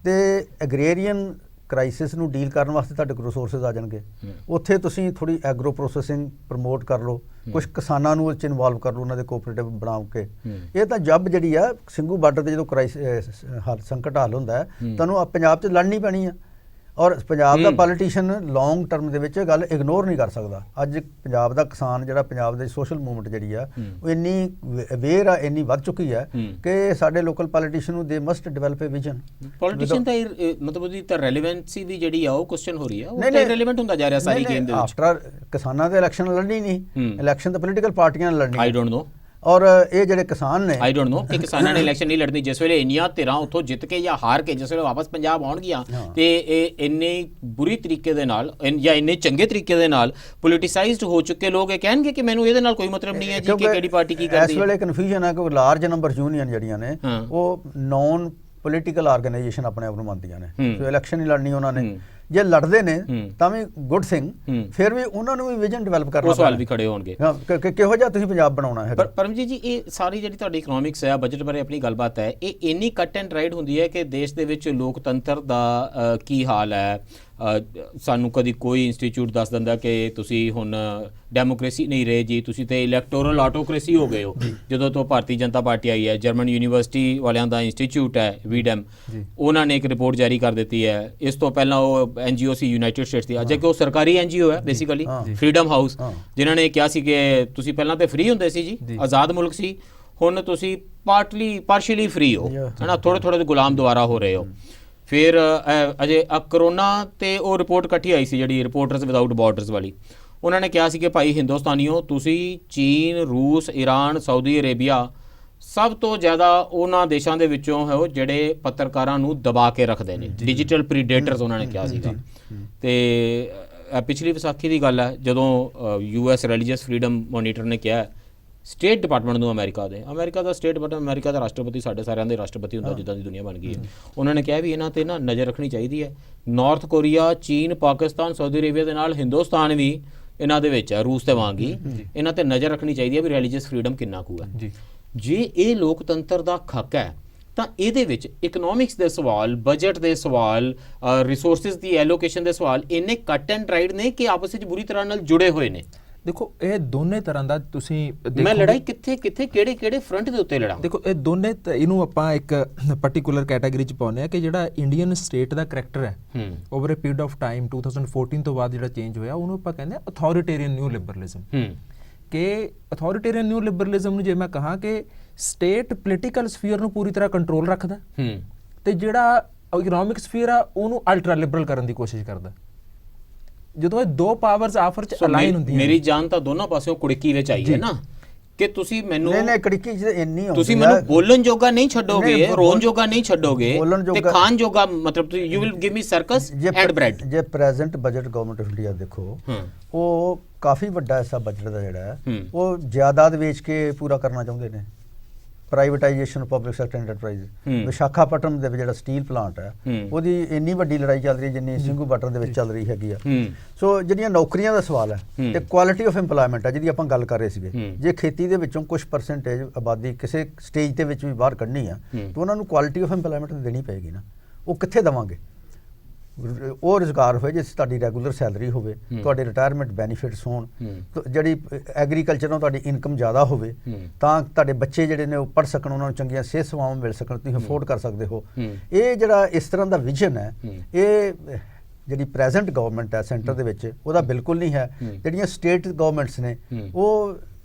ਤੇ ਐਗਰੀਰੀਅਨ ਕ੍ਰਾਈਸਿਸ ਨੂੰ ਡੀਲ ਕਰਨ ਵਾਸਤੇ ਤੁਹਾਡੇ ਕੋਲ ਰਿਸੋਰਸਿਸ ਆ ਜਾਣਗੇ। ਉੱਥੇ ਤੁਸੀਂ ਥੋੜੀ ਐਗਰੋ ਪ੍ਰੋਸੈਸਿੰਗ ਪ੍ਰਮੋਟ ਕਰ ਲਓ, ਕੁਝ ਕਿਸਾਨਾਂ ਨੂੰ ਉਹ 'ਚ ਇਨਵੋਲਵ ਕਰ ਲਓ, ਉਹਨਾਂ ਦੇ ਕੋਆਪਰੇਟਿਵ ਬਣਾ ਕੇ। ਇਹ ਤਾਂ ਜੱਬ ਜਿਹੜੀ ਆ ਸਿੰਘੂ ਬਾਰਡਰ ਤੇ ਜਦੋਂ ਸੰਕਟ ਹੱਲ ਹੁੰਦਾ ਹੈ, ਤੁਹਾਨੂੰ ਪੰਜਾਬ 'ਚ ਲੜਨੀ ਪੈਣੀ ਆ। ਔਰ ਪੰਜਾਬ ਦਾ ਪੋਲੀਟੀਸ਼ੀਅਨ ਲੌਂਗ ਟਰਮ ਦੇ ਵਿੱਚ ਇਹ ਗੱਲ ਇਗਨੋਰ ਨਹੀਂ ਕਰ ਸਕਦਾ। ਅੱਜ ਪੰਜਾਬ ਦਾ ਕਿਸਾਨ ਜਿਹੜਾ ਪੰਜਾਬ ਦੇ ਸੋਸ਼ਲ ਮੂਵਮੈਂਟ ਜਿਹੜੀ ਆ ਉਹ ਇੰਨੀ ਅਵੇਅਰ ਆ, ਇੰਨੀ ਵੱਧ ਚੁੱਕੀ ਹੈ ਕਿ ਸਾਡੇ ਲੋਕਲ ਪੋਲੀਟੀਸ਼ੀਅਨ ਨੂੰ ਦੇ ਮਸਟ ਡਿਵੈਲਪ ਅ ਵਿਜ਼ਨ। ਪੋਲੀਟੀਸ਼ੀਅਨ ਦਾ ਮਤਲਬ ਉਹਦੀ ਤਾਂ ਰੈਲੇਵੈਂਸੀ ਵੀ ਜਿਹੜੀ ਆ ਉਹ ਕੁਐਸਚਨ ਹੋ ਰਹੀ ਆ, ਉਹ ਤਾਂ ਇਰੈਲੇਵੈਂਟ ਹੁੰਦਾ ਜਾ ਰਿਹਾ ਸਾਰੀ ਗੇਮ ਦੇ ਵਿੱਚ। ਆਫਟਰ ਕਿਸਾਨਾਂ ਦੇ ਇਲੈਕਸ਼ਨ ਲੜਨੀ ਨਹੀਂ, ਇਲੈਕਸ਼ਨ ਤਾਂ ਪੋਲੀਟੀਕਲ ਪਾਰਟੀਆਂ ਨੇ ਲੜਨੀ। I don't know. ਔਰ ਇਹ ਜਿਹੜੇ ਕਿਸਾਨ ਨੇ, ਆਈ ਡੋਂਟ ਨੋ ਕਿ ਕਿਸਾਨਾਂ ਨੇ ਇਲੈਕਸ਼ਨ ਨਹੀਂ ਲੜਨੀ। ਜਿਸ ਵੇਲੇ ਇੰਨੀਆਂ ਧਿਰਾਂ ਉੱਥੋਂ ਜਿੱਤ ਕੇ ਜਾਂ ਹਾਰ ਕੇ ਜਿਸ ਵੇਲੇ ਵਾਪਸ ਪੰਜਾਬ ਆਉਣਗੀਆਂ ਤੇ ਇਹ ਇੰਨੇ ਬੁਰੀ ਤਰੀਕੇ ਦੇ ਨਾਲ ਜਾਂ ਇੰਨੇ ਚੰਗੇ ਤਰੀਕੇ ਦੇ ਨਾਲ ਪੋਲੀਟੀਸਾਈਜ਼ਡ ਹੋ ਚੁੱਕੇ ਲੋਕ ਇਹ ਕਹਿਣਗੇ ਕਿ ਮੈਨੂੰ ਇਹਦੇ ਨਾਲ ਕੋਈ ਮਤਲਬ ਨਹੀਂ ਹੈ ਜੀ ਕਿ ਕਿਹੜੀ ਪਾਰਟੀ ਕੀ ਕਰਦੀ ਹੈ। ਇਸ ਵੇਲੇ ਕਨਫਿਊਜ਼ਨ ਹੈ ਕਿ ਲਾਰਜ ਨੰਬਰ ਯੂਨੀਅਨ ਜਿਹੜੀਆਂ ਨੇ ਉਹ ਨੌਨ ਪੋਲੀਟੀਕਲ ਆਰਗੇਨਾਈਜੇਸ਼ਨ ਆਪਣੇ ਆਪ ਨੂੰ ਮੰਨਦੀਆਂ ਨੇ, ਸੋ ਇਲੈਕਸ਼ਨ ਹੀ ਲੜਨੀ ਉਹਨਾਂ ਨੇ। ਜੇ ਲੜਦੇ ਨੇ ਤਾਂ ਵੀ ਗੁੱਡ ਥਿੰਗ, ਫਿਰ ਵੀ ਉਹਨਾਂ ਨੂੰ ਵੀ ਵਿਜ਼ਨ ਡਿਵੈਲਪ ਕਰਨਾ। ਉਹ ਸਵਾਲ ਵੀ ਖੜੇ ਹੋਣਗੇ ਕਿ ਕਿਹੋ ਜਿਹਾ ਤੁਸੀਂ ਪੰਜਾਬ ਬਣਾਉਣਾ ਹੈ। ਪਰ ਪਰਮਜੀਤ ਜੀ, ਇਹ ਸਾਰੀ ਜਿਹੜੀ ਤੁਹਾਡੀ ਇਕਨੋਮਿਕਸ ਹੈ, ਬਜਟ ਬਾਰੇ ਆਪਣੀ ਗੱਲਬਾਤ ਹੈ, ਇਹ ਇੰਨੀ ਕੱਟ ਐਂਡ ਰਾਈਡ ਹੁੰਦੀ ਹੈ ਕਿ ਦੇਸ਼ ਦੇ ਵਿੱਚ ਲੋਕਤੰਤਰ ਦਾ ਕੀ ਹਾਲ ਹੈ। ਸਾਨੂੰ ਕਦੀ ਕੋਈ ਇੰਸਟੀਚਿਊਟ ਦੱਸ ਦਿੰਦਾ ਕਿ ਤੁਸੀਂ ਹੁਣ ਡੈਮੋਕ੍ਰੇਸੀ ਨਹੀਂ ਰਹੇ ਜੀ, ਤੁਸੀਂ ਤੇ ਇਲੈਕਟੋਰਲ ਆਟੋਕ੍ਰੇਸੀ ਹੋ ਗਏ ਹੋ। ਜਦੋਂ ਤੋਂ ਭਾਰਤੀ ਜਨਤਾ ਪਾਰਟੀ ਆਈ ਹੈ, ਜਰਮਨ ਯੂਨੀਵਰਸਿਟੀ ਵਾਲਿਆਂ ਦਾ ਇੰਸਟੀਚਿਊਟ ਹੈ ਵੀਡੈਮ, ਉਹਨਾਂ ਨੇ ਇੱਕ ਰਿਪੋਰਟ ਜਾਰੀ ਕਰ ਦਿੱਤੀ ਹੈ। ਇਸ ਤੋਂ ਪਹਿਲਾਂ ਉਹ NGO ਸੀ ਯੂਨਾਈਟਿਡ ਸਟੇਟਸ ਦੀ, ਅੱਜ ਕਿ ਉਹ ਸਰਕਾਰੀ NGO ਹੈ ਬੇਸਿਕਲੀ, ਫਰੀडम ਹਾਊਸ, ਜਿਨ੍ਹਾਂ ਨੇ ਕਿਹਾ ਸੀ ਕਿ ਤੁਸੀਂ ਪਹਿਲਾਂ ਤੇ ਫ੍ਰੀ ਹੁੰਦੇ ਸੀ ਜੀ, ਆਜ਼ਾਦ ਮੁਲਕ ਸੀ, ਹੁਣ ਤੁਸੀਂ ਪਾਰਸ਼ੀਅਲੀ ਫ੍ਰੀ ਹੋ, ਹੈ ਨਾ, ਥੋੜੇ ਦੇ ਗੁਲਾਮ ਦੁਆਰਾ ਹੋ ਰਹੇ ਹੋ। ਫਿਰ ਅਜੇ ਕਰੋਨਾ ਤੇ ਉਹ ਰਿਪੋਰਟ ਇਕੱਠੀ ਆਈ ਸੀ ਜਿਹੜੀ ਰਿਪੋਰਟਰਸ ਵਿਦਆਊਟ ਬਾਰਡਰਸ ਵਾਲੀ, ਉਹਨਾਂ ਨੇ ਕਿਹਾ ਸੀ ਕਿ ਭਾਈ ਹਿੰਦੁਸਤਾਨੀਓ, ਤੁਸੀਂ ਚੀਨ, ਰੂਸ, ਈਰਾਨ, ਸਾਊਦੀ ਅਰੇਬੀਆ ਸਭ ਤੋਂ ਜ਼ਿਆਦਾ ਉਹਨਾਂ ਦੇਸ਼ਾਂ ਦੇ ਵਿੱਚੋਂ ਹੈ ਉਹ ਜਿਹੜੇ ਪੱਤਰਕਾਰਾਂ ਨੂੰ ਦਬਾ ਕੇ ਰੱਖਦੇ ਨੇ, ਡਿਜੀਟਲ ਪ੍ਰੀਡੇਟਰਸ ਉਹਨਾਂ ਨੇ ਕਿਹਾ ਸੀਗਾ। ਤੇ ਪਿਛਲੀ ਵਿਸਾਖੀ ਦੀ ਗੱਲ ਹੈ ਜਦੋਂ US ਰਿਲੀਜੀਅਸ ਫਰੀडम ਮੋਨੀਟਰ ਨੇ ਕਿਹਾ ਸਟੇਟ ਡਿਪਾਰਟਮੈਂਟ ਨੂੰ, ਅਮਰੀਕਾ ਦਾ ਸਟੇਟ ਡਿਪਾਰਟਮੈਂਟ, ਅਮਰੀਕਾ ਦਾ ਰਾਸ਼ਟਰਪਤੀ ਸਾਡੇ ਸਾਰਿਆਂ ਦੇ ਰਾਸ਼ਟਰਪਤੀ ਹੁੰਦਾ ਜਿੱਦਾਂ ਦੀ ਦੁਨੀਆ ਬਣ ਗਈ ਹੈ, ਉਹਨਾਂ ਨੇ ਕਿਹਾ ਵੀ ਇਹਨਾਂ ਤੇ ਨਾ ਨਜ਼ਰ ਰੱਖਣੀ ਚਾਹੀਦੀ ਹੈ। ਨਾਰਥ ਕੋਰੀਆ, ਚੀਨ, ਪਾਕਿਸਤਾਨ, ਸਾਊਦੀ ਅਰੇਬੀਆ ਦੇ ਨਾਲ ਹਿੰਦੁਸਤਾਨ ਵੀ ਇਹਨਾਂ ਦੇ ਵਿੱਚ ਹੈ, ਰੂਸ ਤੇ ਵਾਂਗ ਹੀ। ਇਹਨਾਂ ਤੇ ਨਜ਼ਰ ਰੱਖਣੀ ਚਾਹੀਦੀ ਹੈ ਵੀ ਰਿਲੀਜੀਅਸ ਫਰੀडम ਕਿੰਨਾ ਕੁ ਹੈ। ਜੇ ਇਹ ਲੋਕਤੰਤਰ ਦਾ ਖੱਕ ਹੈ ਤਾਂ ਇਹਦੇ ਵਿੱਚ ਇਕਨੋਮਿਕਸ ਦੇ ਸਵਾਲ, ਬਜਟ ਦੇ ਸਵਾਲ, ਰਿਸੋਰਸਿਸ ਦੀ ਐਲੋਕੇਸ਼ਨ ਦੇ ਸਵਾਲ ਇੰਨੇ ਕੱਟ ਐਂਡ ਰਾਈਡ ਨੇ ਕਿ ਆਪਸ ਵਿੱਚ ਬੁਰੀ ਤਰ੍ਹਾਂ ਨਾਲ ਜੁੜੇ ਹੋਏ ਨੇ। ਦੇਖੋ, ਇਹ ਦੋਨੇ ਤਰ੍ਹਾਂ ਦਾ ਤੁਸੀਂ ਮੈਂ ਲੜਾਈ ਕਿੱਥੇ ਕਿਹੜੇ ਫਰੰਟ ਦੇ ਉੱਤੇ ਲੜਾਂ। ਦੇਖੋ, ਇਹ ਦੋਨੇ ਇਹਨੂੰ ਆਪਾਂ ਇੱਕ ਪਾਰਟਿਕੂਲਰ ਕੈਟਾਗਰੀ 'ਚ ਪਾਉਂਦੇ ਆ ਕਿ ਜਿਹੜਾ ਇੰਡੀਅਨ ਸਟੇਟ ਦਾ ਕਰੈਕਟਰ ਹੈ over a period of time 2014 ਤੋਂ ਬਾਅਦ ਜਿਹੜਾ ਚੇਂਜ ਹੋਇਆ, ਉਹਨੂੰ ਆਪਾਂ ਕਹਿੰਦੇ ਆ ਅਥੋਰੀਟੇਰੀਅਨ ਨਿਊ ਲਿਬਰਲਿਜ਼ਮ। ਕਿ ਅਥੋਰੀਟੇਰੀਅਨ ਨਿਊ ਲਿਬਰਲਿਜ਼ਮ ਨੂੰ ਜੇ ਮੈਂ ਕਹਾਂ ਕਿ ਸਟੇਟ ਪੋਲੀਟੀਕਲ ਸਫੀਅਰ ਨੂੰ ਪੂਰੀ ਤਰ੍ਹਾਂ ਕੰਟਰੋਲ ਰੱਖਦਾ ਤੇ ਜਿਹੜਾ ਇਕਨੋਮਿਕ ਸਫੀਅਰ ਆ ਉਹਨੂੰ ਅਲਟਰਾ ਲਿਬਰਲ ਕਰਨ ਦੀ ਕੋਸ਼ਿਸ਼ ਕਰਦਾ। ਜਦੋਂ ਇਹ ਦੋ ਪਾਵਰਸ ਆਪਸ ਚ ਅਲਾਈਨ ਹੁੰਦੀਆਂ, ਮੇਰੀ ਜਾਨ ਤਾਂ ਦੋਨੋਂ ਪਾਸਿਓਂ ਕੁੜਕੀ ਵਿੱਚ ਆਈ ਹੈ ਨਾ ਕਿ ਤੁਸੀਂ ਮੈਨੂੰ ਨਹੀਂ ਕੁੜਕੀ ਇੰਨੀ ਹੁੰਦੀ, ਤੁਸੀਂ ਮੈਨੂੰ ਬੋਲਣ ਜੋਗਾ ਨਹੀਂ ਛੱਡੋਗੇ, ਰੋਣ ਜੋਗਾ ਨਹੀਂ ਛੱਡੋਗੇ ਤੇ ਖਾਣ ਜੋਗਾ, ਮਤਲਬ you will give me circus and bread. ਜੇ present budget government of India ਦੇਖੋ, ਉਹ ਕਾਫੀ ਵੱਡਾ ਹਿੱਸਾ ਬਜਟ ਦਾ ਜਿਹੜਾ ਹੈ ਉਹ ਜਾਇਦਾਦ ਵੇਚ ਕੇ ਪੂਰਾ ਕਰਨਾ ਚਾਹੁੰਦੇ ਨੇ। Privatisation public sector enterprise, Visakhapatnam ਦੇ ਵਿੱਚ ਜਿਹੜਾ ਸਟੀਲ ਪਲਾਂਟ ਹੈ ਉਹਦੀ ਇੰਨੀ ਵੱਡੀ ਲੜਾਈ ਚੱਲ ਰਹੀ ਹੈ ਜਿੰਨੀ ਸਿੰਘੂ ਬਾਰਡਰ ਦੇ ਵਿੱਚ ਚੱਲ ਰਹੀ ਹੈਗੀ ਆ। ਸੋ ਜਿਹੜੀਆਂ ਨੌਕਰੀਆਂ ਦਾ ਸਵਾਲ ਹੈ ਤੇ ਕੁਆਲਿਟੀ ਆਫ ਏਮਪਲੋਇਮੈਂਟ ਹੈ ਜਿਹਦੀ ਆਪਾਂ ਗੱਲ ਕਰ ਰਹੇ ਸੀਗੇ, ਜੇ ਖੇਤੀ ਦੇ ਵਿੱਚੋਂ ਕੁਝ ਪਰਸੈਂਟੇਜ ਆਬਾਦੀ ਕਿਸੇ ਸਟੇਜ ਦੇ ਵਿੱਚ ਵੀ ਬਾਹਰ ਕੱਢਣੀ ਆ ਤਾਂ ਉਹਨਾਂ ਨੂੰ ਕੁਆਲਿਟੀ ਆਫ ਏਮਪਲੋਇਮੈਂਟ ਦੇਣੀ ਪਏਗੀ ਨਾ। ਉਹ ਕਿੱਥੇ ਦੇਵਾਂਗੇ? ਉਹ ਰੁਜ਼ਗਾਰ ਹੋਏ ਜਿਸ ਤੁਹਾਡੀ ਰੈਗੂਲਰ ਸੈਲਰੀ ਹੋਵੇ, ਤੁਹਾਡੇ ਰਿਟਾਇਰਮੈਂਟ ਬੈਨੀਫਿਟਸ ਹੋਣ, ਜਿਹੜੀ ਐਗਰੀਕਲਚਰੋਂ ਤੁਹਾਡੀ ਇਨਕਮ ਜ਼ਿਆਦਾ ਹੋਵੇ ਤਾਂ ਤੁਹਾਡੇ ਬੱਚੇ ਜਿਹੜੇ ਨੇ ਉਹ ਪੜ੍ਹ ਸਕਣ, ਉਹਨਾਂ ਨੂੰ ਚੰਗੀਆਂ ਸਿਹਤ ਸੇਵਾਵਾਂ ਮਿਲ ਸਕਣ, ਤੁਸੀਂ ਅਫੋਰਡ ਕਰ ਸਕਦੇ ਹੋ। ਇਹ ਜਿਹੜਾ ਇਸ ਤਰ੍ਹਾਂ ਦਾ ਵਿਜ਼ਨ ਹੈ, ਇਹ ਜਿਹੜੀ ਪ੍ਰੈਜ਼ੈਂਟ ਗਵਰਨਮੈਂਟ ਹੈ ਸੈਂਟਰ ਦੇ ਵਿੱਚ, ਉਹਦਾ ਬਿਲਕੁਲ ਨਹੀਂ ਹੈ। ਜਿਹੜੀਆਂ ਸਟੇਟ ਗਵਰਨਮੈਂਟਸ ਨੇ ਉਹ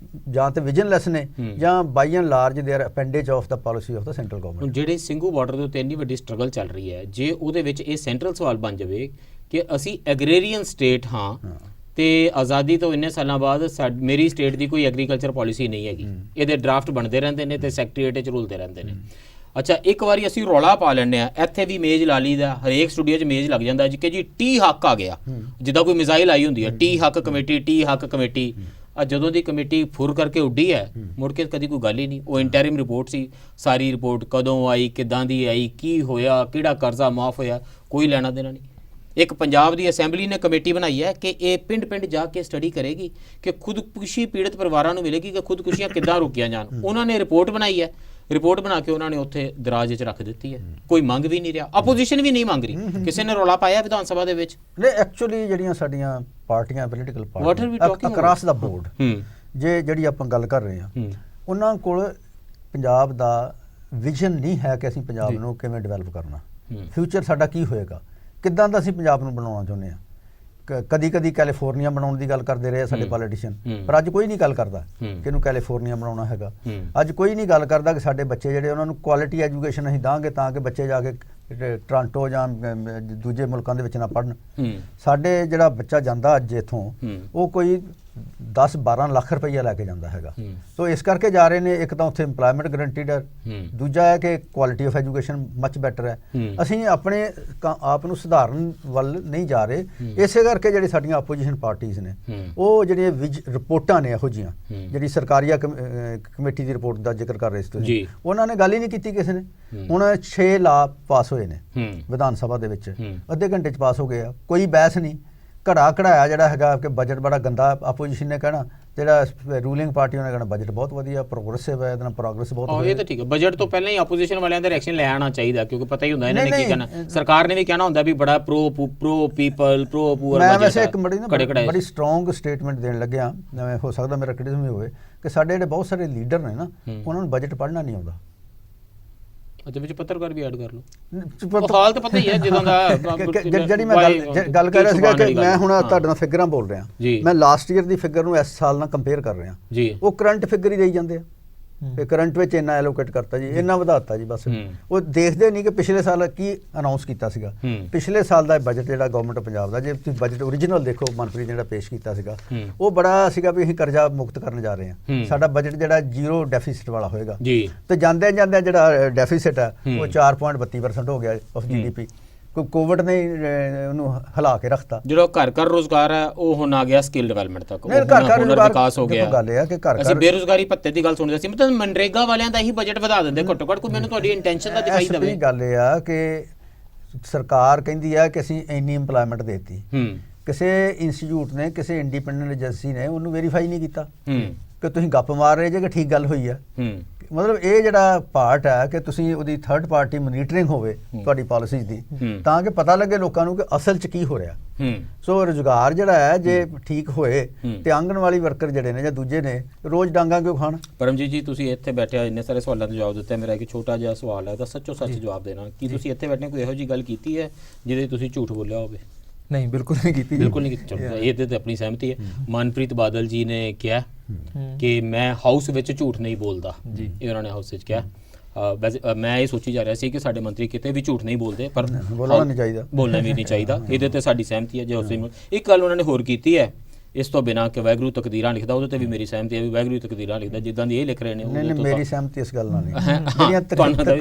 ਜਾਂ ਤੇ ਵਿਜ਼ਨਲੈਸ ਨੇ ਜਾਂ by and large they are appendage of the policy of the central government. ਜਿਹੜੇ ਸਿੰਘੂ ਬਾਰਡਰ ਦੇ ਉੱਤੇ ਇੰਨੀ ਵੱਡੀ ਸਟਰਗਲ ਚੱਲ ਰਹੀ ਹੈ, ਜੇ ਉਹਦੇ ਵਿੱਚ ਇਹ ਸੈਂਟਰਲ ਸਵਾਲ ਬਣ ਜਾਵੇ ਕਿ ਅਸੀਂ ਐਗਰੇਰੀਅਨ ਸਟੇਟ ਹਾਂ ਤੇ ਆਜ਼ਾਦੀ ਤੋਂ ਇੰਨੇ ਸਾਲਾਂ ਬਾਅਦ ਮੇਰੀ ਸਟੇਟ ਦੀ ਕੋਈ ਐਗਰੀਕਲਚਰ ਪਾਲਿਸੀ ਨਹੀਂ ਹੈਗੀ, ਇਹਦੇ ਡਰਾਫਟ ਬਣਦੇ ਰਹਿੰਦੇ ਨੇ ਤੇ ਸੈਕਟਰੀਏਟ 'ਚ ਰੁਲਦੇ ਰਹਿੰਦੇ ਨੇ। ਅੱਛਾ, ਇੱਕ ਵਾਰੀ ਅਸੀਂ ਰੌਲਾ ਪਾ ਲੈਂਦੇ ਆ, ਇੱਥੇ ਵੀ ਮੇਜ਼ ਲਾ ਲਈਦਾ, ਹਰੇਕ ਸਟੂਡੀਓ 'ਚ ਮੇਜ਼ ਲੱਗ ਜਾਂਦਾ ਕਿ ਜੀ ਟੀ ਹੱਕ ਆ ਗਿਆ, ਜਿੱਦਾਂ ਕੋਈ ਮਿਜ਼ਾਈਲ ਆਈ ਹੁੰਦੀ ਹੈ, ਟੀ ਹੱਕ ਕਮੇਟੀ। ਜਦੋਂ ਦੀ ਕਮੇਟੀ ਫੁਰ ਕਰਕੇ ਉੱਡੀ ਹੈ, ਮੁੜ ਕੇ ਕਦੀ ਕੋਈ ਗੱਲ ਹੀ ਨਹੀਂ। ਉਹ ਇੰਟਰਿਮ ਰਿਪੋਰਟ ਸੀ, ਸਾਰੀ ਰਿਪੋਰਟ ਕਦੋਂ ਆਈ, ਕਿੱਦਾਂ ਦੀ ਆਈ, ਕੀ ਹੋਇਆ, ਕਿਹੜਾ ਕਰਜ਼ਾ ਮਾਫ ਹੋਇਆ, ਕੋਈ ਲੈਣਾ ਦੇਣਾ ਨਹੀਂ। ਇੱਕ ਪੰਜਾਬ ਦੀ ਅਸੈਂਬਲੀ ਨੇ ਕਮੇਟੀ ਬਣਾਈ ਹੈ ਕਿ ਇਹ ਪਿੰਡ ਜਾ ਕੇ ਸਟੱਡੀ ਕਰੇਗੀ ਕਿ ਖੁਦਕੁਸ਼ੀ ਪੀੜਤ ਪਰਿਵਾਰਾਂ ਨੂੰ ਮਿਲੇਗੀ ਕਿ ਖੁਦਕੁਸ਼ੀਆਂ ਕਿੱਦਾਂ ਰੋਕੀਆਂ ਜਾਣ। ਉਹਨਾਂ ਨੇ ਰਿਪੋਰਟ ਬਣਾਈ ਹੈ, ਰਿਪੋਰਟ ਬਣਾ ਕੇ ਉਹਨਾਂ ਨੇ ਉੱਥੇ ਦਰਾਜ 'ਚ ਰੱਖ ਦਿੱਤੀ ਹੈ। ਕੋਈ ਮੰਗ ਵੀ ਨਹੀਂ ਰਿਹਾ, ਆਪੋਜੀਸ਼ਨ ਵੀ ਨਹੀਂ ਮੰਗ ਰਹੀ। ਕਿਸੇ ਨੇ ਰੌਲਾ ਪਾਇਆ ਵਿਧਾਨ ਸਭਾ ਦੇ ਵਿੱਚ? ਨਹੀਂ, ਐਕਚੁਅਲੀ ਜਿਹੜੀਆਂ ਸਾਡੀਆਂ ਪਾਰਟੀਆਂ, ਪੋਲੀਟੀਕਲ ਪਾਰਟੀਆਂ ਅਕਰਾਸ ਦਾ ਬੋਰਡ, ਜਿਹੜੀ ਆਪਾਂ ਗੱਲ ਕਰ ਰਹੇ ਹਾਂ, ਉਹਨਾਂ ਕੋਲ ਪੰਜਾਬ ਦਾ ਵਿਜ਼ਨ ਨਹੀਂ ਹੈ ਕਿ ਅਸੀਂ ਪੰਜਾਬ ਨੂੰ ਕਿਵੇਂ ਡਿਵੈਲਪ ਕਰਨਾ, ਫਿਊਚਰ ਸਾਡਾ ਕੀ ਹੋਏਗਾ, ਕਿੱਦਾਂ ਦਾ ਅਸੀਂ ਪੰਜਾਬ ਨੂੰ ਬਣਾਉਣਾ ਚਾਹੁੰਦੇ ਆ। ਕਦੀ ਕਦੀ ਕੈਲੀਫੋਰਨੀਆ ਬਣਾਉਣ ਦੀ ਗੱਲ ਕਰਦੇ ਰਹੇ ਸਾਡੇ ਪੋਲੀਟੀਸ਼ੀਅਨ, ਪਰ ਅੱਜ ਕੋਈ ਨਹੀਂ ਗੱਲ ਕਰਦਾ ਕਿ ਇਹਨੂੰ ਕੈਲੀਫੋਰਨੀਆ ਬਣਾਉਣਾ ਹੈਗਾ। ਅੱਜ ਕੋਈ ਨਹੀਂ ਗੱਲ ਕਰਦਾ ਕਿ ਸਾਡੇ ਬੱਚੇ ਜਿਹੜੇ ਉਹਨਾਂ ਨੂੰ ਕੁਆਲਿਟੀ ਐਜੂਕੇਸ਼ਨ ਅਸੀਂ ਦਾਂਗੇ ਤਾਂ ਕਿ ਬੱਚੇ ਜਾ ਕੇ ਟੋਰਾਂਟੋ ਜਾਂ ਦੂਜੇ ਮੁਲਕਾਂ ਦੇ ਵਿੱਚ ਨਾ ਪੜ੍ਹਨ। ਸਾਡੇ ਜਿਹੜਾ ਬੱਚਾ ਜਾਂਦਾ ਅੱਜ ਇੱਥੋਂ ਉਹ ਕੋਈ 10-12 ਲੱਖ ਰੁਪਈਆ ਲੈ ਕੇ ਜਾਂਦਾ ਹੈਗਾ। ਸੋ ਇਸ ਕਰਕੇ ਜਾ ਰਹੇ ਨੇ, ਇੱਕ ਤਾਂ ਉੱਥੇ ਇੰਪਲਾਇਮੈਂਟ ਗਰੰਟੀਡ ਹੈ, ਦੂਜਾ ਹੈ ਕਿ quality of education much better ਹੈ। ਅਸੀਂ ਆਪਣੇ ਆਪ ਨੂੰ ਸੁਧਾਰਨ ਵੱਲ ਨਹੀਂ ਜਾ ਰਹੇ। ਇਸੇ ਕਰਕੇ ਜਿਹੜੀ ਸਾਡੀਆਂ ਆਪੋਜੀਸ਼ਨ ਪਾਰਟੀਆਂ ਨੇ ਉਹ ਜਿਹੜੀਆਂ ਰਿਪੋਰਟਾਂ ਨੇ ਇਹੋ ਜਿਹੀਆਂ, ਜਿਹੜੀ ਸਰਕਾਰੀਆ ਕਮੇਟੀ ਦੀ ਰਿਪੋਰਟ ਦਾ ਜ਼ਿਕਰ ਕਰ ਰਹੇ ਸੀ ਤੁਸੀਂ, ਉਹਨਾਂ ਨੇ ਗੱਲ ਹੀ ਨਹੀਂ ਕੀਤੀ ਕਿਸੇ ਨੇ। ਹੁਣ 6 ਲਾਅ ਪਾਸ ਹੋਏ ਨੇ ਵਿਧਾਨ ਸਭਾ ਦੇ ਵਿੱਚ, ਅੱਧੇ ਘੰਟੇ 'ਚ ਪਾਸ ਹੋ ਗਏ ਆ, ਕੋਈ ਬਹਿਸ ਨਹੀਂ। ਘੜਾਇਆ ਜਿਹੜਾ ਹੈਗਾ ਕਿ ਬਜਟ ਬੜਾ ਗੰਦਾ, ਆਪੋਜੀਸ਼ਨ ਨੇ ਕਹਿਣਾ, ਜਿਹੜਾ ਰੂਲਿੰਗ ਪਾਰਟੀ ਉਹਨੇ ਕਹਿਣਾ ਬਜਟ ਬਹੁਤ ਵਧੀਆ, ਪ੍ਰੋਗਰੈਸਿਵ ਹੈ, ਇਹਦੇ ਨਾਲ ਪ੍ਰੋਗਰੈਸ ਬਹੁਤ ਹੋਈ। ਇਹ ਤਾਂ ਠੀਕ ਹੈ, ਬਜਟ ਤੋਂ ਪਹਿਲਾਂ ਹੀ ਆਪੋਜੀਸ਼ਨ ਵਾਲਿਆਂ ਦਾ ਰਿਐਕਸ਼ਨ ਲੈ ਆਉਣਾ ਚਾਹੀਦਾ, ਕਿਉਂਕਿ ਪਤਾ ਹੀ ਹੁੰਦਾ ਇਹਨਾਂ ਨੇ ਕੀ ਕਹਿਣਾ। ਸਰਕਾਰ ਨੇ ਵੀ ਕਹਿਣਾ ਹੁੰਦਾ ਵੀ ਬੜਾ ਪ੍ਰੋ ਪੀਪਲ, ਪ੍ਰੋ ਪੂਅਰ। ਮੈਂ ਵੈਸੇ ਇੱਕ ਬੜੀ ਸਟਰੋਂਗ ਸਟੇਟਮੈਂਟ ਦੇਣ ਲੱਗਿਆ, ਹੋ ਸਕਦਾ ਮੇਰਾ ਕ੍ਰਿਟਿਸਿਜ਼ਮ ਵੀ ਹੋਵੇ, ਕਿ ਸਾਡੇ ਜਿਹੜੇ ਬਹੁਤ ਸਾਰੇ ਲੀਡਰ ਨੇ ਨਾ, ਉਹਨਾਂ ਨੂੰ ਬਜਟ ਪੜ੍ਹਨਾ ਨਹੀਂ ਆਉਂਦਾ। ਅੱਛਾ, ਵਿੱਚ ਪੱਤਰਕਾਰ ਵੀ ਐਡ ਕਰ ਲਓ। ਹਾਲ ਤਾਂ ਪਤਾ ਹੀ ਹੈ ਜਦੋਂ ਦਾ ਜਿਹੜੀ ਮੈਂ ਗੱਲ ਕਰ ਰਿਹਾ ਸੀਗਾ ਕਿ ਮੈਂ ਹੁਣ ਤੁਹਾਡੇ ਨਾਲ ਫਿਗਰਾਂ ਬੋਲ ਰਿਹਾ, ਮੈਂ ਲਾਸਟ ਈਅਰ ਦੀ ਫਿਗਰ ਨੂੰ ਇਸ ਸਾਲ ਨਾਲ ਕੰਪੇਅਰ ਕਰ ਰਿਹਾ। ਉਹ ਕਰੰਟ ਫਿਗਰ ਹੀ ਦੇਈ ਜਾਂਦੇ ਆ ਕਿ ਕਰੰਟ ਵਿੱਚ ਇੰਨਾ ਐਲੋਕੇਟ ਕਰਤਾ ਜੀ, ਇੰਨਾ ਵਧਾਤਾ ਜੀ, ਬਸ ਉਹ ਦੇਖਦੇ ਨਹੀਂ ਕਿ ਪਿਛਲੇ ਸਾਲ ਕੀ ਅਨਾਉਂਸ ਕੀਤਾ ਸੀਗਾ। ਪਿਛਲੇ ਸਾਲ ਦਾ ਬਜਟ ਜਿਹੜਾ ਗਵਰਨਮੈਂਟ ਪੰਜਾਬ ਦਾ, ਜੇ ਤੁਸੀਂ ਬਜਟ ਓਰੀਜਨਲ ਦੇਖੋ, ਮਨਪ੍ਰੀਤ ਜਿਹੜਾ ਪੇਸ਼ ਕੀਤਾ ਸੀਗਾ, ਉਹ ਬੜਾ ਸੀਗਾ ਵੀ ਅਸੀਂ ਕਰਜ਼ਾ ਮੁਕਤ ਕਰਨ ਜਾ ਰਹੇ ਹਾਂ, ਸਾਡਾ ਬਜਟ ਜਿਹੜਾ 0 ਡੈਫੀਸਿਟ ਵਾਲਾ ਹੋਏਗਾ। ਤੇ ਜਾਂਦੇ ਜਿਹੜਾ ਡੈਫੀਸਿਟ ਹੈ ਉਹ 4.32% ਹੋ ਗਿਆ ਆਫ GDP। ਕੋਵਿਡ ਨੇ ਉਹਨੂੰ ਹਿਲਾ ਕੇ ਰੱਖਤਾ। ਜਿਹੜਾ ਘਰ ਰੋਜ਼ਗਾਰ ਹੈ ਉਹ ਹੁਣ ਆ ਗਿਆ ਸਕਿੱਲ ਡਿਵੈਲਪਮੈਂਟ ਤੱਕ, ਹੁਨਰ ਵਿਕਾਸ ਹੋ ਗਿਆ। ਗੱਲ ਇਹ ਹੈ ਕਿ ਅਸੀਂ ਬੇਰੁਜ਼ਗਾਰੀ ਭੱਤੇ ਦੀ ਗੱਲ ਸੁਣਦੇ ਸੀ, ਮਤਲਬ ਮਨਰੇਗਾ ਵਾਲਿਆਂ ਦਾ ਹੀ ਬਜਟ ਵਧਾ ਦਿੰਦੇ ਘੱਟੋ ਘੱਟ। ਕੋਈ ਮੈਨੂੰ ਤੁਹਾਡੀ ਇੰਟੈਂਸ਼ਨ ਦਾ ਦਿਖਾਈ ਦੇਵੇ। ਗੱਲ ਇਹ ਆ ਕਿ ਸਰਕਾਰ ਕਹਿੰਦੀ ਆ ਕਿ ਅਸੀਂ ਇੰਨੀ ਇੰਪਲਾਇਮੈਂਟ ਦੇਤੀ, ਕਿਸੇ ਇੰਸਟੀਚਿਊਟ ਨੇ, ਕਿਸੇ ਇੰਡੀਪੈਂਡੈਂਟ ਏਜੰਸੀ ਨੇ ਉਹਨੂੰ ਵੈਰੀਫਾਈ ਨਹੀਂ ਕੀਤਾ ਕਿ ਤੁਸੀਂ ਗੱਪ ਮਾਰ ਰਹੇ ਜੇ ਕਿ ਠੀਕ ਗੱਲ ਹੋਈ ਆ। ਮਤਲਬ ਇਹ ਜਿਹੜਾ ਪਾਰਟ ਹੈ ਕਿ ਤੁਸੀਂ ਉਹਦੀ ਥਰਡ ਪਾਰਟੀ ਮੋਨੀਟਰਿੰਗ ਹੋਵੇ ਤੁਹਾਡੀ ਪਾਲਿਸੀਜ਼ ਦੀ, ਤਾਂ ਕਿ ਪਤਾ ਲੱਗੇ ਲੋਕਾਂ ਨੂੰ ਕਿ ਅਸਲ 'ਚ ਕੀ ਹੋ ਰਿਹਾ। ਸੋ ਰੁਜ਼ਗਾਰ ਜਿਹੜਾ ਹੈ ਜੇ ਠੀਕ ਹੋਏ ਤੇ ਆਂਗਣਵਾੜੀ ਵਰਕਰ ਜਿਹੜੇ ਨੇ ਜਾਂ ਦੂਜੇ ਨੇ ਰੋਜ਼ ਡਾਂਗਾ ਕਿਉਂ ਖਾਣ। ਪਰਮਜੀਤ ਜੀ, ਤੁਸੀਂ ਇੱਥੇ ਬੈਠੇ ਇੰਨੇ ਸਾਰੇ ਸਵਾਲਾਂ ਦਾ ਜਵਾਬ ਦਿੱਤਾ। ਮੇਰਾ ਇੱਕ ਛੋਟਾ ਜਿਹਾ ਸਵਾਲ ਹੈ, ਤਾਂ ਸੱਚੋ ਸੱਚ ਜਵਾਬ ਦੇਣਾ। ਕੀ ਤੁਸੀਂ ਇੱਥੇ ਬੈਠੇ ਕੋਈ ਇਹੋ ਜਿਹੀ ਗੱਲ ਕੀਤੀ ਹੈ ਜਿਹਦੇ ਤੁਸੀਂ ਝੂਠ ਬੋਲਿਆ ਹੋਵੇ? ਨਹੀਂ, ਬਿਲਕੁਲ ਨਹੀਂ ਕੀਤੀ। ਬਿਲਕੁਲ ਨਹੀਂ ਕੀਤੀ। ਇਹਦੇ ਤੇ ਆਪਣੀ ਸਹਿਮਤੀ ਹੈ। ਮਨਪ੍ਰੀਤ ਬਾਦਲ ਜੀ ਨੇ ਕਿਹਾ ਕਿ ਮੈਂ ਹਾਊਸ ਵਿੱਚ ਝੂਠ ਨਹੀਂ ਬੋਲਦਾ, ਇਹ ਉਹਨਾਂ ਨੇ ਹਾਊਸ ਵਿੱਚ ਕਿਹਾ। ਵੈਸੇ ਮੈਂ ਇਹ ਸੋਚੀ ਜਾ ਰਿਹਾ ਸੀ ਕਿ ਸਾਡੇ ਮੰਤਰੀ ਕਿਤੇ ਵੀ ਝੂਠ ਨਹੀਂ ਬੋਲਦੇ, ਪਰ ਬੋਲਣਾ ਵੀ ਨਹੀਂ ਚਾਹੀਦਾ। ਇਹਦੇ ਤੇ ਸਾਡੀ ਸਹਿਮਤੀ ਹੈ। ਜੇ ਉਸ ਇੱਕ ਗੱਲ ਉਹਨਾਂ ਨੇ ਹੋਰ ਕੀਤੀ ਹੈ, ਇਸ ਤੋਂ ਬਿਨਾਂ ਕਿ ਵਾਹਿਗੁਰੂ ਤਕਦੀਰਾਂ ਲਿਖਦਾ, ਉਹਦੇ ਤੇ ਵੀ ਮੇਰੀ ਸਹਿਮਤੀ ਹੈ ਵੀ ਵਾਹਿਗੁਰੂ ਤਕਦੀਰਾਂ ਲਿਖਦਾ, ਜਿੱਦਾਂ ਦੀ ਇਹ ਲਿਖ ਰਹੇ ਨੇ। ਮੇਰੀ ਸਹਿਮਤੀ ਇਸ ਗੱਲ ਨਾਲ ਨਹੀਂ। ਜਿਹੜੀਆਂ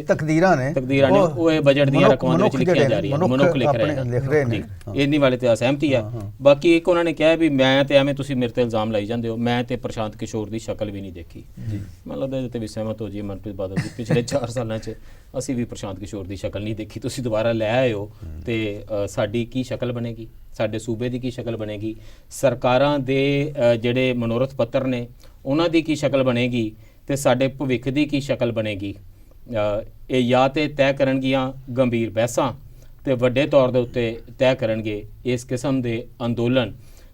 ਤਕਦੀਰਾਂ ਨੇ ਉਹ ਇਹ ਬਜਟ ਦੀਆਂ ਰਕਮਾਂ ਦੇ ਵਿੱਚ ਲਿਖੀਆਂ ਜਾ ਰਹੀਆਂ, ਮਨੁੱਖ ਲਿਖ ਰਹੇ ਨੇ। ਇੰਨੀ ਵਾਲੇ ਤੇ ਸਹਿਮਤੀ ਹੈ। ਬਾਕੀ ਇੱਕ ਉਹਨਾਂ ਨੇ ਕਿਹਾ ਵੀ ਮੈਂ ਤੇ ਐਵੇਂ ਤੁਸੀਂ ਮੇਰੇ ਤੇ ਇਲਜ਼ਾਮ ਲਾਈ ਜਾਂਦੇ ਹੋ, ਮੈਂ ਤੇ ਪ੍ਰਸ਼ਾਂਤ ਕਿਸ਼ੋਰ ਦੀ ਸ਼ਕਲ ਵੀ ਨਹੀਂ ਦੇਖੀ। ਮਤਲਬ ਇਹਦੇ ਤੇ ਵੀ ਸਹਿਮਤ ਹੋ ਜੀ ਮਨਪ੍ਰੀਤ ਬਾਦਲ ਜੀ। ਪਿਛਲੇ 4 ਸਾਲਾਂ 'ਚ ਅਸੀਂ ਵੀ ਪ੍ਰਸ਼ਾਂਤ ਕਿਸ਼ੋਰ ਦੀ ਸ਼ਕਲ ਨਹੀਂ ਦੇਖੀ। ਤੁਸੀਂ ਦੁਬਾਰਾ ਲੈ ਆਏ ਹੋ ਤੇ ਸਾਡੀ ਕੀ ਸ਼ਕਲ ਬਣੇਗੀ, ਸਾਡੇ ਸੂਬੇ ਦੀ ਕੀ ਸ਼ਕਲ ਬਣੇਗੀ, ਸਰਕਾਰਾਂ ਦੇ ਜਿਹੜੇ ਮਨੋਰਥ ਪੱਤਰ ਨੇ ਉਹਨਾਂ ਦੀ ਕੀ ਸ਼ਕਲ ਬਣੇਗੀ, ਤੇ ਸਾਡੇ ਭਵਿੱਖ ਦੀ ਕੀ ਸ਼ਕਲ ਬਣੇਗੀ। ਇਹ ਜਾਂ ਤੇ ਤੈਅ ਕਰਨਗੀਆਂ ਗੰਭੀਰ ਬਹਿਸਾਂ ਤੇ ਵੱਡੇ ਤੌਰ ਦੇ ਉੱਤੇ ਤੈਅ ਕਰਨਗੇ ਇਸ ਕਿਸਮ ਦੇ ਅੰਦੋਲਨ,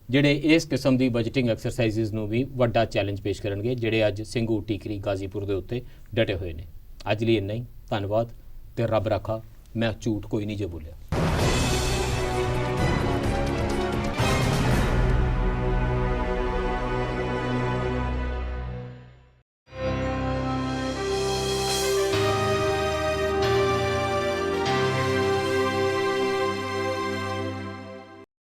ਜਿਹੜੇ ਇਸ ਕਿਸਮ ਦੀ ਬਜਟਿੰਗ ਐਕਸਰਸਾਈਜ਼ਸ ਨੂੰ ਵੀ ਵੱਡਾ ਚੈਲੰਜ ਪੇਸ਼ ਕਰਨਗੇ, ਜਿਹੜੇ ਅੱਜ ਸਿੰਘੂ, ਟੀਕਰੀ, ਗਾਜ਼ੀਪੁਰ ਦੇ ਉੱਤੇ ਡਟੇ ਹੋਏ ਨੇ। ਅੱਜ ਲਈ ਇੰਨਾ ਹੀ। ਧੰਨਵਾਦ ਤੇ ਰੱਬ ਰਾਖਾ। ਮੈਂ ਝੂਠ ਕੋਈ ਨਹੀਂ ਜੇ ਬੋਲਿਆ।